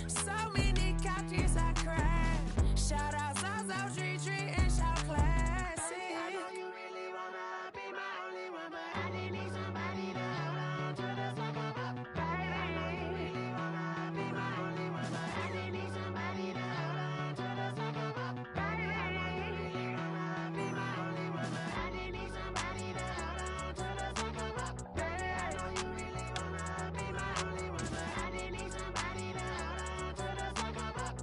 So many couches I cried. Shout out Zaza, Tree, and shout classy. I know you really wanna be my only one, but I didn't need somebody to hold on to the sucker up, baby. I know you really wanna be my only one, but I didn't need somebody to hold on to the sucker up, baby. I know you really wanna be my only one, but I didn't need somebody to hold on to the sucker up, baby. I know you really wanna be my only one, but I didn't need somebody to hold on to the sucker up.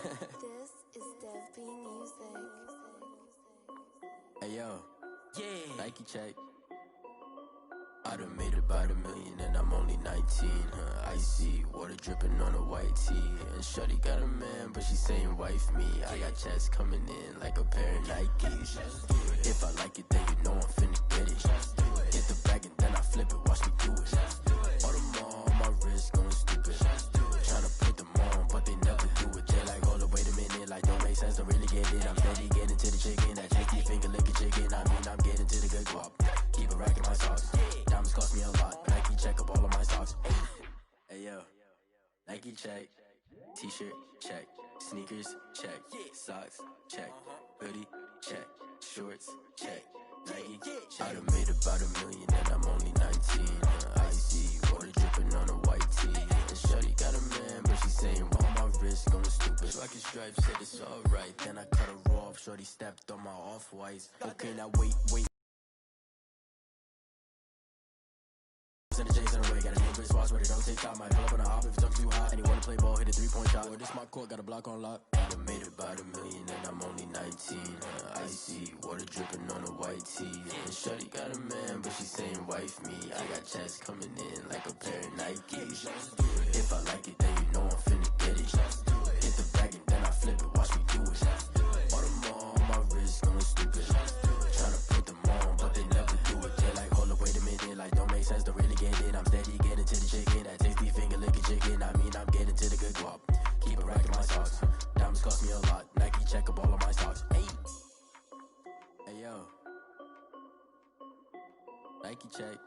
This is Dev B Music. Hey yo, yeah. Nike check. I done made about $1 million and I'm only 19. Icy water dripping on a white tee. And shorty got a man, but she saying wife me. I got checks coming in like a pair of Nikes. If I like it, then you know I'm finna get it. Get the bag and then I flip it. Watch me do it. All them on my wrist going stupid. Tryna put them on, but they never do it. They like, hold up, wait a minute. Like, don't make sense, don't really get it. I'm steady getting to the chicken. That tasty finger licking chicken. I mean, I'm getting to the good guap. Keep a rack in my socks. Diamonds cost me a lot. Nike check up all of my socks. Hey yo, Nike check. T-shirt check. Sneakers check. Socks check. Hoodie check. Shorts check. Nike I done made about $1 million and I'm only 19. Icy water dripping on a white tee. And shorty got a man, but she saying on my wrist going stupid. Rocket stripes said it's alright. Then I cut her off. Shorty stepped on my off-whites. Okay, now wait. Send the J's in the way, got a name for spots where they don't take time. I pull up on a hop if it's up too hot. And you wanna play ball, hit a 3-point shot. Or this my court, got a block on lock. I done made about $1 million and I'm only 19. Icy water dripping on a white tee. And shorty got a man, but she saying wife me. I got checks coming in like a pair of Nikes. If I like it, then you know I'm finna get it. Hit the bag and then I flip it. Watch me do it. All them on my wrist going stupid. Tryna put them on, but they never do it. They like, hold up, wait a minute. Like, don't make sense, don't really get it. I'm steady getting to the chicken. That tasty finger licking chicken. I mean, I'm getting to the good guap. Keep a rack in my socks. Diamonds cost me a lot. Nike check up all of my socks. Hey yo, Nike check.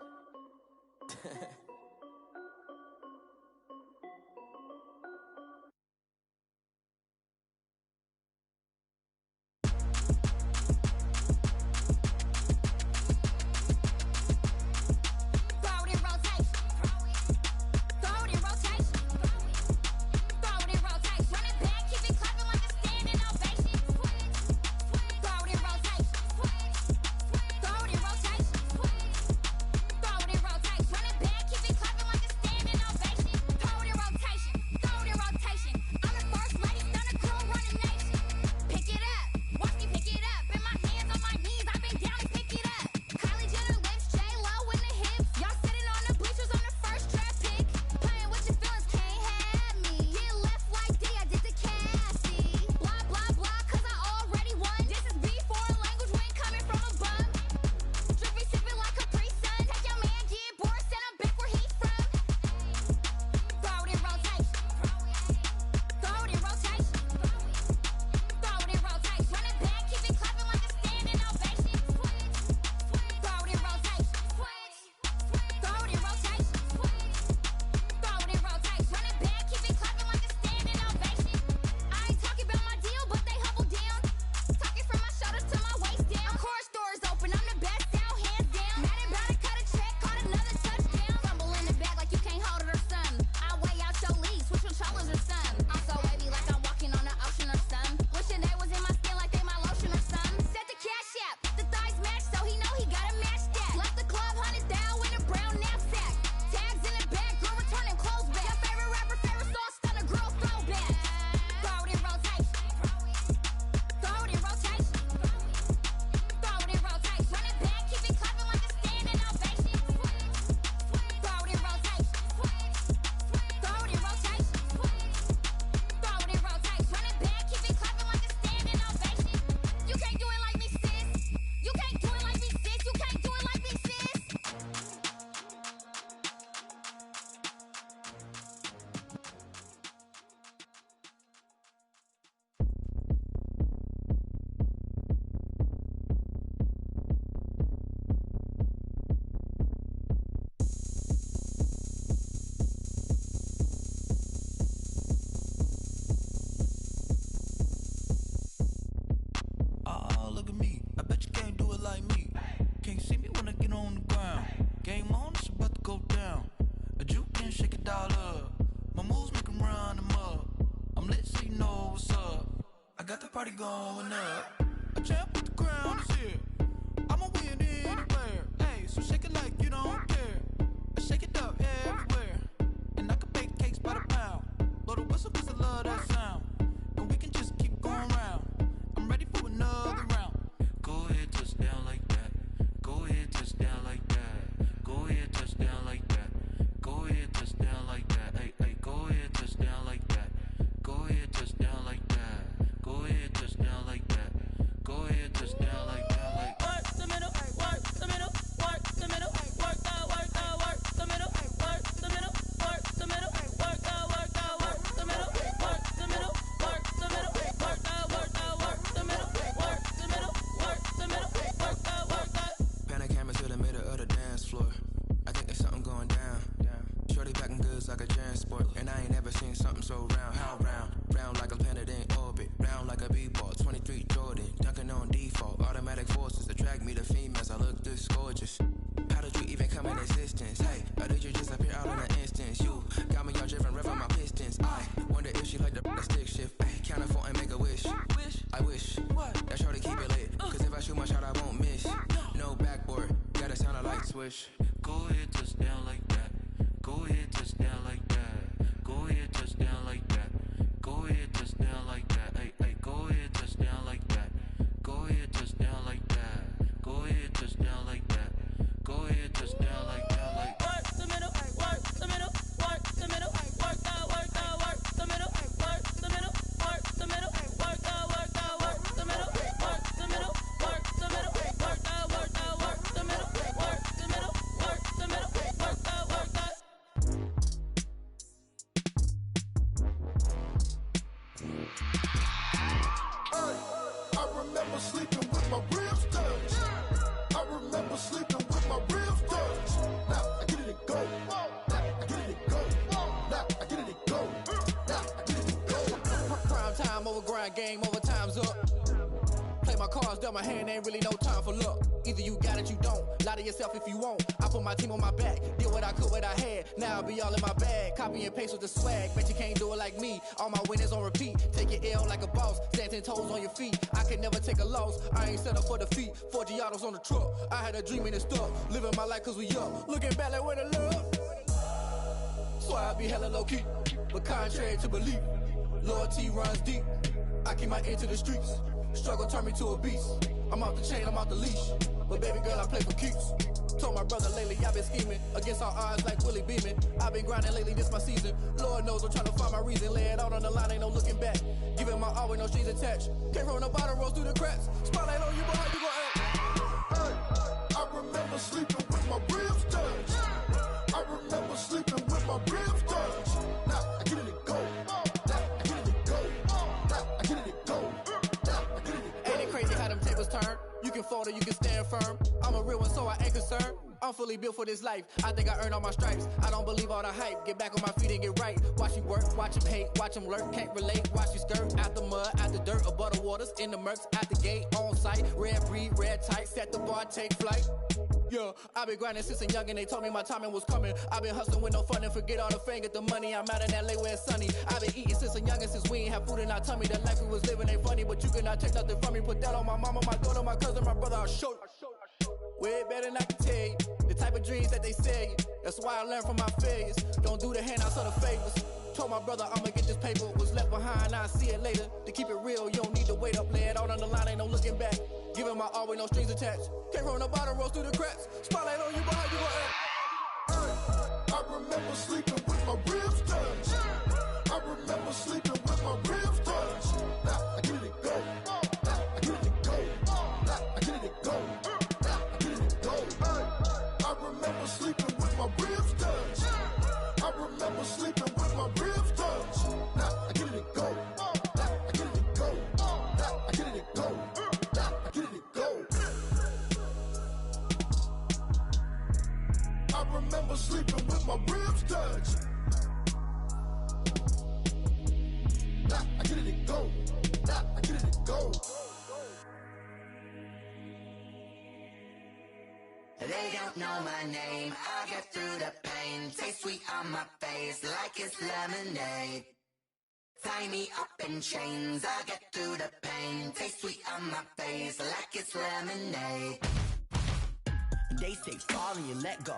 party going up. A champ with the crown is here. I'ma win anywhere. Hey, so shake it like you don't care. I shake it up everywhere. And I can bake cakes by the pound. Blow the whistle 'cause I love that sound. And we can push. Go ahead, touchdown like that. Go ahead, touchdown like that. Go ahead, touchdown like that. Go ahead, touchdown like that. Hey, hey, go ahead, touchdown like that. Go ahead, touchdown like that. Go ahead, touchdown like that. Go ahead, touchdown like that. Like work the middle, work the middle, work the middle, work the middle, work the middle, work the middle, work the middle, work the middle, work the middle, work the middle, work the middle, work the middle, work the middle, work the middle, work the. I remember sleeping with my ribs touched. I remember sleeping with my ribs touched. Now I get it to go. Now I get it to go. Now I get it to go. Now I get it to go. Prime time over grind, game over, time's up. Play my cards, dealt my hand, ain't really no time for luck. Either you got it, you don't. Lie to yourself if you won't. I put my team on my back, did what I could, what I had. Now I'll be all in my bag. Copy and paste with the swag. Bet you can't do it like me. All my winners on repeat. Take your L like a boss. Stand 10 toes on your feet. I can never take a loss. I ain't set up for defeat. 4 Giottos on the truck. I had a dream and it stuck. Living my life cause we up. Looking back like where the love. So I be hella low key. But contrary to belief, loyalty runs deep. I keep my ear to the streets. Struggle turned me to a beast. I'm off the chain, I'm off the leash. But baby girl, I play for keeps. Told my brother lately, I've been scheming. Against all odds like Willie Beeman. I've been grinding lately, this my season. Lord knows I'm trying to find my reason. Lay it out on the line, ain't no looking back. Giving my all with no strings attached. Came from the bottom, rose through the cracks. Spotlight on you, boy, how you gon' act? Hey, I remember sleeping with my ribs touched. I remember sleeping with my ribs touched. Now I get it to go. Now I get it to go. Now I get it to go. Now I get it to go. Ain't it crazy how them tables turn? You can fold or you can stand firm. I'm a real one, so I ain't concerned. I'm fully built for this life. I think I earned all my stripes. I don't believe all the hype. Get back on my feet and get right. Watch you work, watch him hate, watch him lurk. Can't relate, watch you skirt. Out the mud, out the dirt, above the waters, in the murks, at the gate, on site. Red breed, red tight, set the bar, take flight. Yeah, I've been grinding since a young and they told me my timing was coming. I've been hustling with no fun and forget all the fame, get the money. I'm out in LA where it's sunny. I've been eating since a young and since we ain't have food in our tummy. The life we was living ain't funny, but you cannot take nothing from me. Put that on my mama, my daughter, my cousin, my brother, I'll show you. Way better than I can tell you. The type of dreams that they sell you. That's why I learned from my failures. Don't do the handouts or the favors. Told my brother I'ma get this paper. Was left behind, I'll see it later. To keep it real, you don't need to wait up. Lay it out on the line, ain't no looking back. Giving my all with no strings attached. Came from the bottom, rose through the cracks. Spotlight on you, boy, how you gon' act? I remember sleeping with my ribs touched. I remember sleeping with my ribs touched. Now I get it to go. Now I get it to go. Now I get it to go. Now I get it to go. I remember sleeping with my ribs touched. I remember sleeping with my ribs touched. Now I get it to go. Now I get it to go. Now I get it to go. Now I get it to go. I remember sleeping with my ribs touched. Now I get it to go. Now I get it to go. They don't know my name, I get through the pain. Taste sweet on my face like it's lemonade. Tie me up in chains, I get through the pain. Taste sweet on my face like it's lemonade. They say fall and you let go,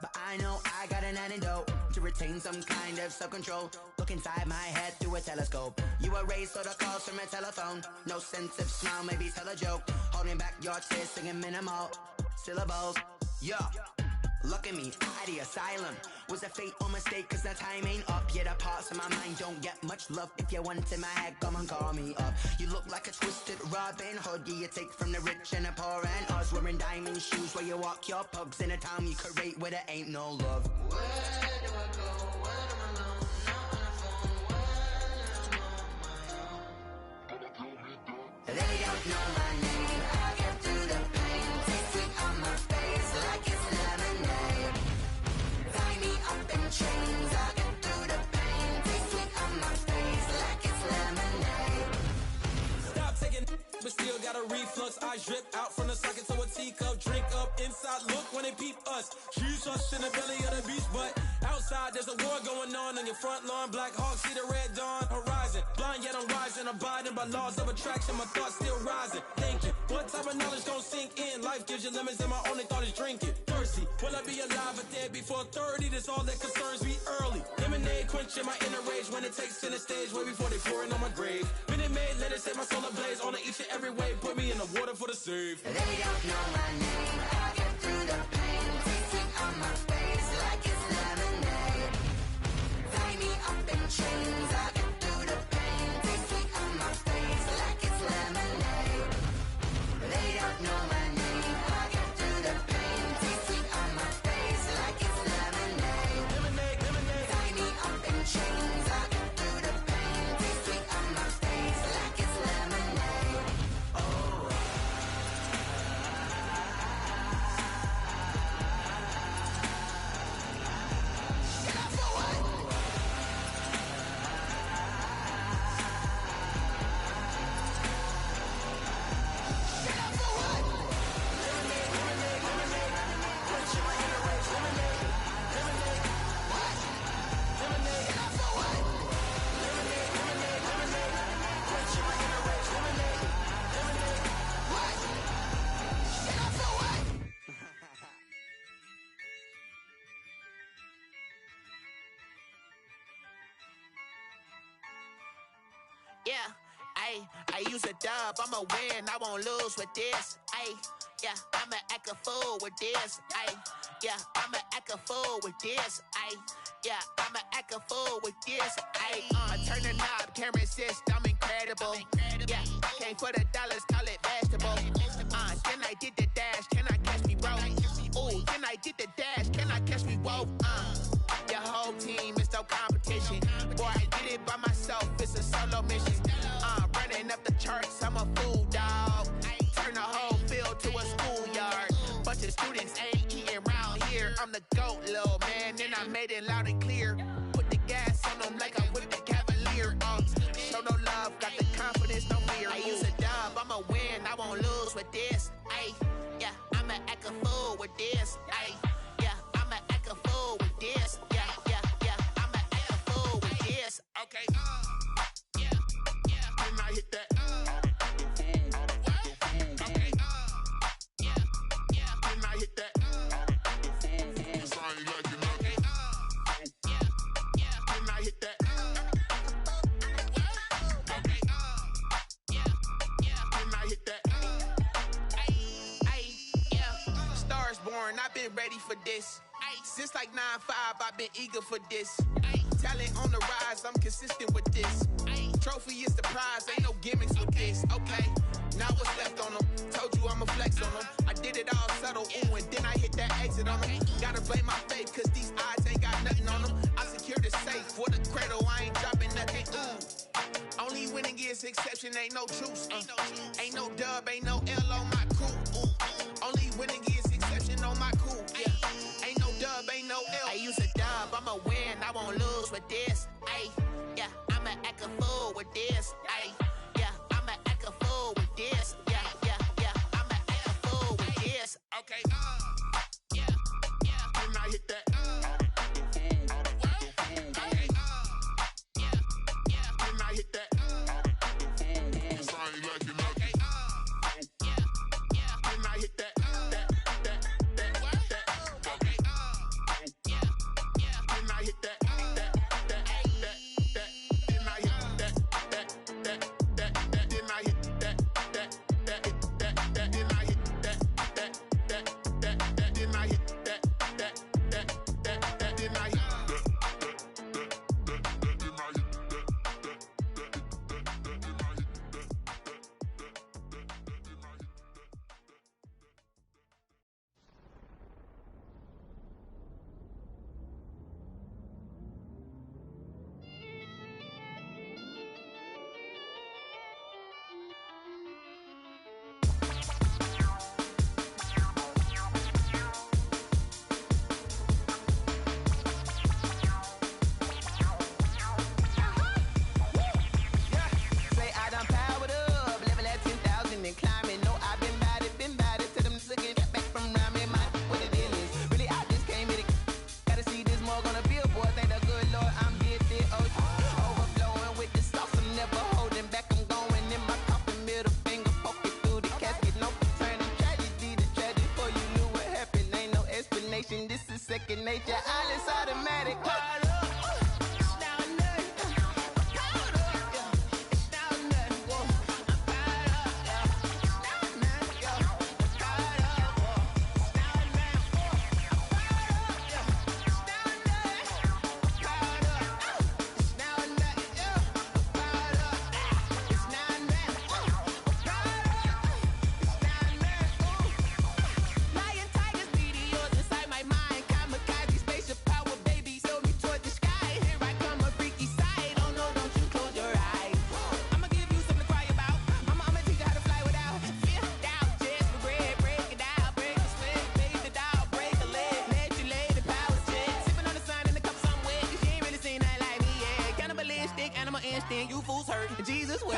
but I know I got an antidote to retain some kind of self-control. Look inside my head through a telescope. You erase all the calls from a telephone. No sense of smile, maybe tell a joke. Holding back your tears, singing minimal syllables. Yeah, look at me, at the asylum. Was a fate or mistake, cause the time ain't up. Yet the parts of my mind don't get much love. If you want in my head, come and call me up. You look like a twisted Robin Hood. Yeah, you take from the rich and the poor and us. Wearing diamond shoes where you walk your pugs in a town you create where there ain't no love. Where do I go? When I'm alone? Not on the phone, when I'm on my own. They don't know my name, I get through the pain. Taste sweet on my face like it's lemonade. Tie me up in chains, I get through the pain. Taste sweet on my face like it's lemonade. Stop taking but still got a reflux. I drip out from the socket to a teacup. Drink up inside, look when they peep us. Shoes us in the belly of the beach, but outside there's a war going on your front lawn. Black Hawk, see the red dawn horizon. Blind yet I'm rising, abiding by laws of attraction. My thoughts still rising. Thinking, what type of knowledge gon' sink in? Life gives you lemons and my only thought is drinking. Thirsty, Will I be alive or dead before 30? That's all that concerns me early. Lemonade quenching my inner rage when it takes center stage way before they pour it on my grave. Minute Maid, let it set my soul ablaze on each and every way. Put me in the water for the save. They don't know my name. I get through the pain. Tasting on my face like it's lemonade. Tie me up in chains. I get through the pain. Tasting on my face like it's lemonade. They don't know my name. I get through the pain. Tasting on my face like it's lemonade. Lemonade, lemonade. Tie me up in chains. I get through the pain. Tasting on my face like it's lemonade. Oh. Yeah, I use a dub, I'ma win, I won't lose with this. Yeah, I'ma act a fool with this. Yeah, I'ma act a fool with this. Yeah, I'ma act a fool with this. I turn the knob, camera assist, I'm incredible. Yeah, came for the dollars, call it vegetable. Then I did the dash, can I catch me, bro? Ooh, then I did the dash, can I catch me, whoa? Your whole team is no competition. Boy, I did it by myself, it's a solo mission. Running up the charts, I'm a fool, dog. Turn the whole field to a schoolyard. Bunch of students ain't eating round here. I'm the GOAT, little man, and I made it loud and clear. Put the gas on them like I whipped the Cavalier. Show no love, got the confidence, no fear. I use a dub, I'ma win, I won't lose with this. Yeah, I'ma act a fool with this. Yeah, I'ma act a fool with this. Yeah, I'ma act a fool with this. Okay. When I hit that. Okay. When I hit that. Cause I ain't like it nothing. When I hit that. When I hit that. Stars born, I've been ready for this. Since like 9-5, I've been eager for this. Talent on the rise, I'm consistent with this. Trophy is the prize, ain't no gimmicks with this. Okay, now what's left on them? Told you I'ma flex on them. I did it all subtle, ooh, and then I hit that exit on them. Gotta blame my faith, cause these odds ain't got nothing on them. I secured the safe for the cradle, I ain't dropping nothing, ooh. Only winning is exception, ain't no truce. Ain't no dub, ain't no L on my crew. Only winning is exception on my crew. Yeah, ain't no dub, ain't no L. I use a dub, I'ma win, I won't lose with this. Yeah, I'ma act a fool with this. Yeah, I'ma act a fool with this. Yeah, I'ma act a fool with this. Okay. When I hit that. When I hit that. Cause I ain't like it nothing. When I hit that. When I hit that. second nature. All is automatic. You fools hurt. Jesus will.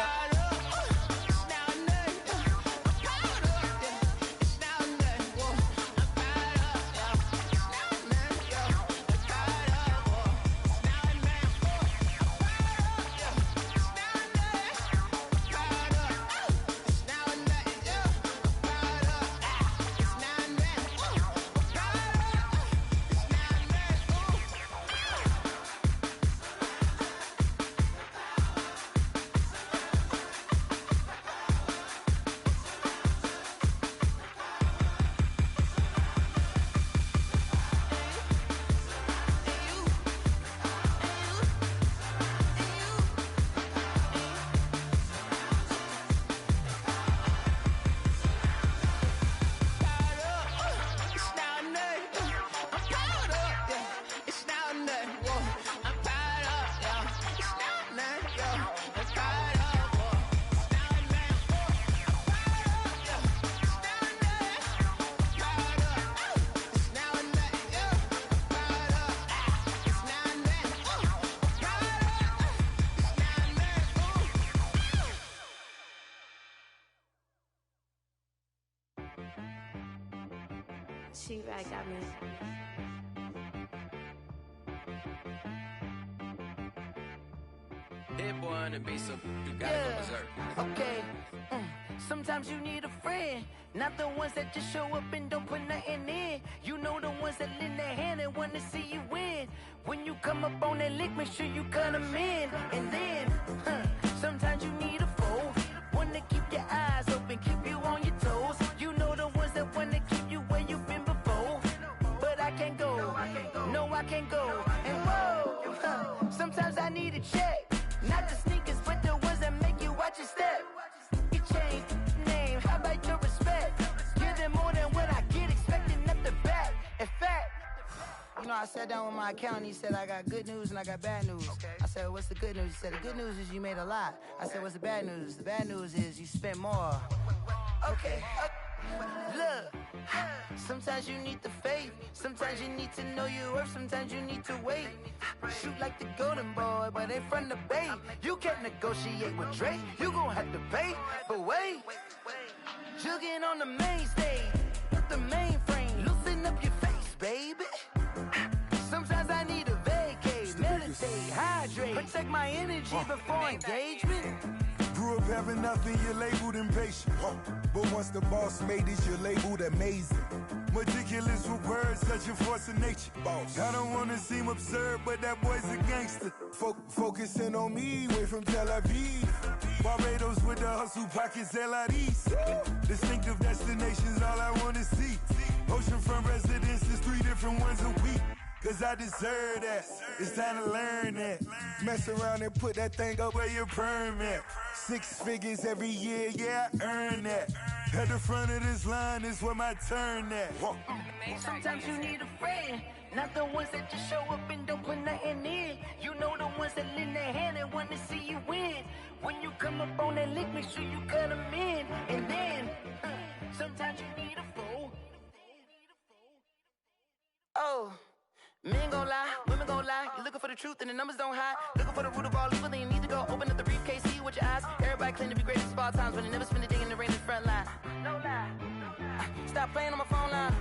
She-Rag got me. Hit boy on the beat, so you gotta go berserk. Okay. Sometimes you need a friend, not the ones that just show up and don't put nothing in. You know the ones that lend their hand and want to see you win. When you come up on that lick, make sure you cut them in. And then, sometimes you need a foe, one to keep your eyes open, keep you on your toes. You know the ones that want to keep you where you've been before. But I can't go, no I can't go. And whoa, sometimes I need a check. Not the sneakers, but the ones that make you watch your step. You change name, how about your respect? Give them more than what I get, expecting up the back. In fact, you know, I sat down with my accountant, he said, I got good news and I got bad news. I said, what's the good news? He said, the good news is you made a lot. I said, what's the bad news? The bad news is you spent more. Okay. Look, sometimes you need the faith, sometimes you need to know your worth, sometimes you need to wait. Shoot like the golden boy, but ain't from the bay. You can't negotiate with Drake, you gon' have to pay. But wait, jugging on the main stage, with the mainframe, loosen up your face, baby. Sometimes I need a vacate, meditate, hydrate, protect my energy before engagement. Grew up having nothing, you're labeled impatient. But once the boss made it, you're labeled amazing. Meticulous with words, such a force of nature. Boss. I don't wanna seem absurd, but that boy's a gangster. Focusing on me, way from Tel Aviv. Barbados with the hustle pockets, LIDs. Distinctive destinations, all I wanna see. Oceanfront residences, 3 different ones a week. Cause I deserve that, it's time to learn that. Mess around and put that thing up where your permit. 6 figures every year, yeah, I earn that. At the front of this line is where my turn at. Sometimes you need a friend, not the ones that just show up and don't put nothing in. You know the ones that lend their hand and want to see you win. When you come up on that lick, make sure you cut them in. And then, sometimes you need a fool. Oh. Men gon' lie, women gon' lie. You're looking for the truth and the numbers don't hide. Looking for the root of all evil, then you need to go open up the briefcase, see with your eyes. Everybody claim to be great at all times, but they never spend a day in the rain in the front line. No lie. Stop playing on my phone line.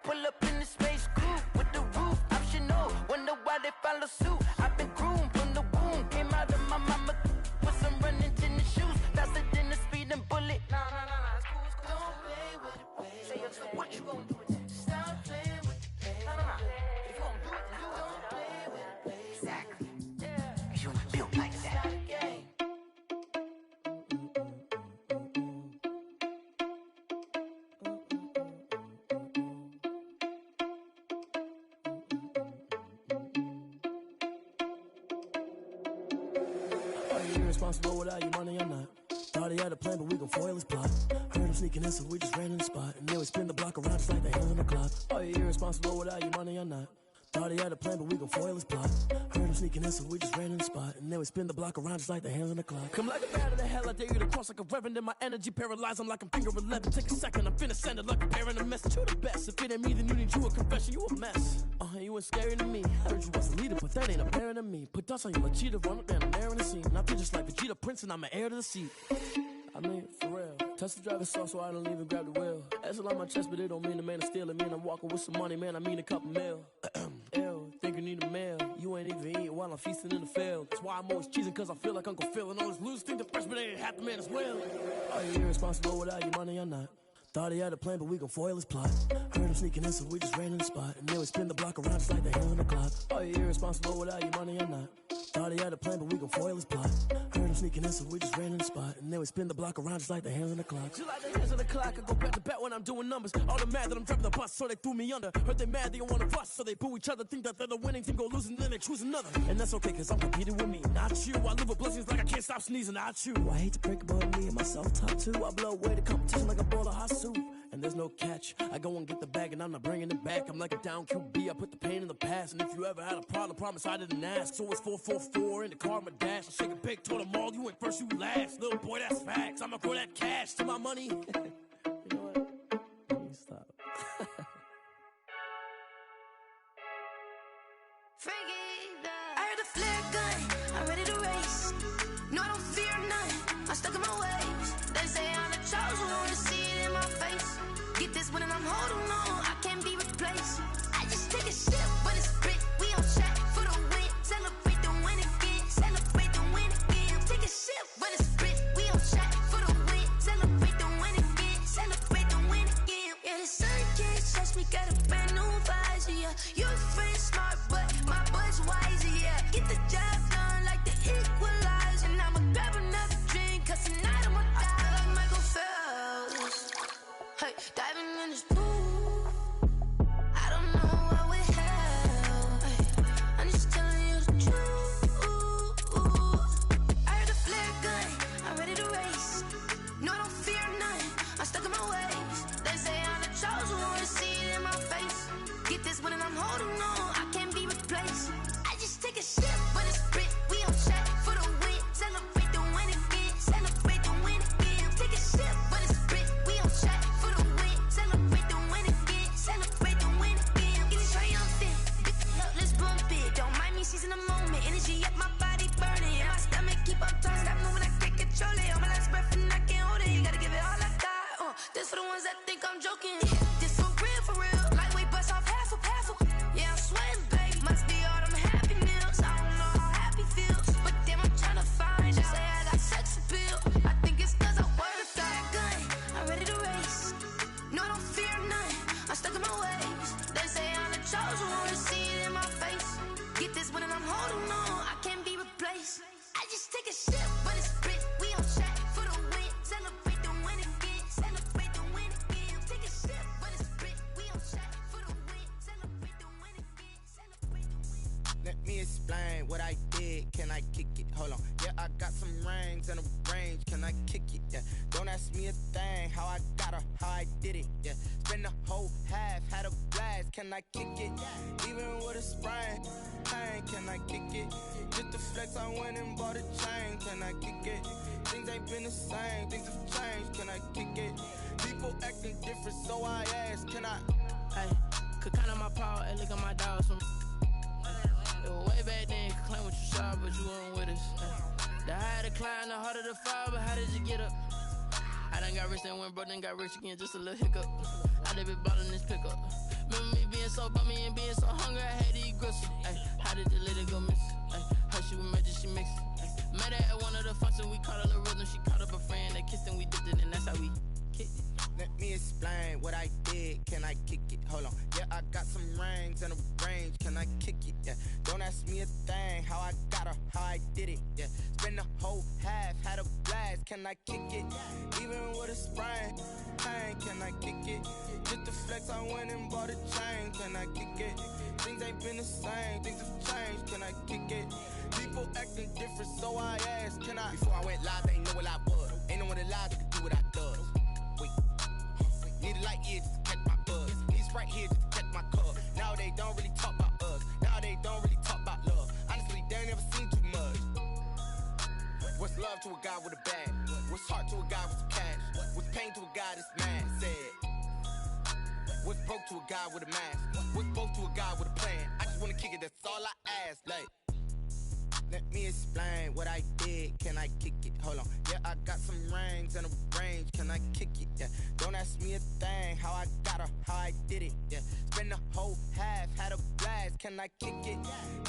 Pull up in the space coupe with the roof optional. Wonder why they follow suit. I've been groomed from the womb. Came out of my mama with some running tennis shoes. Faster than the speeding bullet. Nah, it's cool. Don't play with it, baby. What you gon' do? Stop playing with it. irresponsible without your money or not. Thought he had a plan, but we gon' foil his plot. Heard him sneaking in, so we just ran in the spot. And then we spin the block around just like the hands on the clock. Are you irresponsible without your money or not? Thought he had a plan, but we gon' foil his plot. Heard him sneaking in, so we just ran in the spot. And then we spin the block around just like the hands on the clock. Come like a bat of the hell, I dare you to cross like a reverend. And my energy paralyzed, I'm like I'm finger 11. Take a second, I'm finna send it like a parent a message. You the best, if it ain't me, then you need you a confession. You a mess, you ain't scary to me. Heard you was a leader, but that ain't apparent to me. Put dust on you, Vegeta, run up down the air in the scene. And I feel just like Vegeta Prince, and I'm an heir to the seat. I mean, for real. Touch the driver's sauce so I don't even grab the wheel. That's on my chest, but it don't mean the man is stealing. Man, I'm walking with some money, man, I mean a couple mil. Ew, think you need a meal. You ain't even eating while I'm feasting in the field. That's why I'm always cheesing, cause I feel like Uncle Phil. And all those losers think the freshman ain't half the man as well. Are you irresponsible without your money or not? Thought he had a plan, but we gon' foil his plot. Heard him sneaking in, so we just ran in the spot. And then we spin the block around just like the hands on the clock. Are you irresponsible without your money or not? Thought he had a plan, but we gon' foil his plot. Heard him sneaking in, so we just ran in the spot. And then we spin the block around just like the hands on the clock. Just like the hands on the clock, I go back to back when I'm doing numbers. All the mad that I'm driving the bus, so they threw me under. Heard they mad, they don't wanna bust, so they boo each other. Think that they're the winning team, go losing, then they choose another. And that's okay, cause I'm competing with me, not you. I live with blessings like I can't stop sneezing, not you. I hate to break about me and my self-talk too. I blow away the competition like a bowl of hot soup. And there's no catch. I go and get the bag and I'm not bringing it back. I'm like a down QB, I put the pain in the past. And if you ever had a problem, promise I didn't ask. So it's 444 in the car, my dash. I shake a big, told them all, you ain't first, you last. Little boy, that's facts. I'ma throw that cash to my money. You know what? Let me stop. I heard a flare gun, I'm ready to race. No, I don't fear none, I'm stuck in my ways. They say I'm the chosen one, see it in my face. Get this one and I'm holding on, I can't be replaced. I just take a sip, but it's split, we on track for the win. Celebrate the win again, celebrate the win again. Take a sip, but it's split, we on track for the win. Celebrate the win again, celebrate the win again. Yeah, the sun can't touch me, got a brand new visor, yeah. Your friend smart, but my bud's wiser, yeah. Get the job done like the equalizer. And I'ma grab another drink, cause tonight I'ma die. I feel like Michael Phelps, hey, diving in this pool. I don't know what would help, hey, I'm just telling you the truth. I heard a flare gun, I'm ready to race. No, I don't fear none, I'm stuck in my ways. They say I'm the chosen one, see it in my face. Get this one and I'm holding on, I can't be replaced. I just take a sip, but it's split, we on track for the win. Celebrate the win again, celebrate the win again. Take a sip, but it's split, we on track for the win. Celebrate the win again, celebrate the win again. Get it triumphant, up, let's bump it. Don't mind me seizing the moment, energy up my body burning. And my stomach keep on tossing, stop moving, I can't control it. On my last breath and I can't hold it, you gotta give it all I got. This for the ones that think I'm joking. This for real, lightweight bust off half a. Yeah, I'm sweating, babe, must be all them happy meals. I don't know how happy feels, but damn, I'm tryna find out. Say I got sex appeal, I think it's cause I wear the fire gun. I'm ready to race, no, I don't fear none, I'm stuck in my ways. They say I'm the chosen one, see it in my face. Get this one and I'm holding on, I can't be replaced. I just take a sip, but it's split, we on track for the win. Celebrate the win again, celebrate the win again. Take a sip, but it's split, we on track for the win. Celebrate the win again, celebrate the win. Let me explain what I did. Can I kick it? Hold on. Yeah, I got some rings and a range. Can I kick it? Yeah. Don't ask me a thing. How I got her, how I did it. Yeah. Spend the whole half, had a blast. Can I kick it? Even with a sprain. Pain, can I kick it? Just the flex, I went and bought a chain. Can I kick it? Things ain't been the same. Things have changed. Can I kick it? People acting different, so I ask. Can I? Hey, could count on my power and look at my dogs from. It was way back then, could claim what you saw, but you weren't with us. The higher the climb, the harder the fall, but how did you get up? I done got rich and went broke, then got rich again, just a little hiccup. I done been ballin' this pickup. Remember me being so bummy and being so hungry, I had to eat gristle. How did the lady go miss? Her she was magic, she mixed. Met her at one of the functions, we caught her the rhythm, she caught up a friend, they kissed and we dipped it, and that's how we kicked it. Let me explain what I did. Can I kick it? Hold on. Yeah, I got some rings and a range. Can I kick it? Yeah. Don't ask me a thing. How I got her, how I did it. Yeah. Spend the whole half, had a blast. Can I kick it? Even with a sprain. Pain, can I kick it? Just the flex, I went and bought a chain. Can I kick it? Things ain't been the same, things have changed. Can I kick it? People acting different, so I asked, can I? Before I went live, they ain't know what I was. Ain't no one alive that could do what I does. Wait, need a light here just to catch my buzz. Need Sprite here just to catch my cup. Now they don't really talk about us. Now they don't really talk about love. Honestly, they ain't never seen too much. What's love to a guy with a bag? What's heart to a guy with some cash? What's pain to a guy that's mad? Said. What's broke to a guy with a mask? What's broke to a guy with a plan? I just wanna kick it, that's all I ask. Like, let me explain what I did. Can I kick it? Hold on. Yeah, I got some rings and a range. Can I kick it? Yeah. Don't ask me a thing. How I got her, how I did it. Yeah. Spend the whole half, had a blast. Can I kick it?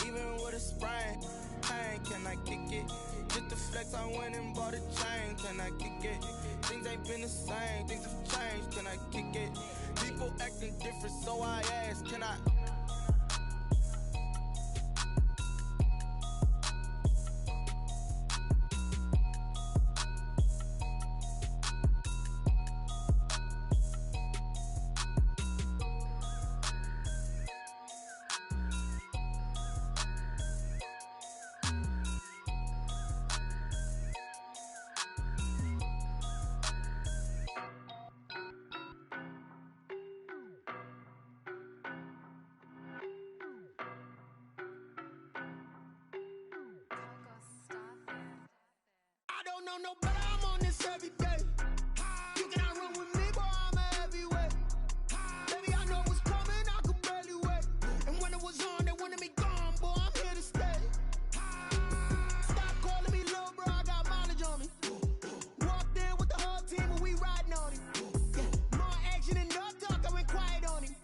Even with a sprain. Pain, can I kick it? Just the flex, I went and bought a chain. Can I kick it? Things ain't been the same. Things have changed. Can I kick it? People acting different, so I ask, can I? No, no, but I'm on this every day. You cannot run with me, boy, I'm a heavyweight. Baby, I know what's coming, I could barely wait. And when it was on, they wanted me gone, boy, I'm here to stay. Stop calling me little bro, I got mileage on me. Walked in with the whole team and we riding on him. Yeah. More action and no talk, I went quiet on him.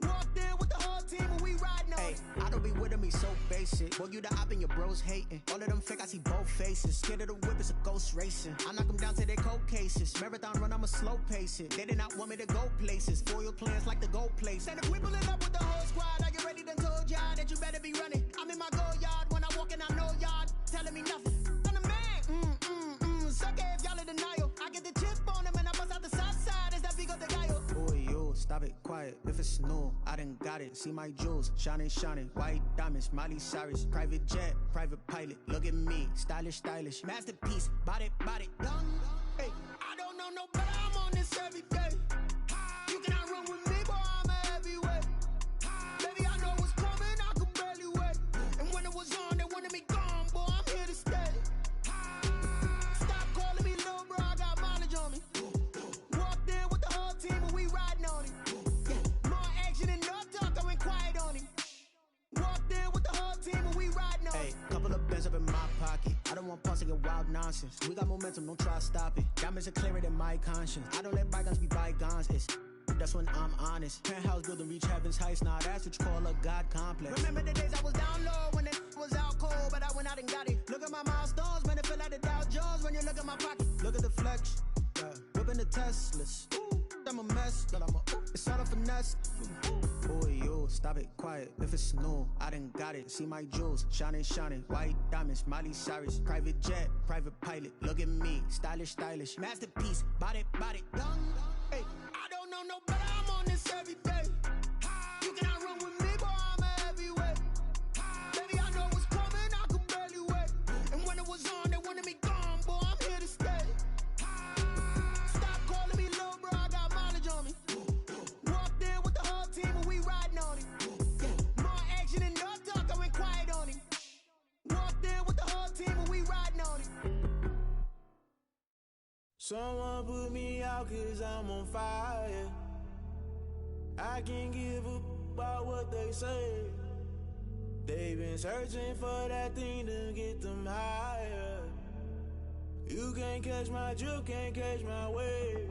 Walked in with the whole team and we riding on him. I don't be with me so basic. Boy, you the op and your bros hating. All of them fake, I see both faces. Scared of the whip, it's a ghost racing. I knock them down to their cold cases. Marathon run, I'ma slow pace it. They did not want me to go places. Foil plans like the gold place. And if we pulling up with the whole squad, I get ready to told y'all that you better be running. I'm in my go yard when I walk in, I know y'all telling me nothing. I'm the man. Suck it if y'all in denial. I get the chip on them and I bust out the south side. Is that big of the guy? Boy, yo, stop it, quiet. If it's new, I done got it. See my jewels, shining, shining. White diamonds, Miley Cyrus. Private jet, private pilot. Look at me, stylish, stylish. Masterpiece, body, done. Hey, I don't know, but I'm on this every day. You cannot run with me, boy, I'm a heavyweight. Baby, I know what's coming, I could barely wait. And when it was on, they wanted me gone, boy, I'm here to stay. Stop calling me little bro, I got mileage on me. Walked in with the whole team and we riding on him. Yeah. More action and no talk, I went quiet on him. Walked in with the whole team and we riding on him. Hey, couple of bands up in my pocket. I don't want pulse to get wild nonsense. We got momentum, don't try to stop it. Diamonds are clearer than my conscience. I don't let bygones be bygones. It's that's when I'm honest. Penthouse building reach heaven's heights. Nah, that's what you call a God complex. Remember the days I was down low when it was out cold, but I went out and got it. Look at my milestones, man, it feel like the Dow Jones when you look at my pocket. Look at the flex, yeah. Whipping the Teslas. Ooh, I'm a mess, but it's all a finesse. Boy, yo, stop it, quiet. If it's new, I done got it. See my jewels, shining, shining. White diamonds, Miley Cyrus. Private jet, private pilot. Look at me, stylish, stylish. Masterpiece, body, done. Hey, I don't know, but I'm on this every day. You cannot run with me, boy, I'm a heavyweight. Baby, I know what's coming, I could barely wait. And when it was on, they wanted me gone, boy, I'm here to stay. Stop calling me little bro, I got mileage on me. Walked in with the whole team and we riding on him. Yeah. More action and no talk, I went quiet on him. Walked in with the whole team and we riding on him. Someone put me out cause I'm on fire. I can't give up about what they say. They've been searching for that thing to get them higher. You can't catch my drift, can't catch my wave.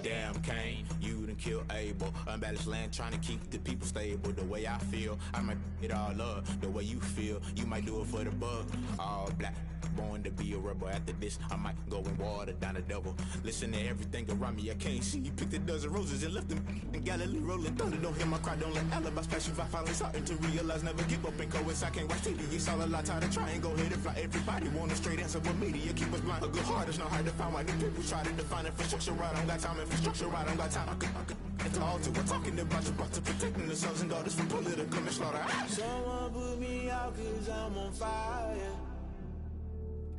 Damn, Kane, you done killed Abel. Unbalanced land, trying to keep the people stable. The way I feel, I might it all up. The way you feel, you might do it for the buck. All black, born to be a rebel. After this, I might go and water down the devil. Listen to everything around me, I can't see. You picked a dozen roses and left them in Galilee rolling thunder. Don't hear my cry, don't let alibis pass you. I finally starting to realize, never give up and coincide. I can't watch TV, it's all a lot, tired of trying, go ahead and fly. Everybody want a straight answer, but media keep us blind. A good heart is not hard to find. Why do people try to define infrastructure right? I don't got time, infrastructure right, I don't got time. I could it's all to we're talking about to protecting the sons and daughters from political manslaughter. Someone put me out cause I'm on fire.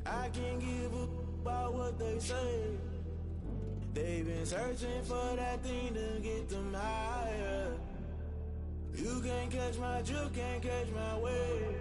I can't give up about what they say. They've been searching for that thing to get them higher. You can't catch my drift, can't catch my wave.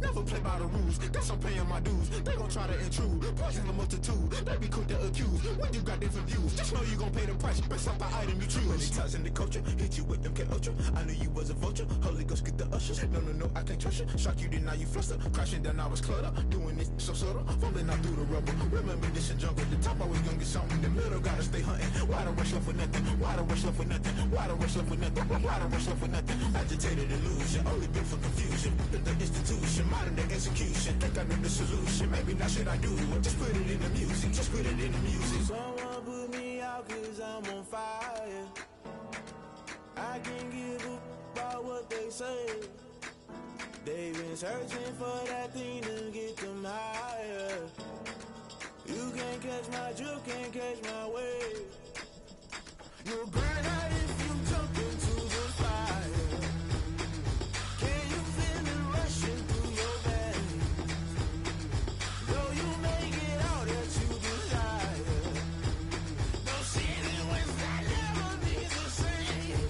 Never play by the rules, guess I'm paying my dues. They gon' try to intrude, poison the multitude. They be quick to accuse, when you got different views. Just know you gon' pay the price, based off the item you choose. Many times in the culture, hit you with MK Ultra. I knew you was a vulture, Holy Ghost get the ushers. No, I can't trust you. Shock you, then now you fluster. Crashing down, I was cluttered. Doing this so subtle, fumbling out through the rubble. Remember this in jungle, the top always gonna get something. The middle gotta stay hunting. Why the rush left with nothing? Why the rush left with nothing? Why the rush left with nothing? Why the rush left with nothing? Agitated illusion, only built for confusion. The institution, modern day execution. Think I know the solution. Maybe now should I do it? Just put it in the music. Just put it in the music. Someone put me out cause I'm on fire. I can't give up about what they say. They've been searching for that thing to get them higher. You can't catch my drift, can't catch my wave. You'll burn out if you jump into the fire. Can you feel it rushing through your veins? Though you may get out that you desire. No city wins that never be the same.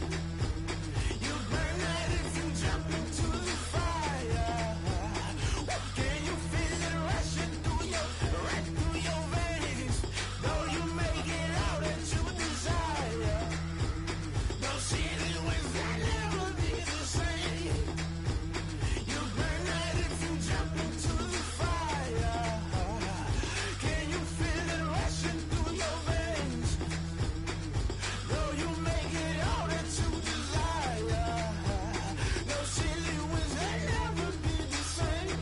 You burn out if you jump into the fire. Can you feel it rushing through right through your veins? Though you may get out that you desire. No city wins that never be the same. You burn out if you jump into the fire. Can you feel it rushing through your veins? Though you may get out that you desire. No city wins that never be the same.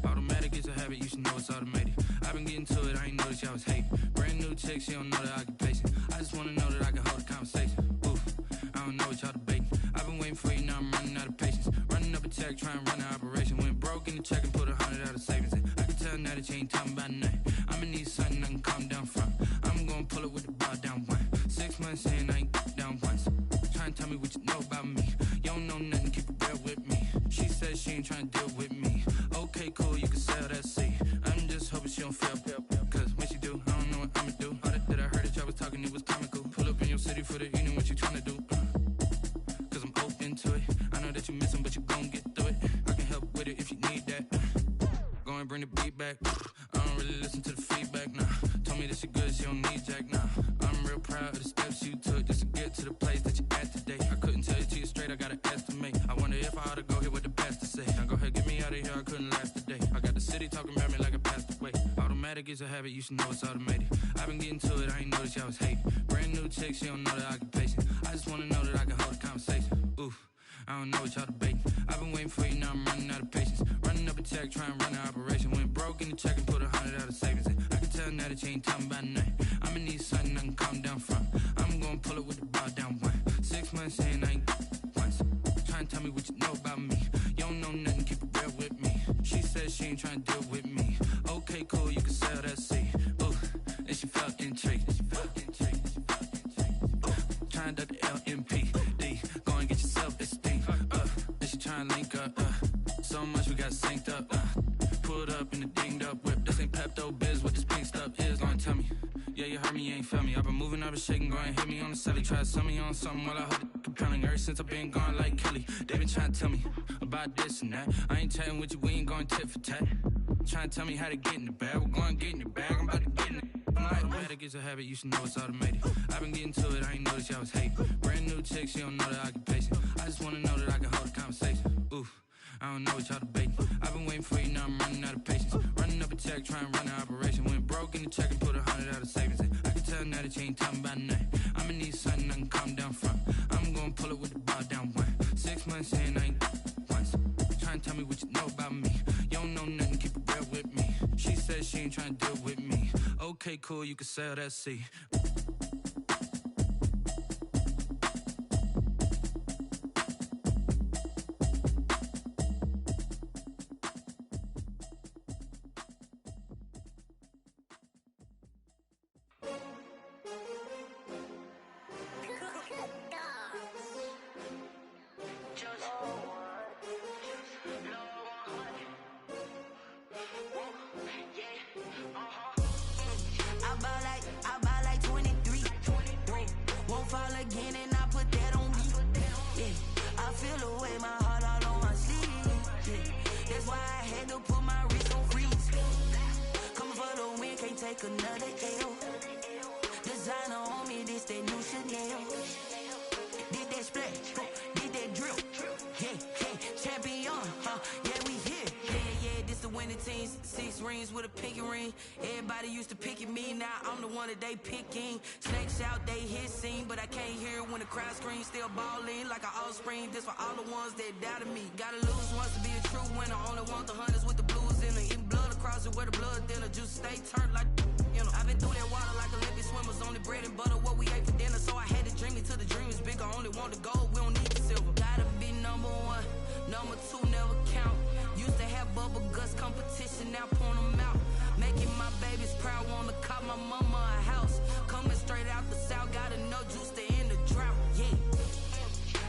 Automatic is a habit, you should know it's automated. I've been getting to it, I ain't noticed y'all was hating. Brand new chick, she don't know the occupation. I just wanna know that I can hold a conversation. Oof, I don't know what y'all debating. I've been waiting for you, now I'm running out of patience. Running up a check, trying to run an operation. Went broke in the check and put 100 out of savings in. I can tell now that you ain't talking about nothing. I'ma need something I can calm down from. I'm gonna pull it with the bar down one. 6 months in, I ain't down once. Trying to tell me what you know about me. You don't know nothing, keep it real with me. She said she ain't trying to deal with me. Okay, cool, you can sell that seat. I'm just hoping she don't fail. Cause when she do, I don't know what I'ma do. All that I heard that y'all was talking, it was comical. Pull up in your city for the evening, what you trying to do? Cause I'm open to it. I know that you missing, but you gon' get through it. I can help with it if you need that. Go and bring the beat back. I don't really listen to the feedback, nah. Told me that she good, she don't need jack, nah. I'm real proud of the steps you took just to get to the place that you're at today. I couldn't tell it to you straight, I gotta estimate. I wonder if I ought to go here with the pastor say. Now go ahead, get me out of here, I couldn't last today. I got the city talking about me like I passed away. Automatic is a habit, you should know it's automated. I've been getting to it, I ain't noticed y'all was hating. Brand new chick, she don't know the occupation. I just wanna know that I can hold a conversation. Oof, I don't know what y'all debating. I've been waiting for you, now I'm running out of patience. Running up a check, trying to run an operation. Went broke in the check and put 100 out of savings in. I can tell now that you ain't talking about nothing. I'ma need something I can calm down from. I'm gonna pull it with the bar down one. 6 months in, I ain't once. Trying to tell me what you know about me. You don't know nothing, keep it real with me. She said she ain't trying to deal with me. Okay, cool, you can sell that seat. Ooh, and she felt intrigued. Trying to the LMPD. Go and get your self-esteem. And she trying to link up. So much we got synced up. me, you ain't felt me. I've been moving, I've been shaking, go and hit me on the celly. Try to sell me on something while I heard it compelling. Ever since I've been gone like Kelly, they been trying to tell me about this and that. I ain't chatting with you, we ain't going tit for tat. Trying to tell me how to get in the bag. We're going to get in your bag, I'm about to get in it. Automatic is a habit, you should know it's automated. I've been getting to it, I ain't noticed y'all was hating. Brand new chick, she don't know that I can pace it. I just wanna know that I can hold a conversation. Oof, I don't know what y'all debating. I've been waiting for you, now I'm running out of patience. Running up a check, trying to run an operation. Went broke in the check and put 100 out of savings in. I can tell now that you ain't talking about nothing. I'ma need something I can calm down from. I'm gonna pull it with the bar down one. 6 months in, I ain't once. Trying to tell me what you know about me. You don't know nothing, keep it real with me. She said she ain't trying to deal with me. Okay, cool, you can sell that seat. This for all the ones that doubted me. Gotta lose once to be a true winner. Only want the hunters with the blues in it. Eating blood across it where the blood thinner. Juice stay turned like, you know. I've been through that water like Olympic swimmers. Only bread and butter what we ate for dinner. So I had to dream it till the dream is bigger. Only want the gold, we don't need the silver. Gotta be number one, number two never count. Used to have bubble guts competition, now point them out. Making my babies proud, wanna cop my mama a house. Coming straight out the south, gotta know juice to end the drought. Yeah.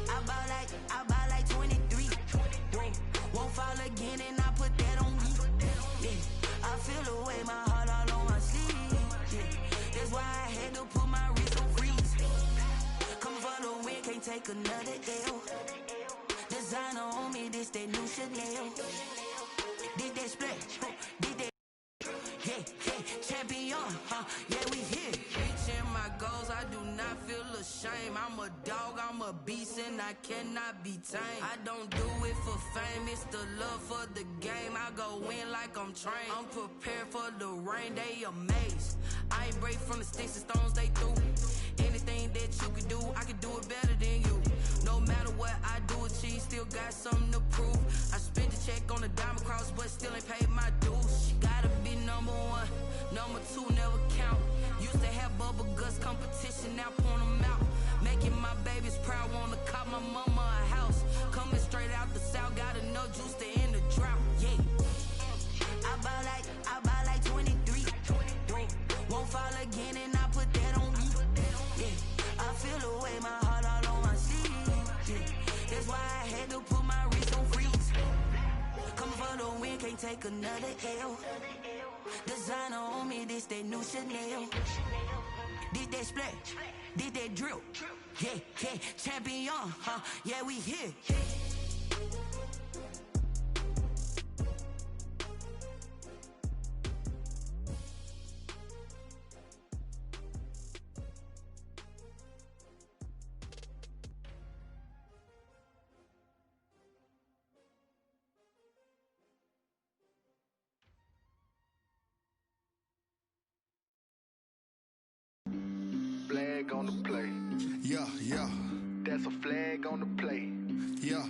I buy like 23. Won't fall again and I put that on me. Yeah. I feel the way, my heart all on my sleeve. Yeah. That's why I had to put my wrist on freeze. Coming for the win, can't take another L. Designer on me, this that new Chanel. Did that splash, did that. Yeah, champion, yeah, we here. Reaching my goals, I do not feel ashamed. I'm a dog, I'm a beast, and I cannot be tamed. I don't do it for fame, it's the love for the game. I go in like I'm trained. I'm prepared for the rain, they amazed. I ain't break from the sticks and stones they threw. Anything that you can do, I can do it better than you. No matter what I do, achieve, still got something to prove. I spent the check on the diamond cross, but still ain't paid my dues. Gotta be number one, number two never count. Used to have bubble guts competition, now point them out. Making my babies proud, wanna cop my mama a house. Coming straight out the south, gotta know juice to end the drought. Yeah. I buy like 23. Won't fall again and I put that on me. Yeah. I feel the way, my heart all on my sleeve. Yeah. That's why I had to put my wrist on freeze. Coming for the win, can't take another L. Designer on me, this that new Chanel. Did that splash, did that drill. Yeah, champion, yeah, we here. Flag on the play. Yeah. That's a flag on the play. Yeah.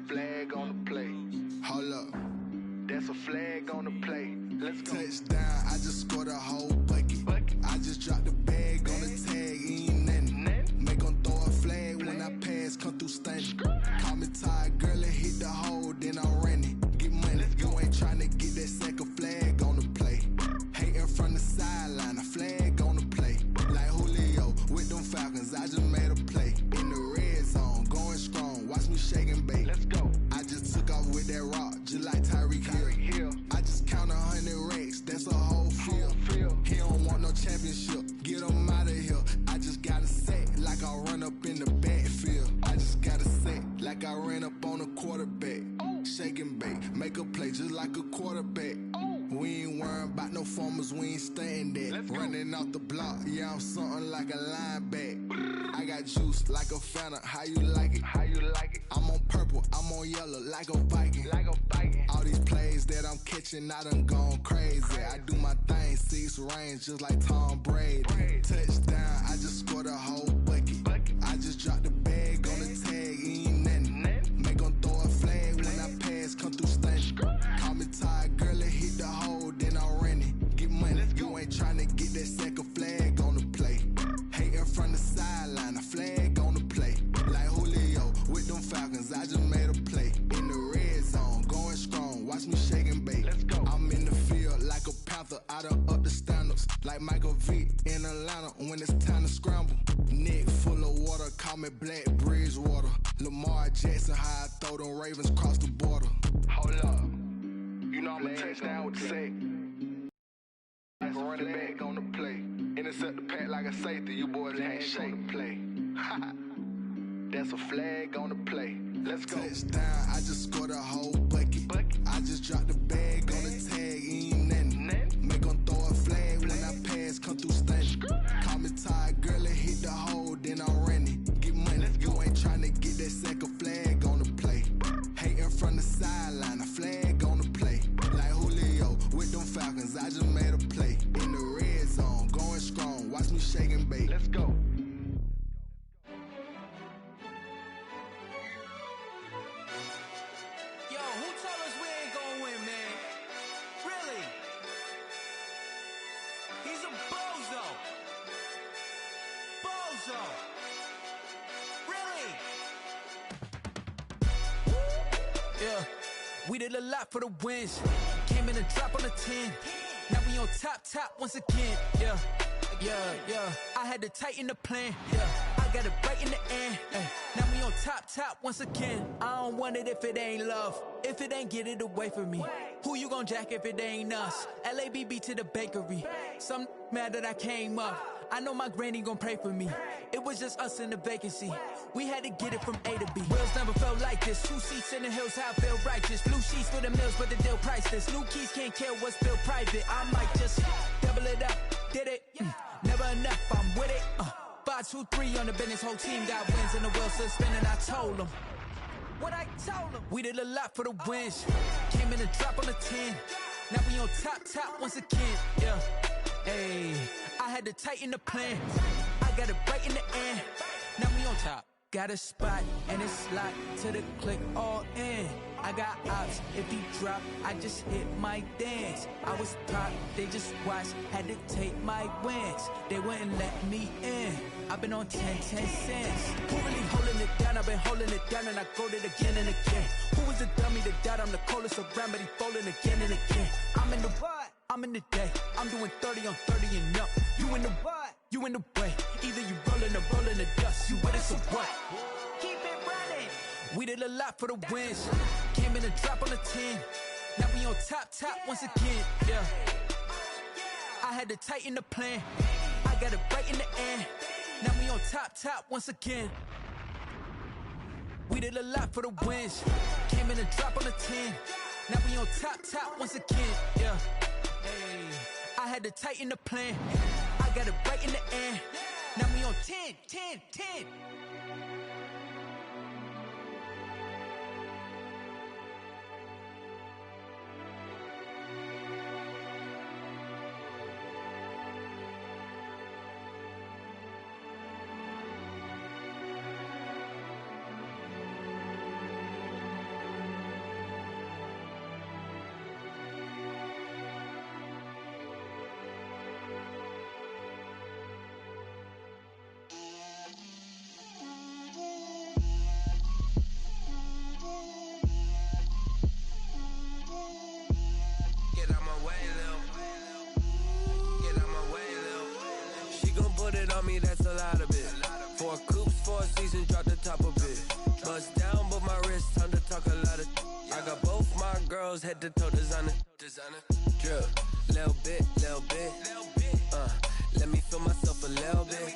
Flag on the play. Hold up. That's a flag on the play. Let's go. Touchdown, I just scored a whole bucket. I just dropped the bag on the tag, ain't nothing. Make 'em throw a flag when I pass, come through stunning. Call me tired, girl, and hit the hole, then I'm running. Get money, you ain't tryna get that second flag on the play. Hating from the sideline, a flag on the play. Like Julio with them Falcons, I just made a play. In the red zone, going strong, watch me shake and bake. Let's go. I just took off with that rock, just like Tyreek Hill. I just count 100 racks, that's a whole field. He don't want no championship. about no farmers, we ain't staying there. Running off the block, yeah, I'm something like a linebacker. I got juice like a Fanta, how you like it? How you like it? I'm on purple, I'm on yellow, like a Viking. Like a Viking. All these plays that I'm catching, I done gone crazy. I do my thing, 6 range, just like Tom Brady. Touchdown, I just scored a whole bucket. I just dropped the bag on the tag, ain't nothing. Make 'em throw a flag when I pass, come through stunning. Call me tired, girl, it hit the hole, then I ran it. Get money, you ain't tryna get that second flag on the play. Hating from the sideline, a flag on the play. Like Julio with them Falcons, I just made a play. In the red zone, going strong, watch me shake and bake. I'm in the field like a Panther, I done up the standards. Like Michael Vick in Atlanta when it's time to scramble. Neck full of water, call me Black Bridgewater. Lamar Jackson, how I throw them Ravens across the border. Hold up, you know I'm a touchdown with the sack. Like a running back on the play. Intercept the pack like a safety, you boys ain't shake play. That's a flag on the play. Let's go. Touchdown, I just scored a whole bucket. I just dropped the bag on the tag, ain't nothing. Make 'em throw a flag when I pass, come through stunning. Call me tired, girl, it hit the hole, then I ran it. Get money, you ain't tryna get that second flag on the play. Hating from the sideline, a flag on the play. Like Julio with them Falcons, I just made a play. In the red zone, going strong, watch me shake and bake. Let's go. Yo, who told us we ain't gonna win, man? Really? He's a bozo. Bozo. Really? Yeah, we did a lot for the wins. Came in a drop on the 10. Now we on top once again. Yeah. I had to tighten the plan. Yeah, I got it right in the end. Now we on top once again. I don't want it if it ain't love. If it ain't, get it away from me. Who you gon' jack if it ain't us? LABB to the bakery. Some mad that I came up. I know my granny gon' pray for me. It was just us in the vacancy. We had to get it from A to B. Wheels never felt like this. 2 seats in the hills, how I feel righteous. Blue sheets for the mills, but the deal priceless. New keys can't care what's still private. I might just double it up. Did it? Never enough, I'm with it. 5, 2, 3 on the business. Whole team got wins and the wheels still spinning. I told them what I told them. We did a lot for the wins. Came in a drop on the 10. Now we on top once again. Yeah. Hey, I had to tighten the plan. I got it right in the end. Now we on top. Got a spot and it's locked to the click all in. I got ops, if he drop, I just hit my dance. I was top, they just watched, had to take my wins. They wouldn't let me in. I've been on 10 cents. Who really holding it down? I've been holding it down and I go it again and again. Who was the dummy that doubt? I'm the coldest around, but he folding again and again. I'm in the what? I'm in the day. I'm doing 30 on 30 and up. You in the what? You in the way. Either you rolling or rolling the dust. You with us or what? Keep it running. We did a lot for the wins. Came in a drop on the 10. Now we on top once again. Yeah. I had to tighten the plan. I got it right in the end. Now we on top once again. We did a lot for the wins. Came in a drop on the 10. Now we on top once again. Yeah. Hey, I had to tighten the plan. I got it right in the end. Now we on 10. On me, that's a lot of it. 4 coops, 4 seasons, drop the top of it. Bust down, but my wrist, time to talk a lot of. I got both my girls, head to toe designer. Drip, little bit. Let me feel myself a little bit.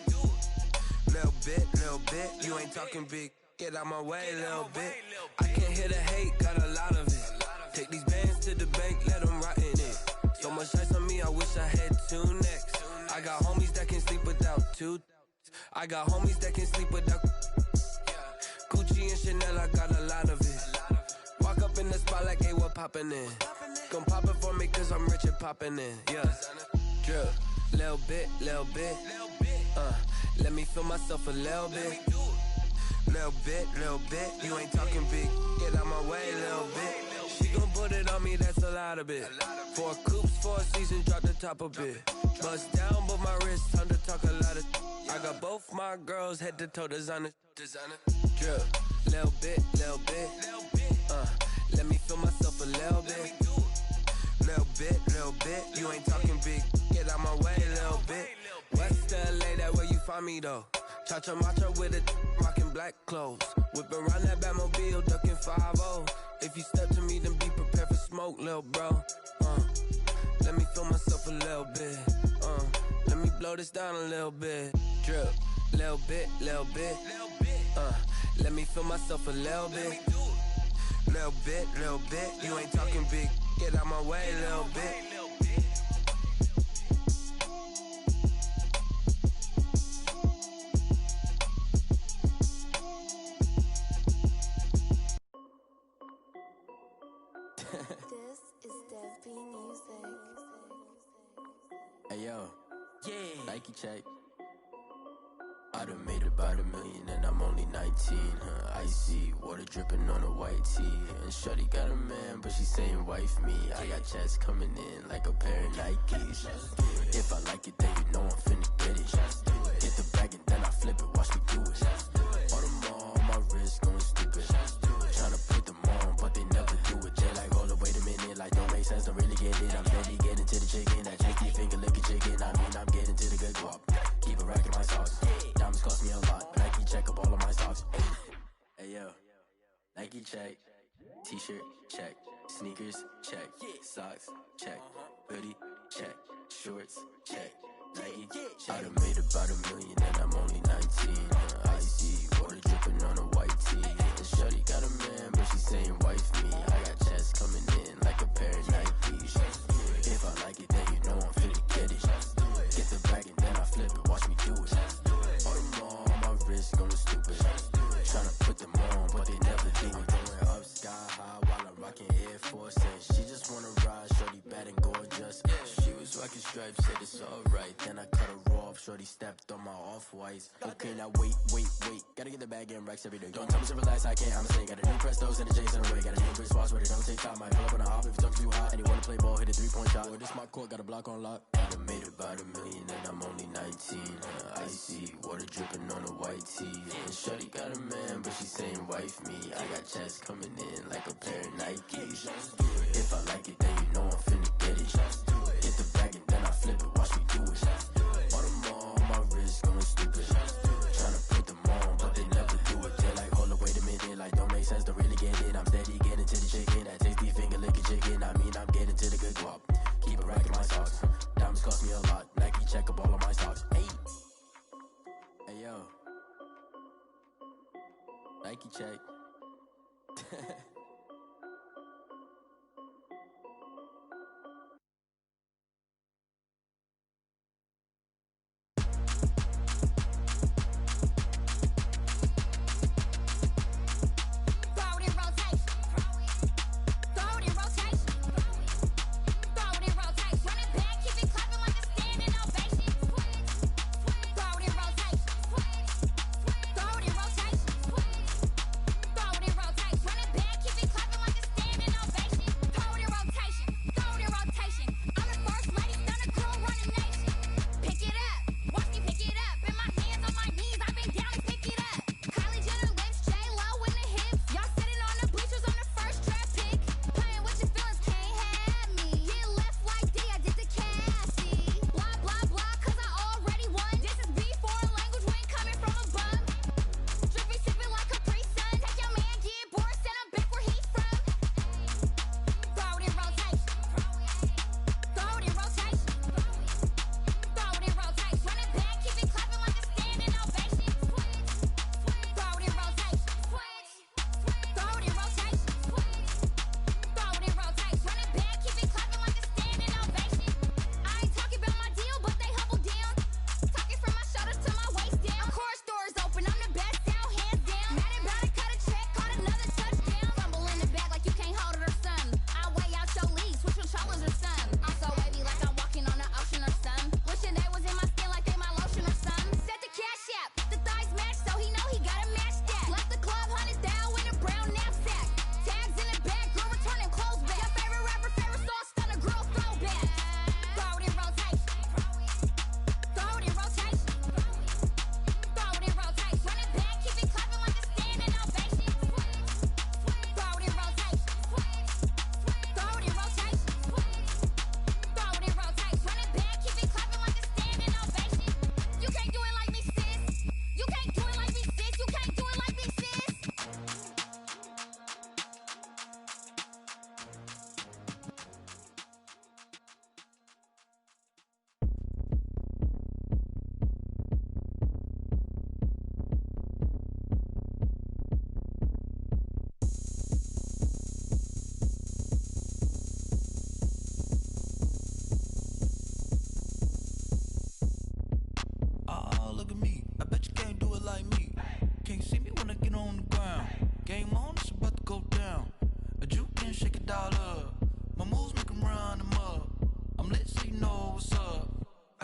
Little bit. You ain't talking big. Get out my way, little bit. I can't hear the hate, got a lot of it. Take these bands to the bank, let them rot in it. So much ice on me, I wish I had 2 necks. I got homies that can sleep without 2. I got homies that can sleep without Gucci and Chanel, I got a lot of it. Walk up in the spot like, hey, what poppin' in? Gon' pop it for me cause I'm rich and poppin' in. Yeah, drip, little bit. Let me feel myself a little bit. Little bit, you ain't talking big. Get out my way, little bit. She gon' put it on me, that's a lot of it. 4 coops, 4 seasons, drop the top a bit. Bust down, but my wrist, time to talk a lot of. I got both my girls, head to toe designer. Drip, little bit. Let me feel myself a little bit. Little bit, you ain't talking big. Get out my way, little bit. West LA, that where you find me though. Cha-cha matcha with a rockin' black clothes. Whippin' around that Batmobile, duckin' 5-0. If you step to me, then be prepared for smoke, lil' bro. Let me feel myself a little bit. Let me blow this down a little bit. Drip, little bit. Let me feel myself a little bit. Little bit. You ain't talking big. Get out my way, little bit. This is Dev B Music. Hey yo, yeah. Nike check. I done made about $1 million and I'm only 19. Icy water dripping on a white tee. And shorty got a man, but she saying wife me. I got checks coming in like a pair of Nikes. If I like it, then you know I'm finna get it. Get the bag and then I flip it. Watch me do it. All them on my wrist going stupid. Tryna put them on, but they never do it. They like, hold up, wait a minute, like don't make sense, don't really get it. I'm steady getting to the chicken, that tricky finger licking chicken. I mean, I'm getting to the good guap. Keep a rack in my socks. Diamonds cost me a lot. Nike check up all of my stocks. Hey yo, Nike check. T-shirt check. Sneakers check. Socks check. Hoodie check. Shorts check. Nike check. I done made about $1 million and I'm only 19. Icy water dripping on a white tee. And shorty got a man, but she saying wife me. I got checks coming in like a pair of Nikes. If I like it, then you know I'm finna get it. Get the bag and then I flip it. Watch me do it. All them on my wrist going stupid. Tryna put them on, but they never do it. Going up sky high while I'm rocking Air Force. And she just wanna ride, shorty bad and gorgeous. She was rocking stripes, said it's alright. Then I cut her off, shorty stepped on my off-whites. Okay, now wait. Gotta get the bag and racks every day. Don't tell me to relax, I can't, I'ma say. Got a new Prestos and a J's in the way. Got a new Chris Foss, but it don't take time. Might pull up on a hop if it's talking too hot. And you wanna play ball, hit a 3-point shot. Or this my court, got a block on lock. I done made about $1 million and I'm only 19. Icy water dripping on a white tee. And shorty got a man, but she saying wife me. I got checks coming in like a pair of Nikes. If I like it, then you know I'm finna get it. Get the bag and then I flip it. Watch me do it. All them on my wrist going stupid. Tryna put them on, but they never do it. They like, hold up, wait a minute, like don't make sense, don't really get it. I'm steady getting to the chicken, that tasty finger licking chicken. I mean, I'm getting to the good guap. Keep a rack in my socks. Diamonds cost me a lot. Nike check up all of my stocks. Hey yo, Nike check.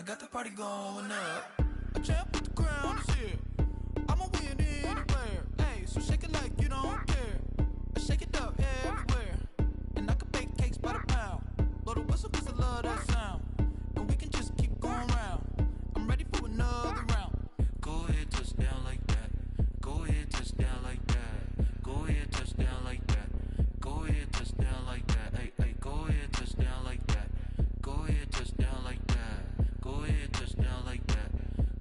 got the party going up. A champ with the crown is here. I'ma win anywhere. Hey, so shake it like you don't care. I shake it up everywhere. And I can bake cakes by the pound. Blow the whistle 'cause I love that sound. And we can just keep going round. I'm ready for another round. Go ahead, touch down like that. Go ahead, touch down like that. Go ahead, touch down like that. Go ahead, touch down like that. Hey, hey, go ahead, touch down like that. Go ahead, touch down like that. Go ahead, touch down like that.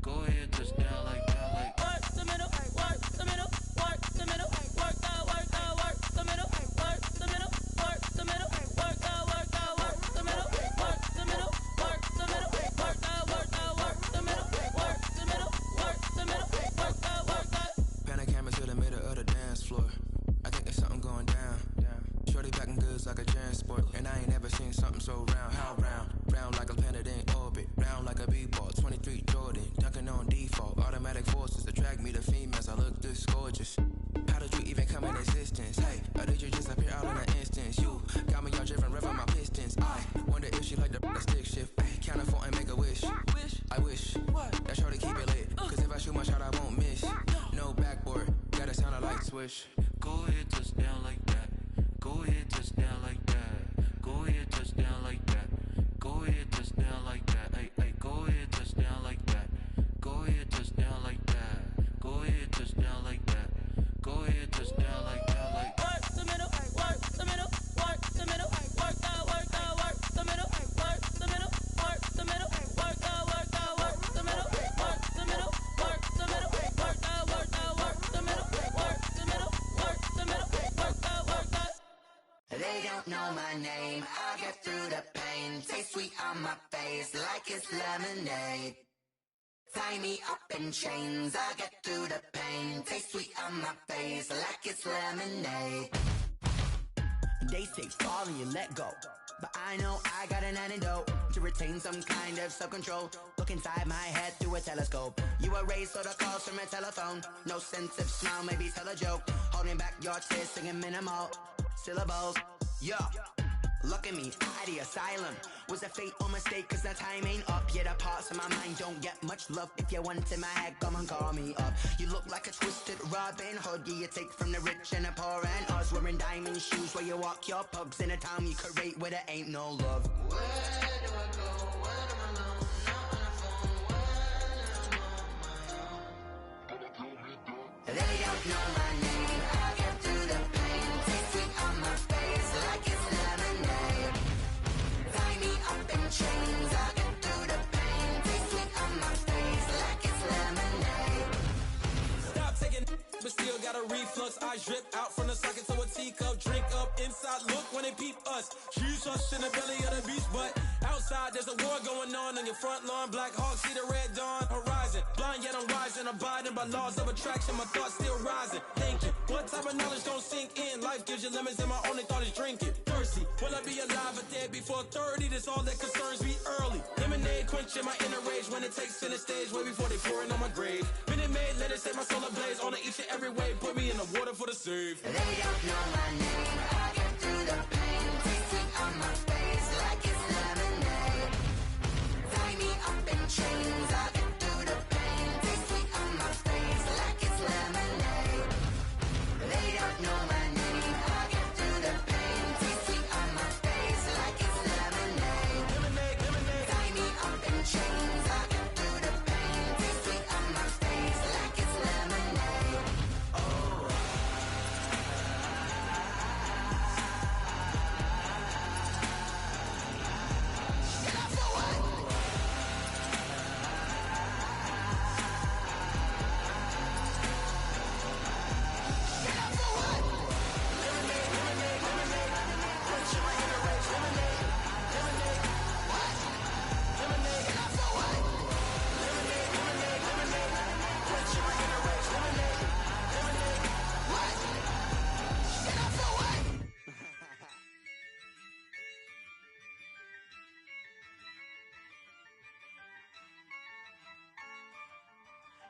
Go ahead, touch down like that. Like work the middle, work the middle, work the middle, work out, work out, work the middle, work the middle, work the middle, work out, work out, work the middle, work the middle, work the middle, work out, work out, work the middle, work the middle, work the middle, work out, work out. Pan the camera to the middle of the dance floor. I think there's something going down. Shorty packing goods like a transport, and I ain't never seen something so round. How round? Round like a planet in orbit, round like a b-ball. 23 Jordan, dunking on default. Automatic forces attract me to females. I look this gorgeous. How did you even come in existence? Hey, or did you just appear out in an instance? You got me all driven, revving my pistons. I wonder if she like the stick shift. Ay, count a 4 and make a wish. I wish that shorty keep it lit. 'Cause if I shoot my shot, I won't miss. No backboard, gotta sound a light switch. go ahead, touch down like that. Go ahead, touch down like that. Go ahead, touch down like that. Go ahead, touch down like that. Hey, hey, go ahead, touch down like that. Go ahead, touch down like that. Go ahead, touch down like that. Go ahead, touch down like that. Like work the middle, work the middle, work the middle, work out, work out, work the middle, work the middle, work the middle, work out, work out, work the middle, work the middle, work the middle, work out, work out, work the middle, work the middle, work the middle, work out, work out. They don't know my name, I'll get through the pain. Taste sweet on my face like it's lemonade. Tie me up in chains, I'll get through the pain. Taste sweet on my face like it's lemonade. They say fall and you let go, but I know I got an antidote to retain some kind of self-control. Look inside my head through a telescope. You erase all the calls from a telephone. No sense of smile, maybe tell a joke. Holding back your tears, singing minimal syllables. Yeah, look at me, out the asylum. Was a fate or mistake, 'cause the time ain't up. Yeah, the parts of my mind don't get much love. If you want in my head, come and call me up. You look like a twisted Robin Hood. Yeah, you take from the rich and the poor and us. Wearing diamond shoes where you walk your pugs in a town you create where there ain't no love. Where do I go? Where am I now? Not on the phone. Where am I on my own? They don't know my name. I get through the pain. Taste sweet on my face like it's lemonade. Tie me up in chains. I get through the pain. Taste sweet on my face like it's lemonade. Stop taking but still got a reflux. I drip out from the socket to a teacup. Drink up inside, look when they peep us. Choose us in the belly of the beach, but outside there's a war going on your front lawn. Black Hawk, see the red dawn horizon. Blind yet I'm rising, abiding by laws of attraction. My thoughts still rising, thinking what type of knowledge don't sink in. Life gives you lemons and my only thought is drinking. Thirsty, will I be alive or dead before 30? That's all that concerns me early. Lemonade quenching my inner rage when it takes center stage way before they pouring on my grave. Minute Maid, let it set my soul ablaze on each and every way. Put me in the water for the save. They don't know my name. I get through the pain. Taste sweet on my face like it's lemonade. Tie me up in chains. I get through the pain. Taste sweet on my face like it's lemonade. They don't know my name. I get through the pain. Taste sweet on my face like it's lemonade. Lemonade, lemonade. Tie me up in chains. I get through the pain. Taste sweet on my face like it's lemonade.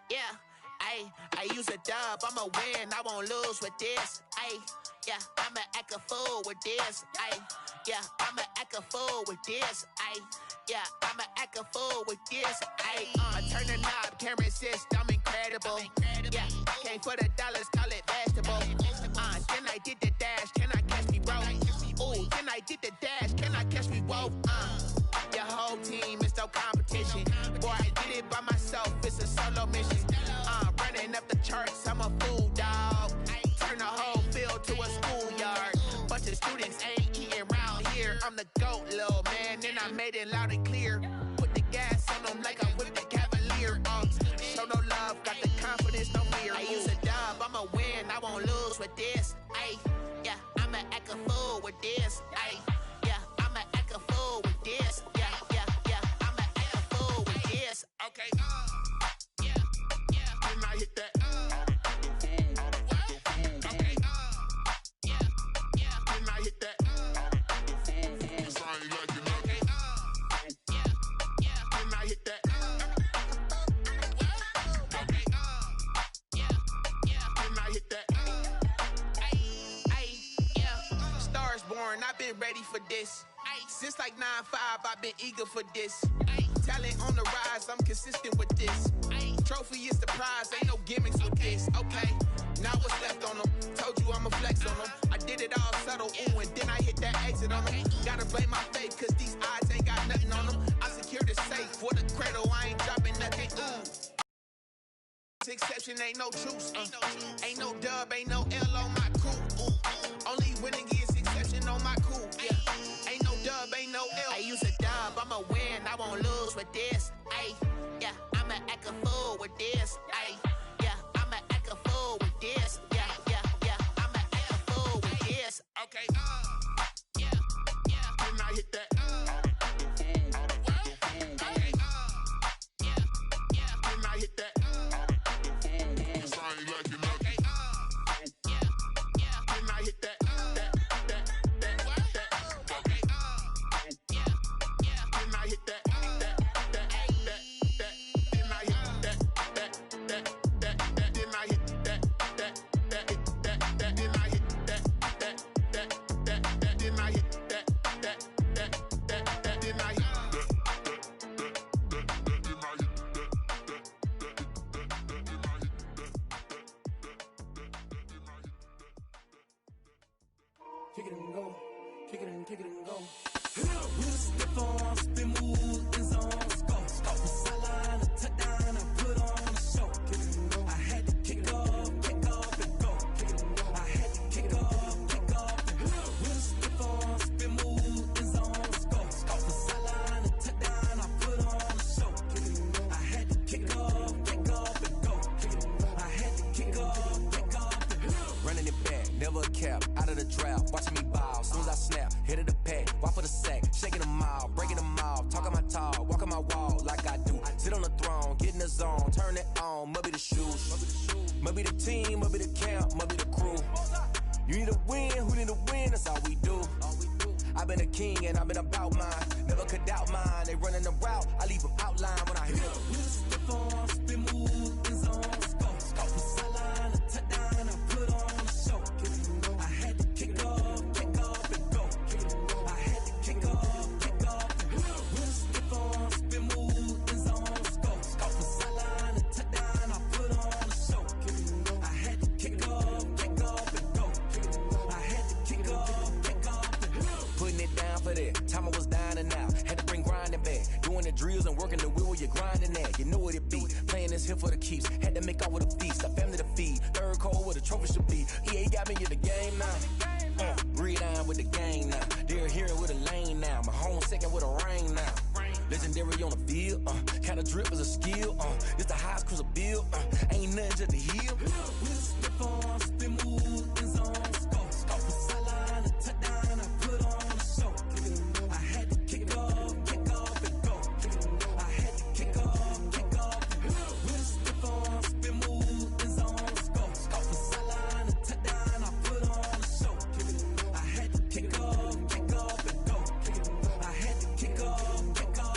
Yeah, I use a dub, I'ma win, I won't lose with this. Yeah, I'ma act a fool with this. Yeah, I'ma act a fool with this. Yeah, I'ma act a fool with this. Ayy, I turn the knob, can't resist, I'm incredible. Yeah, came for the dollars, call it vegetable. Then I did the dash, can I catch me, bro? Ooh, then I did the dash, can I catch me, whoa? Your whole team is no competition. Boy, I did it by myself, it's a solo mission. Running up the charts, I'm a fool, dog. Turn the whole field to a schoolyard. Bunch of students ain't eating round here. I'm the GOAT, little man, and I made it loud and clear. Put the gas on them like I'm with the Cavalier. Show no love, got the confidence, no fear. I use a dub, I'ma win, I won't lose with this. Ay, yeah, I'ma act a fool with this. Ay, yeah, I'ma act a fool with this. Yeah, yeah, yeah, I'ma act a fool with this. Okay, yeah, yeah, then I hit that. Okay, yeah, yeah, then I hit that. I've been ready for this. Since like 9-5, I've been eager for this. Talent on the rise, I'm consistent with this. Trophy is the prize, ain't no gimmicks with this. Okay, now what's left on them? Told you I'ma flex on them. I did it all subtle, ooh, and then I hit that exit on them. Gotta blame my faith, cause these odds ain't got nothing on them. I secured the safe for the cradle, I ain't dropping nothing, ooh. Exception, ain't no truce, ain't no dub, ain't no L on my crew, ooh. Only winning is exception on my crew, yeah. Ain't no dub, ain't no L. I use a dub, I'ma win, I won't lose with this, ayy. Yeah, I'ma act a fool with this, ayy. Yeah, I'ma act a fool with this, yeah, yeah, yeah. I'ma act a fool with this, okay. Yeah, yeah, then I hit that. Okay, yeah, yeah, then I hit that. Kick it and go, kick it and go. We'll step on, spin move, in zone, let's go. From sideline to touchdown, I put on a show. Kick it and go. I had to kick off and go. Kick it and go. I had to kick off and go. We'll step on, spin move, in zone, let's go. From sideline to touchdown, I put on a show. Kick it and go. I had to kick off and go. Kick it and go. I had to kick off and go. Running it back, never a cap, out of the drought, watching me ball, soon as I snap, hit of the pack, walk for the sack, shaking them all, breaking them off, talking my talk, walking my wall like I do, sit on the throne, get in the zone, turn it on, must be the shoes, must be the team, must be the camp, must be the crew, you need a win, who need a win, that's all we do, I've been a king and I've been about mine, never could doubt mine, they running the route, I leave them outline when I hit them. We'll step on, spin move, in zone, let's go. From sideline to touchdown, I put on a show. I had to kick off and go. I had to kick off and go. We'll step on, spin move, in zone, let's go. From sideline to touchdown, I put on a show. I had to kick off and go. I had to kick off and go. Putting it down for that, time I was dying and out, had to bring grinding back, doing the drills and working the wheel where you're grinding at, you know what it be, playing this here for the keeps, had to make off with a feast, a family to feed, third cold where the trophy should be, EA got me in the game now, breathe on with the game now, they're hearing with a lane now, my home second with a rain now, legendary on the field, kinda drip is a skill, it's the highest cruiser bill, ain't nothing just to heal. We'll step on, spin move, in zone, let's go. From sideline to touchdown, I put on a show. I had to kick off and go. I had to kick off and go. We'll step on, spin move, in zone, let's go. From sideline to touchdown, I put on a show. I had to kick off and go. I had to kick off and go.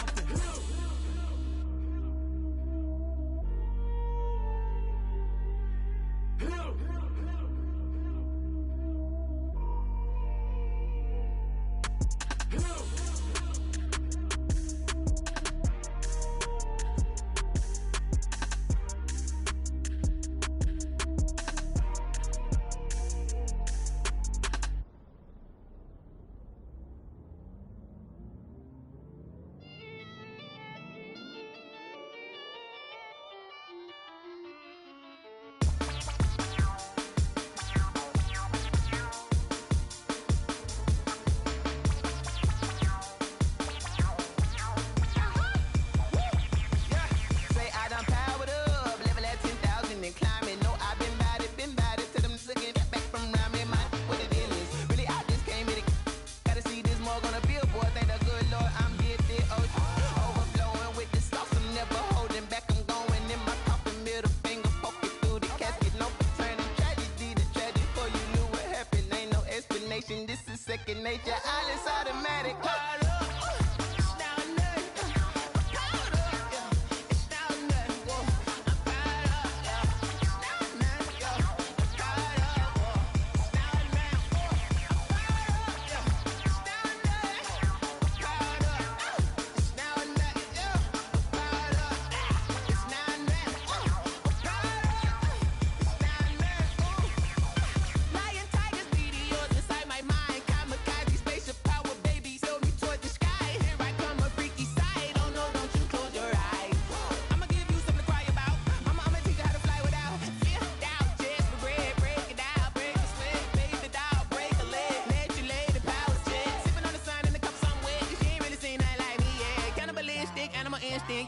second nature. All is automatic.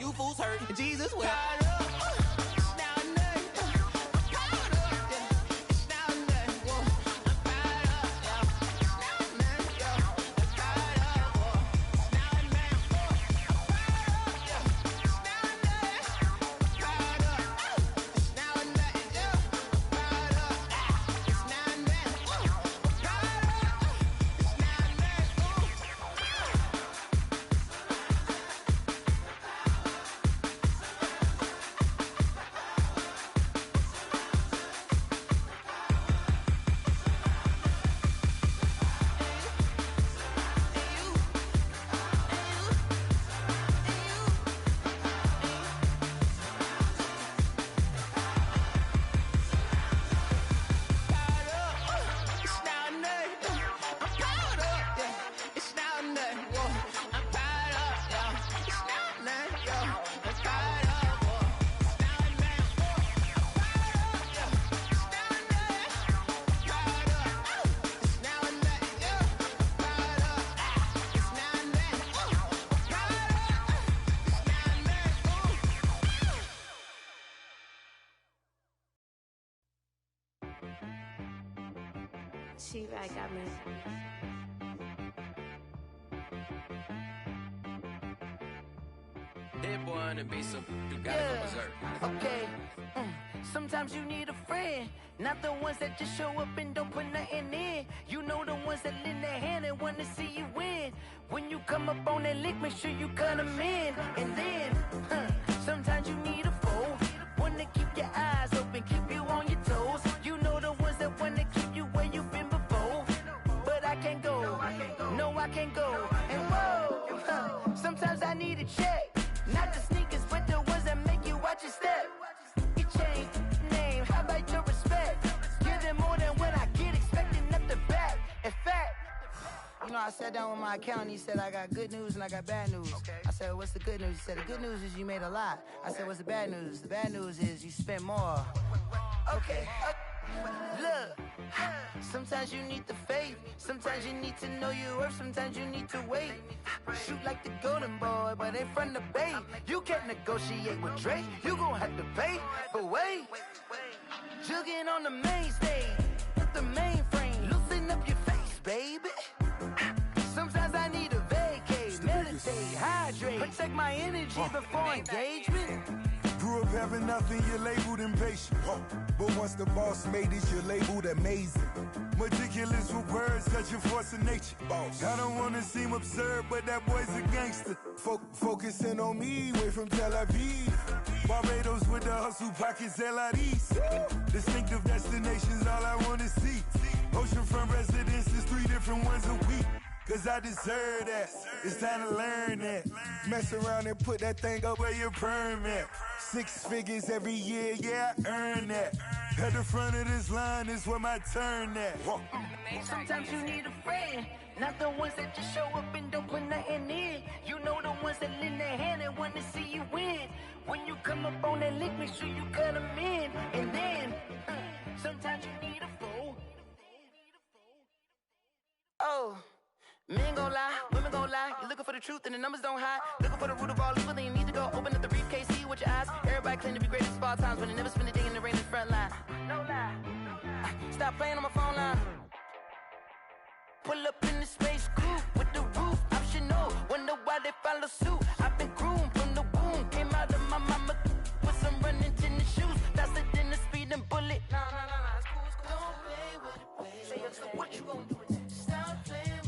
You fools hurt. Jesus will. She right got me. Hit boy on the beat, so you gotta go berserk. Okay. Sometimes you need a friend, not the ones that just show up and don't put nothing in. You know the ones that lend their hand and want to see you win. When you come up on that lick, make sure you cut them in. And then, sometimes you need a foe, one to keep your eyes open, keep you on your toes. You know the ones that want to keep you where you've been before. But I can't go, no I can't go. And whoa, sometimes I need a check. Not the sneakers, but the ones that make you watch your step. You change name, how about your respect? Give them more than what I get, expecting nothing back. In fact, you know, I sat down with my accountant, he said, I got good news and I got bad news. I said, what's the good news? He said, the good news is you made a lot. I said, what's the bad news? The bad news is you spent more. Okay. Look, sometimes you need the faith, sometimes you need to know your worth, sometimes you need to wait. Shoot like the golden boy, but ain't from the bay. You can't negotiate with Drake, you gon' have to pay. But wait, jugging on the main stage, with the mainframe, loosen up your face, baby. Sometimes I need a vacate, meditate, hydrate, protect my energy before engagement. Grew up having nothing, you're labeled impatient. But once the boss made it, you're labeled amazing. Meticulous with words, such a force of nature. I don't wanna seem absurd, but that boy's a gangster. Focusing on me, way from Tel Aviv. Barbados with the hustle pockets, LIDs. Distinctive destinations, all I wanna see. Oceanfront residences, 3 different ones a week. Cause I deserve that, it's time to learn that. Mess around and put that thing up where your permit. 6 figures every year, yeah, I earn that. At the front of this line is where my turn at. Sometimes you need a friend, not the ones that just show up and don't put nothing in. You know the ones that lend their hand and want to see you win. When you come up on that lick, make sure you cut them in. And then, sometimes you need a foe. Oh. Men gon' lie, women gon' lie. You're looking for the truth and the numbers don't hide. Looking for the root of all evil, then you need to go open up the briefcase, see with your eyes. Everybody claim to be greatest of all times, but they never spend a day in the rain in the front line. No lie. Stop playing on my phone line. Pull up in the space coupe with the roof optional. Wonder why they follow suit. I've been groomed from the womb. Came out of my mama with some running tennis shoes. Faster than the speeding bullet. No, it's cool. Don't play with it, play. Say what you gon' do. Stop playing with it.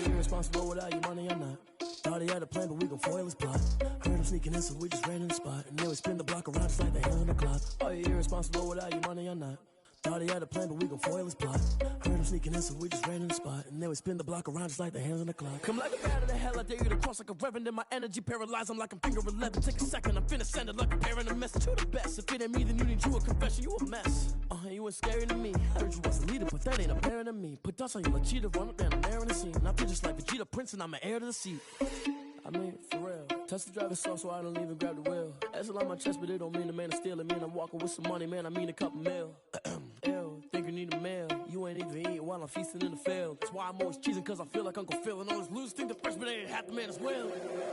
you irresponsible without your money or not? Thought he had a plan, but we gon' foil his plot. Heard him sneaking in, so we just ran in the spot. And then we spin the block around just like the hell on the clock. Are you irresponsible without your money or not? Thought he had a plan, but we gon' foil his plot. Heard him sneaking in, so we just ran in the spot. And then we spin the block around just like the hands on the clock. Come like a bat of the hell, I dare you to cross like a reverend. And my energy paralyzed, I'm like I'm finger 11. Take a second, I'm finna send it like a parent a message. You the best, if it ain't me, then you need you a confession. You a mess, you ain't scary to me. Heard you was a leader, but that ain't apparent to me. Put dust on you like cheetah, run up down the air in the scene. And I feel just like Vegeta Prince, and I'm an heir to the seat. I mean, for real. Touch the driver's soft so I don't even grab the wheel. That's on my chest, but it don't mean the man is stealing. Man, I'm walking with some money, man, I mean a couple mil. Ew, think you need a meal. You ain't even eating while I'm feasting in the field. That's why I'm always cheesing, cause I feel like Uncle Phil. And all those losers think the freshman ain't half the man as well.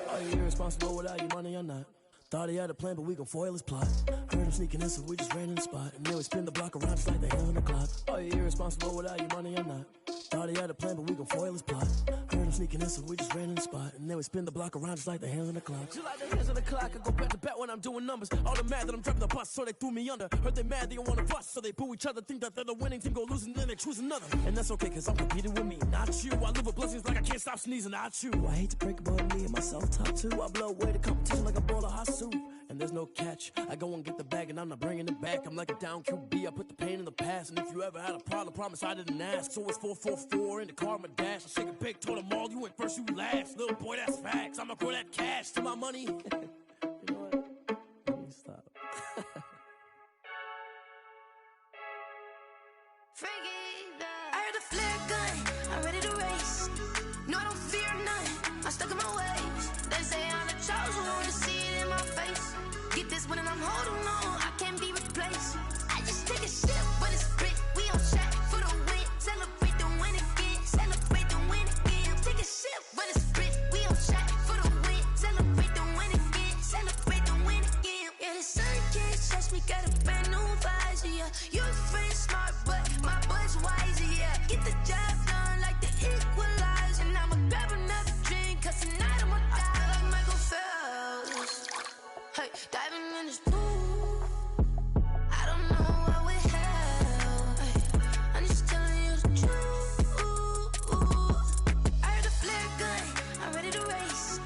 Are you irresponsible without your money or not? Thought he had a plan, but we gon' foil his plot. Heard him sneaking in, so we just ran in the spot. And then we spin the block around just like the hell on the clock. Are you irresponsible without your money or not? Thought he had a plan, but we gon' foil his plot. Heard him sneaking in, so we just ran in the spot. And then we spin the block around just like the hands on the clock. Just like the hands on the clock, I go back to back when I'm doing numbers. All the mad that I'm driving the bus, so they threw me under. Heard they mad, they don't wanna bust, so they boo each other. Think that they're the winning team, go losing, then they choose another. And that's okay, cause I'm competing with me, not you. I live with blessings like I can't stop sneezing, not you. I hate to break about me and myself top two. I blow away the competition like a bowl of hot soup. And there's no catch. I go and get the bag and I'm not bringing it back. I'm like a down QB, I put the pain in the past. And if you ever had a problem, promise I didn't ask. So it's 444 in the car, my dash. I shake a big, told them all, you went first, you last. Little boy, that's facts. I'ma grow that cash to my money. You know what? Let me stop. I heard a flare gun, I'm ready to race. No, I don't fear none, I'm stuck in my ways. They say I'm the chosen one, to see it in my face. Get this one and I'm holding on, I can't be replaced. I just take a sip, but it's brick, we on track for the win. Celebrate the win again, celebrate the win again. Take a sip, but it's brick, we on track for the win. Celebrate the win again, celebrate the win again. Yeah, the sun can't touch me, got a brand new visor, yeah. Your friend smart, but my bud's wiser, yeah. Get the job done like the equalizer. And I'ma grab another drink, cause tonight I'ma die like Michael Phelps. Hey, diving in this pool, I don't know what we have. Hey, I'm just telling you the truth. I heard a flare gun, I'm ready to race.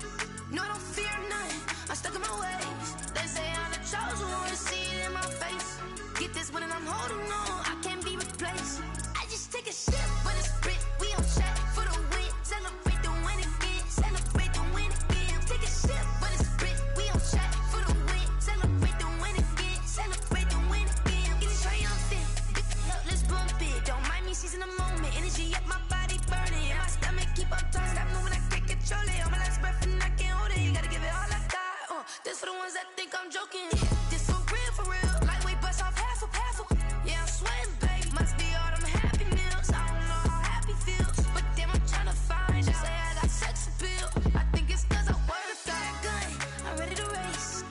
No, I don't fear none, I'm stuck in my ways. They say I'm the chosen one, to see it in my face. Get this one and I'm holding on, I can't be replaced. I just take a sip, but it's brick, we on track for the win. Celebrate the win again, celebrate the win again. Take a sip, but it's brick, we on track for the win. Celebrate the win again, celebrate the win again. Get it triumphant, let's bump it. Don't mind me seizing the moment, energy up my body burning. And my stomach keep on turning, stop moving, I can't control it. On my last breath and I can't hold it, you gotta give it all I got. This for the ones that think I'm joking. This for real, lightweight bust off half a. Yeah, I'm sweating, babe, must be all them happy meals. I don't know how happy feels, but damn, I'm tryna find out. Say I got sex appeal, I think it's cause I wear a fire gun. I'm ready to race,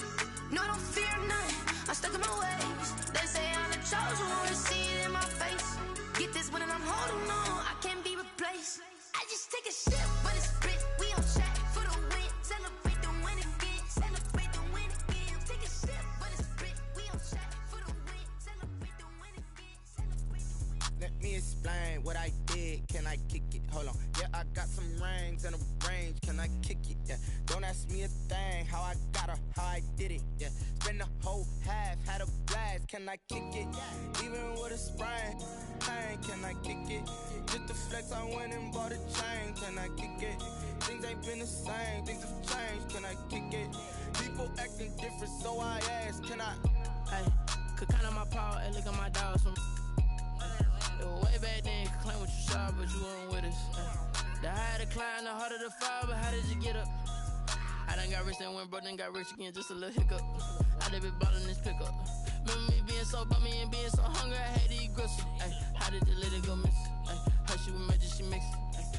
no, I don't fear none, I'm stuck in my ways. They say I'm the chosen one, to see it in my face. Get this one and I'm holding on, I can't be replaced. I just take a sip, but it's brick, we on track for the win. Celebrate the win again, celebrate the win again. Take a sip, but it's brick, we on track for the win. Celebrate the win again, celebrate the win. Let me explain what I did. Can I kick it? Hold on. Yeah, I got some rings and a range. Can I kick it? Yeah. Don't ask me a thing. How I got her, how I did it. Yeah. Spend the whole half, had a blast. Can I kick it? Even with a sprain, pain. Can I kick it? Just the flex, I went and bought a chain. Can I kick it? Things ain't been the same. Things have changed. Can I kick it? People acting different, so I ask. Can I? Hey, could count on my power and look at my dogs from. It was way back then, could claim what you saw, but you weren't with us. The higher the climb, the harder the fall, but how did you get up? I done got rich, then went broke, then got rich again, just a little hiccup. I done been ballin' this pickup. Remember me being so bummy and being so hungry, I had to eat gristle. Ay, how did the lady go miss? Her she was magic, she mixed.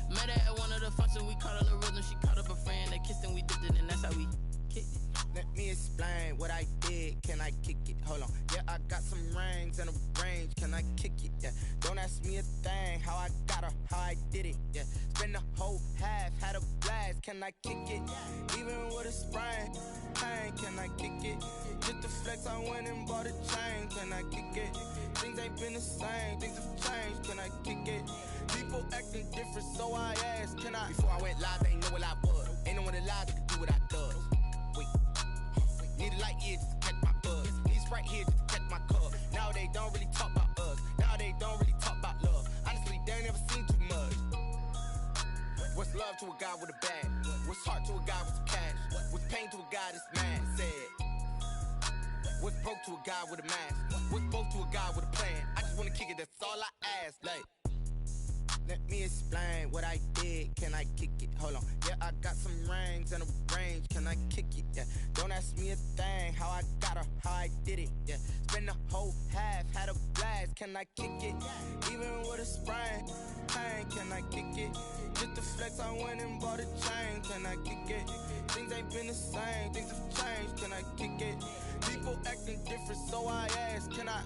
Met her at one of the functions, we caught a little rhythm, she caught up a friend, they kissed and we dipped it, and that's how we kicked it. Let me explain what I did. Can I kick it? Hold on. Yeah, I got some rings and a range. Can I kick it? Yeah. Don't ask me a thing. How I got her, how I did it. Yeah. Spend the whole half, had a blast. Can I kick it? Even with a sprain, pain. Can I kick it? Just the flex, I went and bought a chain. Can I kick it? Things ain't been the same. Things have changed. Can I kick it? People acting different, so I ask. Can I? Before I went live, they ain't know what I was. Ain't no one alive that could do what I does. Wait. Need a light here just to catch my buzz. Need Sprite here just to catch my cup. Now they don't really talk about us. Now they don't really talk about love. Honestly, they ain't never seen too much. What's love to a guy with a bag? What's heart to a guy with some cash? What's pain to a guy that's mad? Said. What's broke to a guy with a mask? What's broke to a guy with a plan? I just wanna kick it, that's all I ask. Like, let me explain what I did. Can I kick it? Hold on. Yeah, I got some rings and a range. Can I kick it? Yeah. Don't ask me a thing. How I got her, how I did it. Yeah. Spend the whole half, had a blast. Can I kick it? Even with a sprain. Pain, can I kick it? Just the flex, I went and bought a chain. Can I kick it? Things ain't been the same. Things have changed. Can I kick it? People acting different, so I ask, can I?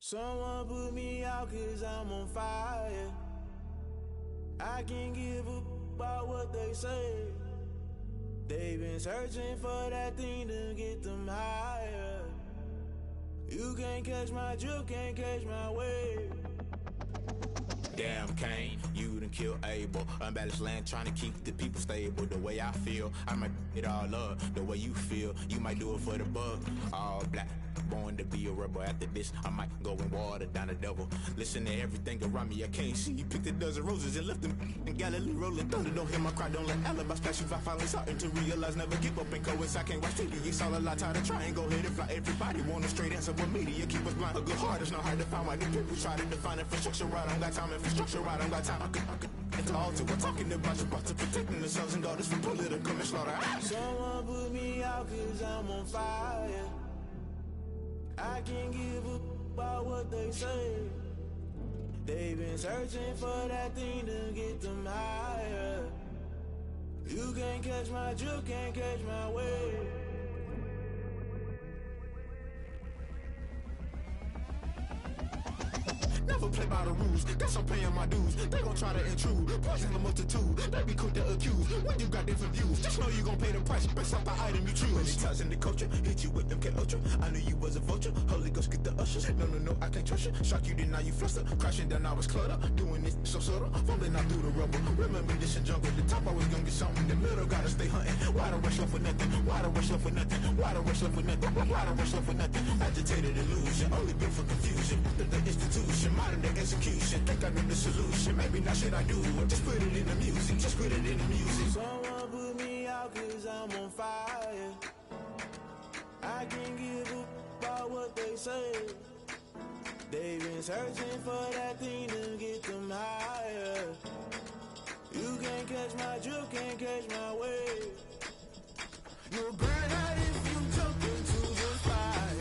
Someone put me out cause I'm on fire. I can't give up about what they say. They've been searching for that thing to get them higher. You can't catch my drift, can't catch my wave. Damn, Kane, you done killed Abel. Unbalanced land, trying to keep the people stable. The way I feel, I might it all up. The way you feel, you might do it for the buck. All black, born to be a rebel. After this, I might go and water down the devil. Listen to everything around me, I can't see. You picked a dozen roses and left them in Galilee rolling thunder. Don't hear my cry, don't let alibis flash. If I finally starting to realize, never give up and coincide. Can't watch TV, it's all a lot. Tired of trying, go ahead and fly. Everybody want a straight answer, but media keep us blind. A good heart is not hard to find. Why these people try to define infrastructure right? I don't got time, infrastructure right, I don't got time. I could into altar. We're talking about your to protecting the sons and daughters from political manslaughter. Someone put me out cause I'm on fire. I can't give up about what they say. They've been searching for that thing to get them higher. You can't catch my drift, can't catch my wave. Never play by the rules, guess I'm paying my dues. They gon' try to intrude, poison the multitude. They be quick to accuse, when you got different views. Just know you gon' pay the price, based off the item you choose. Many times in the culture, hit you with MK Ultra. I knew you was a vulture, Holy Ghost get the ushers. No, I can't trust you. Shock you, then now you fluster. Crashing down, I was clutter. Doing this so subtle, fumbling out through the rubble. Remember this in jungle, the top I was gonna get something. The middle gotta stay hunting. Why the rush left for nothing? Why the rush left for nothing? Why the rush left for nothing? Why the rush left for nothing? Agitated illusion, only built for confusion. The institution, modern day execution. Think I know the solution. Maybe not shit I do. Just put it in the music. Just put it in the music. Someone put me out cause I'm on fire. I can't give up about what they say. They've been searching for that thing to get them higher. You can't catch my drift, can't catch my wave. You'll burn out if you jump into the fire.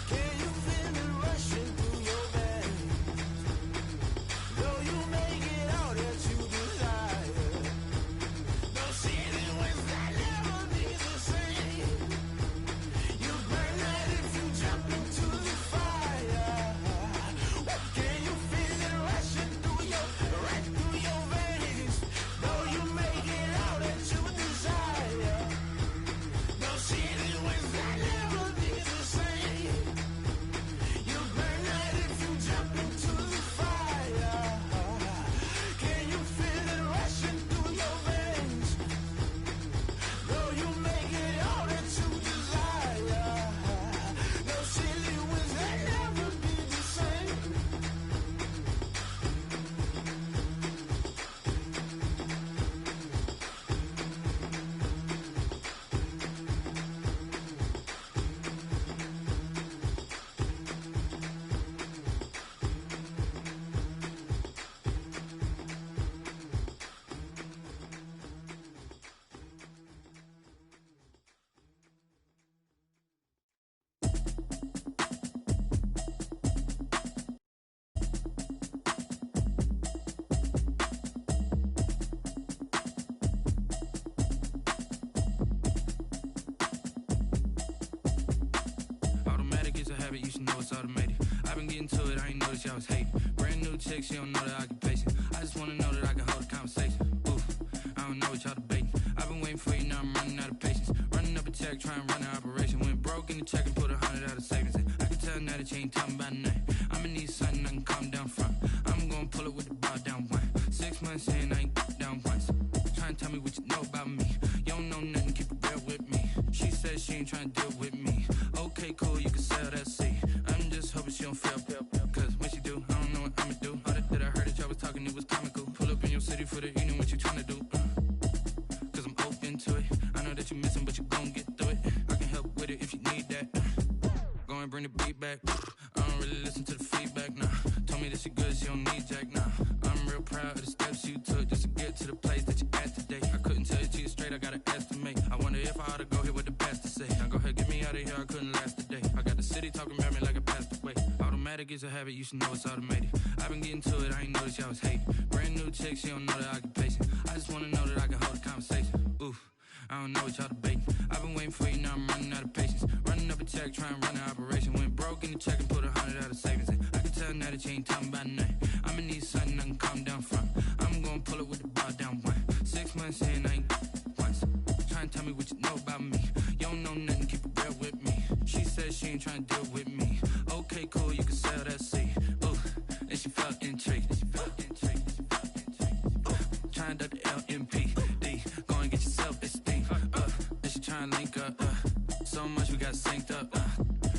Can you feel it rushing through your veins? Though you make it all that you desire. No ceiling when that never be the same. You burn out if you jump into the fire. Can you feel it rushing through your veins? Though you make it all that you desire. it's automated. I've been getting to it, I ain't noticed y'all was hating. Brand new chick, she don't know the occupation. I just wanna know that I can hold a conversation. Oof, I don't know what y'all debating. I've been waiting for you, now I'm running out of patience. Running up a check, try and run an operation. Went broke in the check and put 100 out of savings in. I can tell now that you ain't talking about nothing. I'ma need something I can calm down from. I'm gonna pull it with the bar down one. 6 months in, I ain't down once. Try and tell me what you know about me. You don't know nothing, keep it real with me. She said she ain't trying to deal with me. Okay, cool, you can sell that seat. I'm just hoping she don't fail. Cause when she do, I don't know what I'ma do. All that I heard that y'all was talking, it was comical. Pull up in your city for the evening, what you trying to do? Cause I'm open to it. I know that you missing, but you gon' get through it. I can help with it if you need that. Go and bring the beat back. I don't really listen to the feedback, nah. Told me that she good, she don't need jack, nah. I'm real proud of the steps you took just to get to the place that you at today. I couldn't tell you to you straight, I gotta estimate. I wonder if I ought to go here with the pastor say. Now go ahead, get me out of here, I couldn't last a day. I got the city talking about me like I passed away. Automatic is a habit, you should know it's automated. I've been getting to it, I ain't noticed y'all was hating. Brand new chick, she don't know the occupation. I just wanna know that I can hold a conversation. Oof, I don't know what y'all debating. I've been waiting for you, now I'm running out of patience. Running up a check, try and run an operation. Went broke in the check and put 100 out of savings in. I can tell now that you ain't talking about nothing. I'ma need something I can calm down from. I'm gonna pull it with the bar down one. 6 months in, I ain't once. Try and tell me what you know about me. You don't know nothing, keep it real with me. She said she ain't trying to deal with me. Okay, cool, you can sell that seat. Ooh, and she felt intrigued. Try and duck the LMPD. Go and get your self-esteem. And she try and link up. So much we got synced up.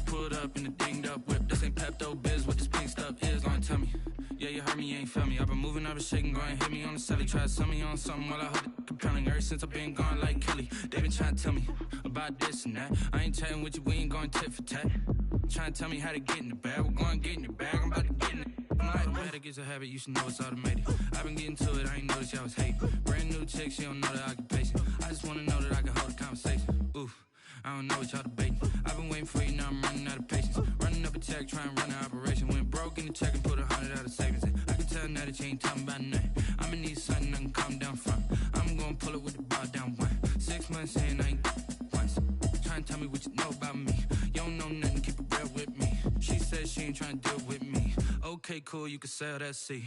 Pulled up in the dinged up whip. This ain't Pepto-Biz, what this pink stuff is. Gonna tell me. Yeah, you heard me, you ain't feel me. I've been moving, I've been shaking, go and hit me on the celly. Try to sell me on something while I hold it compelling. Ever since I've been gone like Kelly, they been trying to tell me about this and that. I ain't chatting with you, we ain't going tit for tat. Trying to tell me how to get in the bag. We're going to get in the bag, I'm about to get in it. Automatic is a habit, you should know it's automated. I've been getting to it, I ain't noticed y'all was hating. Brand new chick, she don't know the occupation. I just wanna know that I can hold a conversation. Oof, I don't know what y'all debating. I've been waiting for you, now I'm running out of patience. Running up a check, try and run an operation. Went broke in the check and put 100 out of savings in. I can tell now that you ain't talking about nothing. I'ma need something I can calm down from. I'm gonna pull it with the bar down one. 6 months in, I ain't once. Try and tell me what you know about me. You don't know nothing, keep it real with me. She said she ain't trying to deal with me. Okay, cool, you can sell that seat.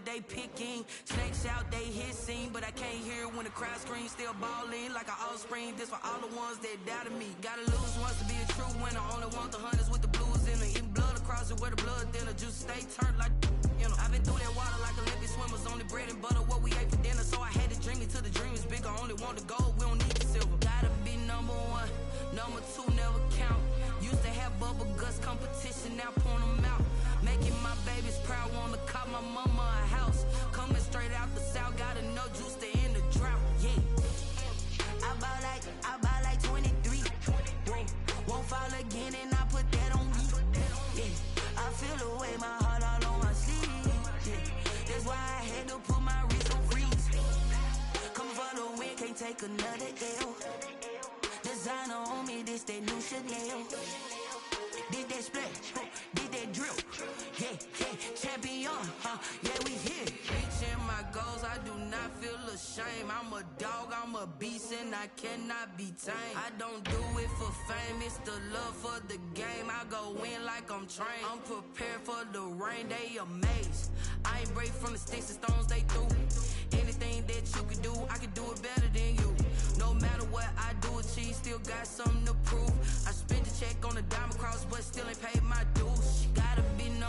They picking snakes out, they hissing, but I can't hear when the crowd screams. Still balling like an offspring. This for all the ones that doubted me. Gotta lose once to be a true winner. Only want the hunters with the blues in it. Eating blood across it where the blood thinner. Juice stay turned like you know. I've been through that water like Olympic swimmers. Only bread and butter what we ate for dinner. So I had to dream it till the dream is bigger. Only want the gold, we don't need the silver. Gotta be number one, number two never count. Used to have bubble guts competition, now point them out. Making my babies proud, wanna call my mama a house. Coming straight out the south, gotta know juice to end the drought. Yeah, I bought like 23. Won't fall again, and I put that on me. Yeah, I feel the way, my heart all on my sleeve. Yeah, that's why I had to put my wrist on freeze. Come for the win, can't take another L. Designer on me, this that new Chanel. Did that splash, did that drill. Yeah, champion, yeah, we here. Reaching my goals, I do not feel ashamed. I'm a dog, I'm a beast, and I cannot be tamed. I don't do it for fame, it's the love for the game. I go in like I'm trained. I'm prepared for the rain, they amazed. I ain't break from the sticks and stones they threw. Anything that you can do, I can do it better than you. No matter what I do, achieve, still got something to prove. I spent the check on a diamond cross, but still ain't paid my dues. Gotta be no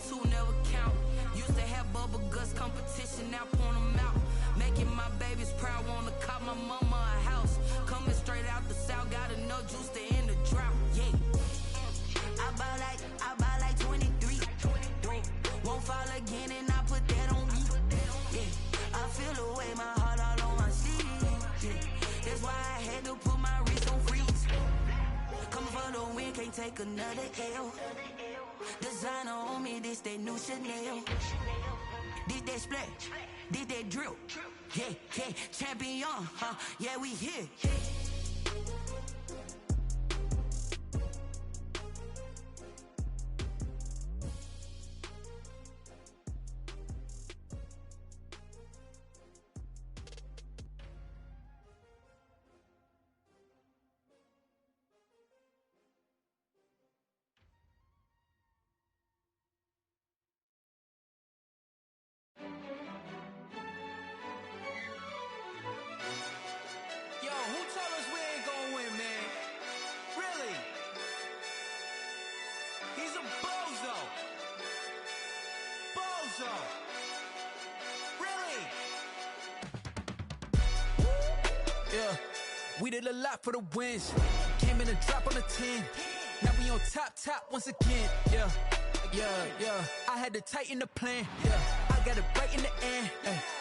two never count. Used to have bubble guts competition, now point them out. Making my babies proud, wanna cop my mama a house. Coming straight out the south, got enough juice to end the drought. Yeah. I buy like 23. Won't fall again and I put that on me. Yeah. I feel the way, my heart all on my sleeve. Yeah. That's why I had to put my wrist on freeze. Coming for the win, can't take another L. Designer on me, this that new Chanel. This that splash, this that drill. Yeah, yeah, champion, huh? Yeah, we here. Who told us we ain't gonna win, man? Really? He's a bozo. Bozo. Really? Yeah, we did a lot for the wins. Came in a drop on the 10. Now we on top once again. Yeah. I had to tighten the plan. Yeah, I got it right in the end.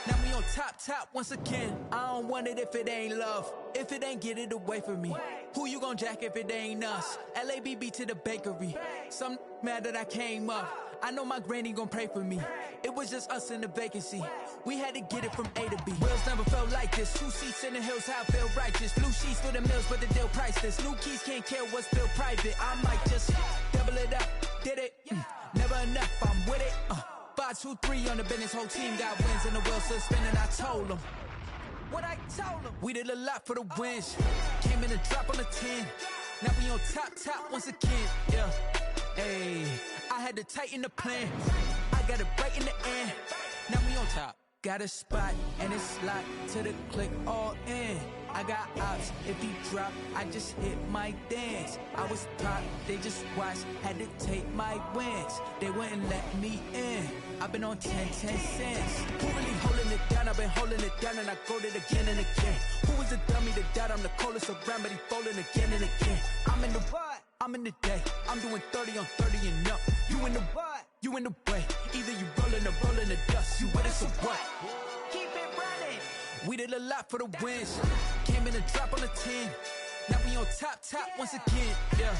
Now we on top once again. I don't want it if it ain't love. If it ain't, get it away from me. Who you gon' jack if it ain't us? LABB to the bakery. Some mad that I came up. I know my granny gon' pray for me. It was just us in the vacancy. We had to get it from A to B. Wheels never felt like this. 2 seats in the hills, how I feel righteous. Blue sheets for the mills, but the deal priceless. New keys can't care what's built private. I might just double it up. Did it? Never enough, I'm with it. 5, 2, 3 on the business. Whole team got wins and the wheels still spinning. I told them what I told them. We did a lot for the wins. Came in a drop on the 10. Now we on top once again. Yeah. Hey, I had to tighten the plan. I got it right in the end. Now we on top. Got a spot and it's locked to the click all in. I got ops, if he drop, I just hit my dance. I was top, they just watched, had to take my wins. They wouldn't let me in. I've been on 10 cents. Who really holding it down? I've been holding it down and I go it again and again. Who was the dummy that died? I'm the coldest around, but he folding again and again. I'm in the what? I'm in the day. I'm doing 30 on 30 and up. You in the what? You in the way. Either you rolling or rolling the dust. You with us or what? Keep it running. We did a lot for the wins. Came in a drop on the 10. Now we on top once again. Yeah.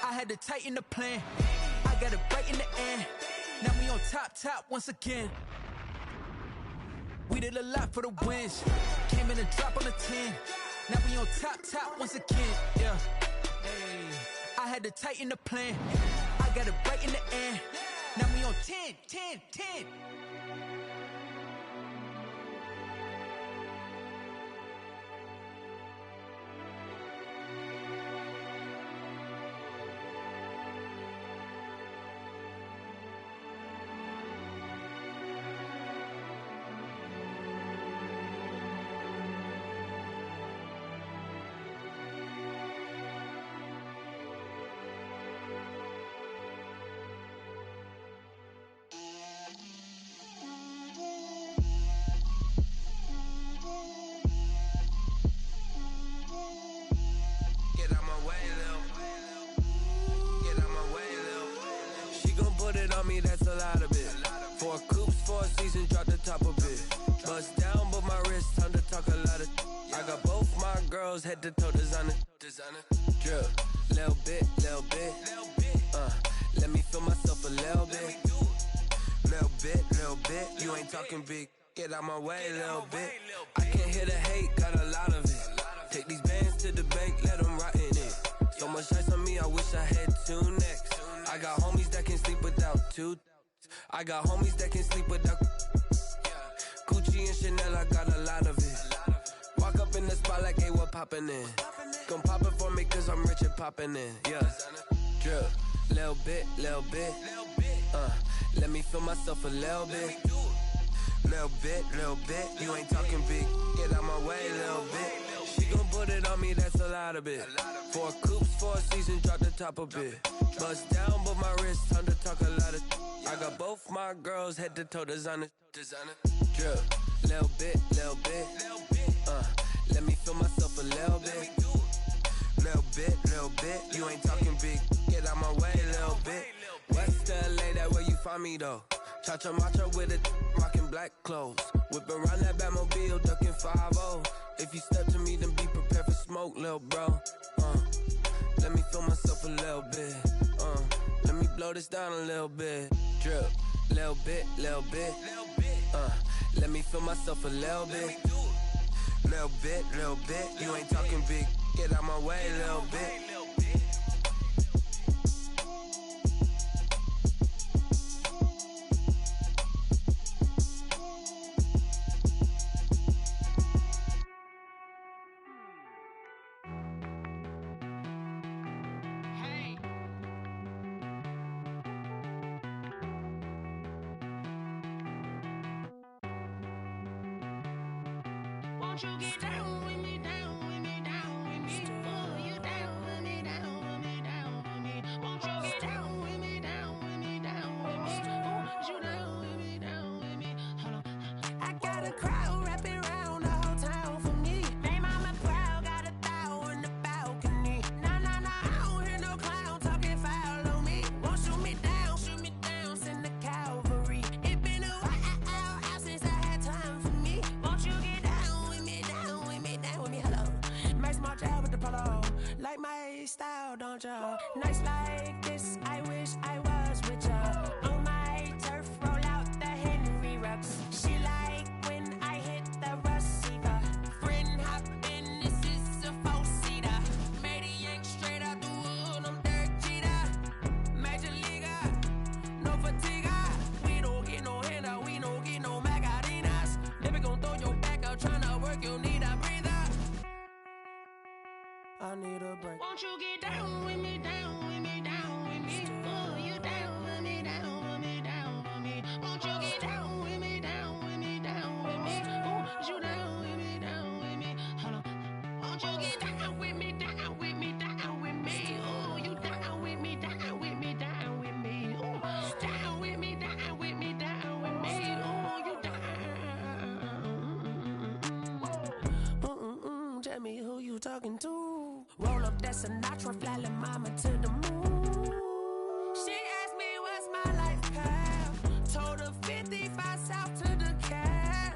I had to tighten the plan. I got it right in the end. Now we on top once again. We did a lot for the wins. Came in a drop on the 10. Now we on top once again. Yeah. Hey, I had to tighten the plan. I got it right in the end. Now we on 10. On me, that's a lot of it. 4 coops, 4 seasons, drop the top of it. Bust down, but my wrist, time to talk a lot of. I got both my girls, head to toe designer. Drip, little bit. Let me feel myself a little bit. Little bit. You ain't talking big. Get out my way, little bit. I can't hear the hate, got a lot of it. Take these bands to the bank, let them rot in it. So much ice on me, I wish I had 2 necks. I got homies that can sleep without 2. I got homies that can sleep without Gucci and Chanel, I got a lot of it. Walk up in the spot like, hey, what poppin' in? Gon' pop it for me cause I'm rich and poppin' in. Yeah, drip, little bit. Let me feel myself a little bit. Little bit. You ain't talking big, get out my way, little bit. She gon' put it on me, that's a lot of it. 4 coops, 4 seasons, drop the top a bit. Bust down, but my wrist, time to talk a lot of. I got both my girls head to toe designer. Drip, little bit. Let me feel myself a little bit. Little bit. You ain't talking big, get out my way, little bit. West LA, that where you find me though. Cha-cha matcha with a rockin' black clothes. Whip around that Batmobile, ducking 5-0. If you step to me, then be prepared for smoke, lil' bro. Let me feel myself a little bit. Let me blow this down a little bit. Drip, little bit. Let me feel myself a little bit. Little bit. You ain't talking big, get out my way, little bit. Won't you get down with me, down with me, down with me? Oh, you down with me, down with me, down with me. Won't you get down with me, down with me, down with me? Oh, you down with me, down with me? Hold on. I got a crowd wrapping around the whole town for me. They mama proud, got 1,000 in the balcony. Nah, I don't hear no clown talking foul on me. Won't shoot me down, send the cavalry. It been a while since I had time for me. Won't you get down with me, down with me, down with me? Hello. Max March out with the polo. Like my style, don't ya? Nights like this, I wish I was with ya. On my turf, roll out the Henry Rux. She like when I hit the receiver. Friend hop in, this is a 4-seater. Made a yank straight out the wood, I'm Derek Jeter. Major leaguer, no fatigue. We don't get no handout, we don't get no Macarinas. Never gon' throw your back out, tryna work, you need a breather. I need a break. Won't you get down with me, down with me, down with me? Oh, you down with me, down with me, down with me? Won't you get down with me, down with me, down with me? Oh, you down with me, down with me? Hold on. Won't you get down with me, down with me, down with me? Oh, you down with me, down with me, down with me? Oh, down with me, down with me, down with me? Oh, you down. Tell me who you talking to. Roll up that Sinatra, fly la mama to the moon. She asked me what's my life path. Told her 55 south to the cat.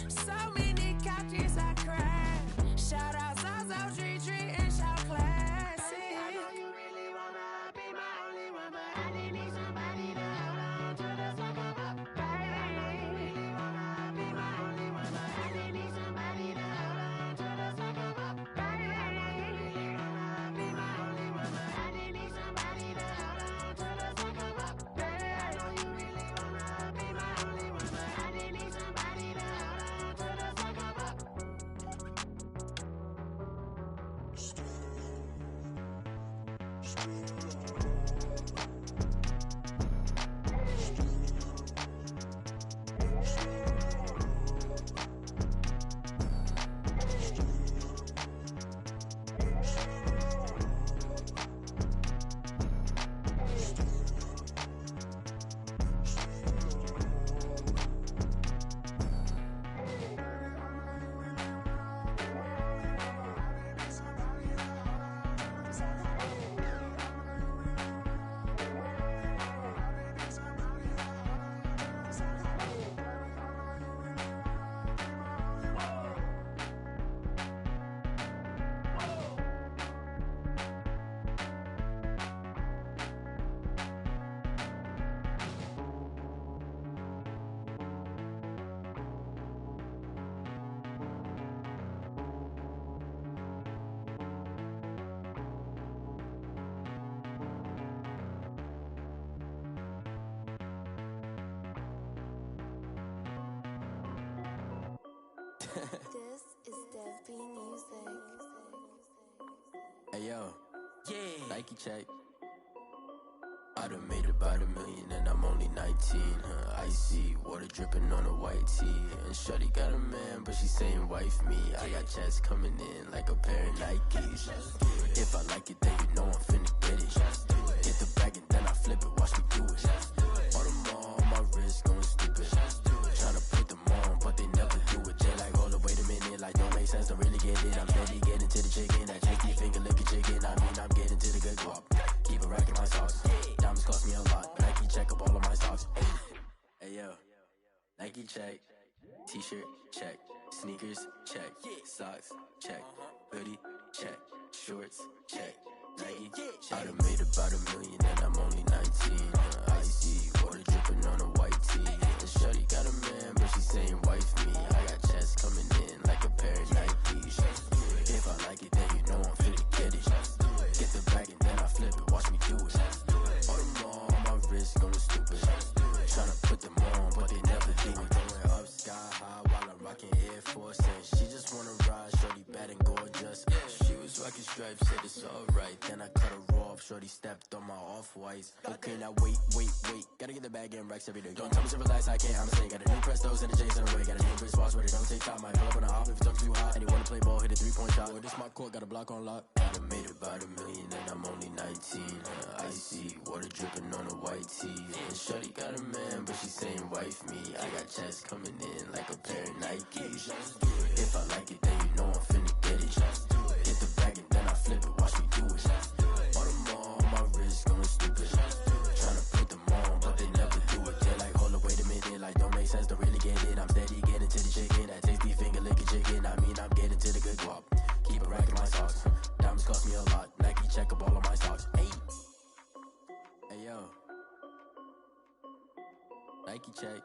So many couches I cried. Shout out Zazo, Tree, and shout classic. I know you really wanna be my only one, but I didn't need somebody to hold on to the sucker up. Baby, I know you really wanna be my only one, but I didn't need somebody to hold on to the sucker up. Baby, I know you really wanna be my only one, but I didn't need somebody to hold on to the sucker up. Baby, I know you really wanna be my only one, but I didn't need somebody to hold on to the sucker up. This is Dev B Music. Hey yo, Nike check. I done made about $1 million and I'm only 19. Icy water dripping on a white tee. And shorty got a man, but she saying wife me. I got chats coming in like a pair of Nikes. If I like it, then you know I'm finna get it. Get the bag and then I flip it, watch me do it. All them on my wrist going stupid. Tryna put them on, but they never do it. They like, hold up, wait a minute, like don't make sense, don't really get it. I'm steady getting to the chicken, that chicky finger licking chicken. I mean, I'm getting to the good guap. Keep a rack in my socks. Diamonds cost me a lot. Nike check up all of my stocks. Hey yo, Nike check. T-shirt check. Sneakers check. Socks check. Hoodie check. Shorts check. Nike I done made about $1 million and I'm only 19. Icy water dripping on a white tee. And shorty got a man, but she saying wife me. I got chats coming in like a pair of Nikes. If I like it, then you know I'm finna get it. Get the bag and then I flip it, watch me do it. All them on my wrist going stupid. Tryna put them on, but they never do it. Going up sky high while I'm rocking Air Force. And she just wanna ride, shorty bad and gorgeous. She was rocking stripes, said it's alright. Then I cut her off, shorty stepped on my off-whites. Okay, now wait. Gotta get the bag and racks every day. Don't tell me to relax, I can't, I'ma say. Got a new Prestos and a J's in the way. Got a new Chris Boss, but it don't take time. I pull up on a hop if it talks too hot. And you wanna play ball, hit a 3-point shot. Boy, this my court, got a block on lock. I done made about $1 million and I'm only 19. Icy water dripping on a white tee. And shorty got a man, but she saying wife me. I got chats coming in like a pair of Nikes. If I like it, then you know I'm finna get it. Get the bag and then I flip it, watch me do it. All them on my wrist going stupid. Tryna put them on, but they never do it. They're like, hold up, wait a minute, like don't make sense, don't really get it. I'm steady getting to the chicken, that tasty finger licking chicken. I mean, I'm getting to the good guap. Keep a rack in my socks. Diamonds cost me a lot. Nike check up all of my stocks. Hey yo, Nike check.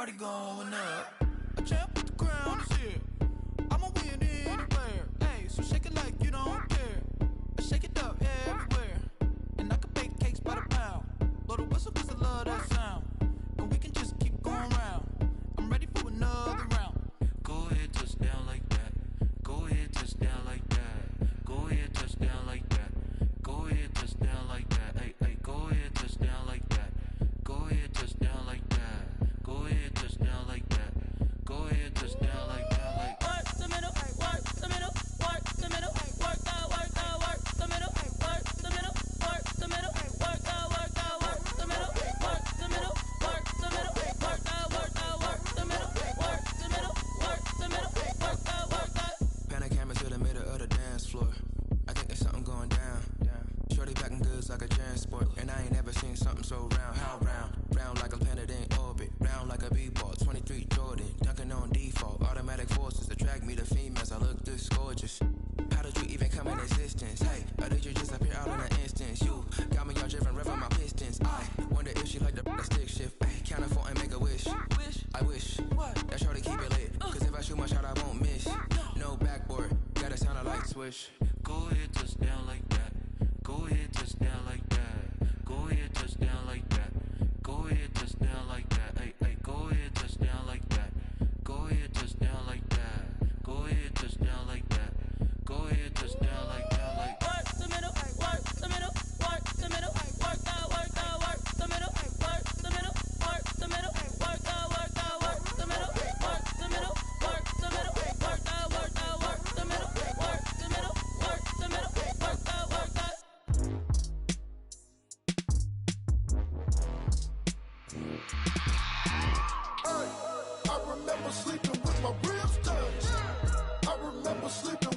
party going up. A champ with the crown is here. don't care. I shake it up everywhere. And I can bake cakes by the pound. Blow the whistle cause I love that sound. And we can just keep going round. I'm ready for another round. Go ahead, touch down like that. Go ahead, touch down like that. Go ahead, touch down like that. Go ahead, touch down like that. Hey, hey, go ahead, touch down like that. Go ahead, touch down like that. Go ahead, touch down like that. Go ahead, touch down like that. Like work the middle, work the middle, work the middle, work that, work the middle, work the middle, work the middle, work that, work the middle, work the middle, work the middle, work that, work the middle, work the middle, work the middle, work that. Pan a camera to the middle of the dance floor. I think there's something going down. Shorty packing goods like a transport, and I ain't never seen something so round. How round? Round like a planet in orbit, round like a b-ball. 23 Jordan, dunking on default. Automatic forces attract me to females. I look this gorgeous. How did you even come in existence? Hey, or did you just appear out in an instance? You got me all driven, revving my pistons. I wonder if she like the stick shift. Ay, count a four and make a wish. I wish that shorty keep it lit. Cause if I shoot my shot, I won't miss. No backboard, gotta sound a light switch. go ahead, touch down like that. Go ahead, touch down like that. Go ahead, touch down like that. Go ahead, touch down like that. Hey, hey, go ahead, touch down like that. Go ahead, touch down like that. Go ahead, touch down like that. Go ahead, touch down like that. Like work the middle, work the middle, work the middle, work that, work the middle, work the middle, work the middle, work that, work the middle, work the middle, work the middle, work that, work the middle, work the middle, work the middle, work that, work that. I remember sleeping with my ribs touched. I remember sleeping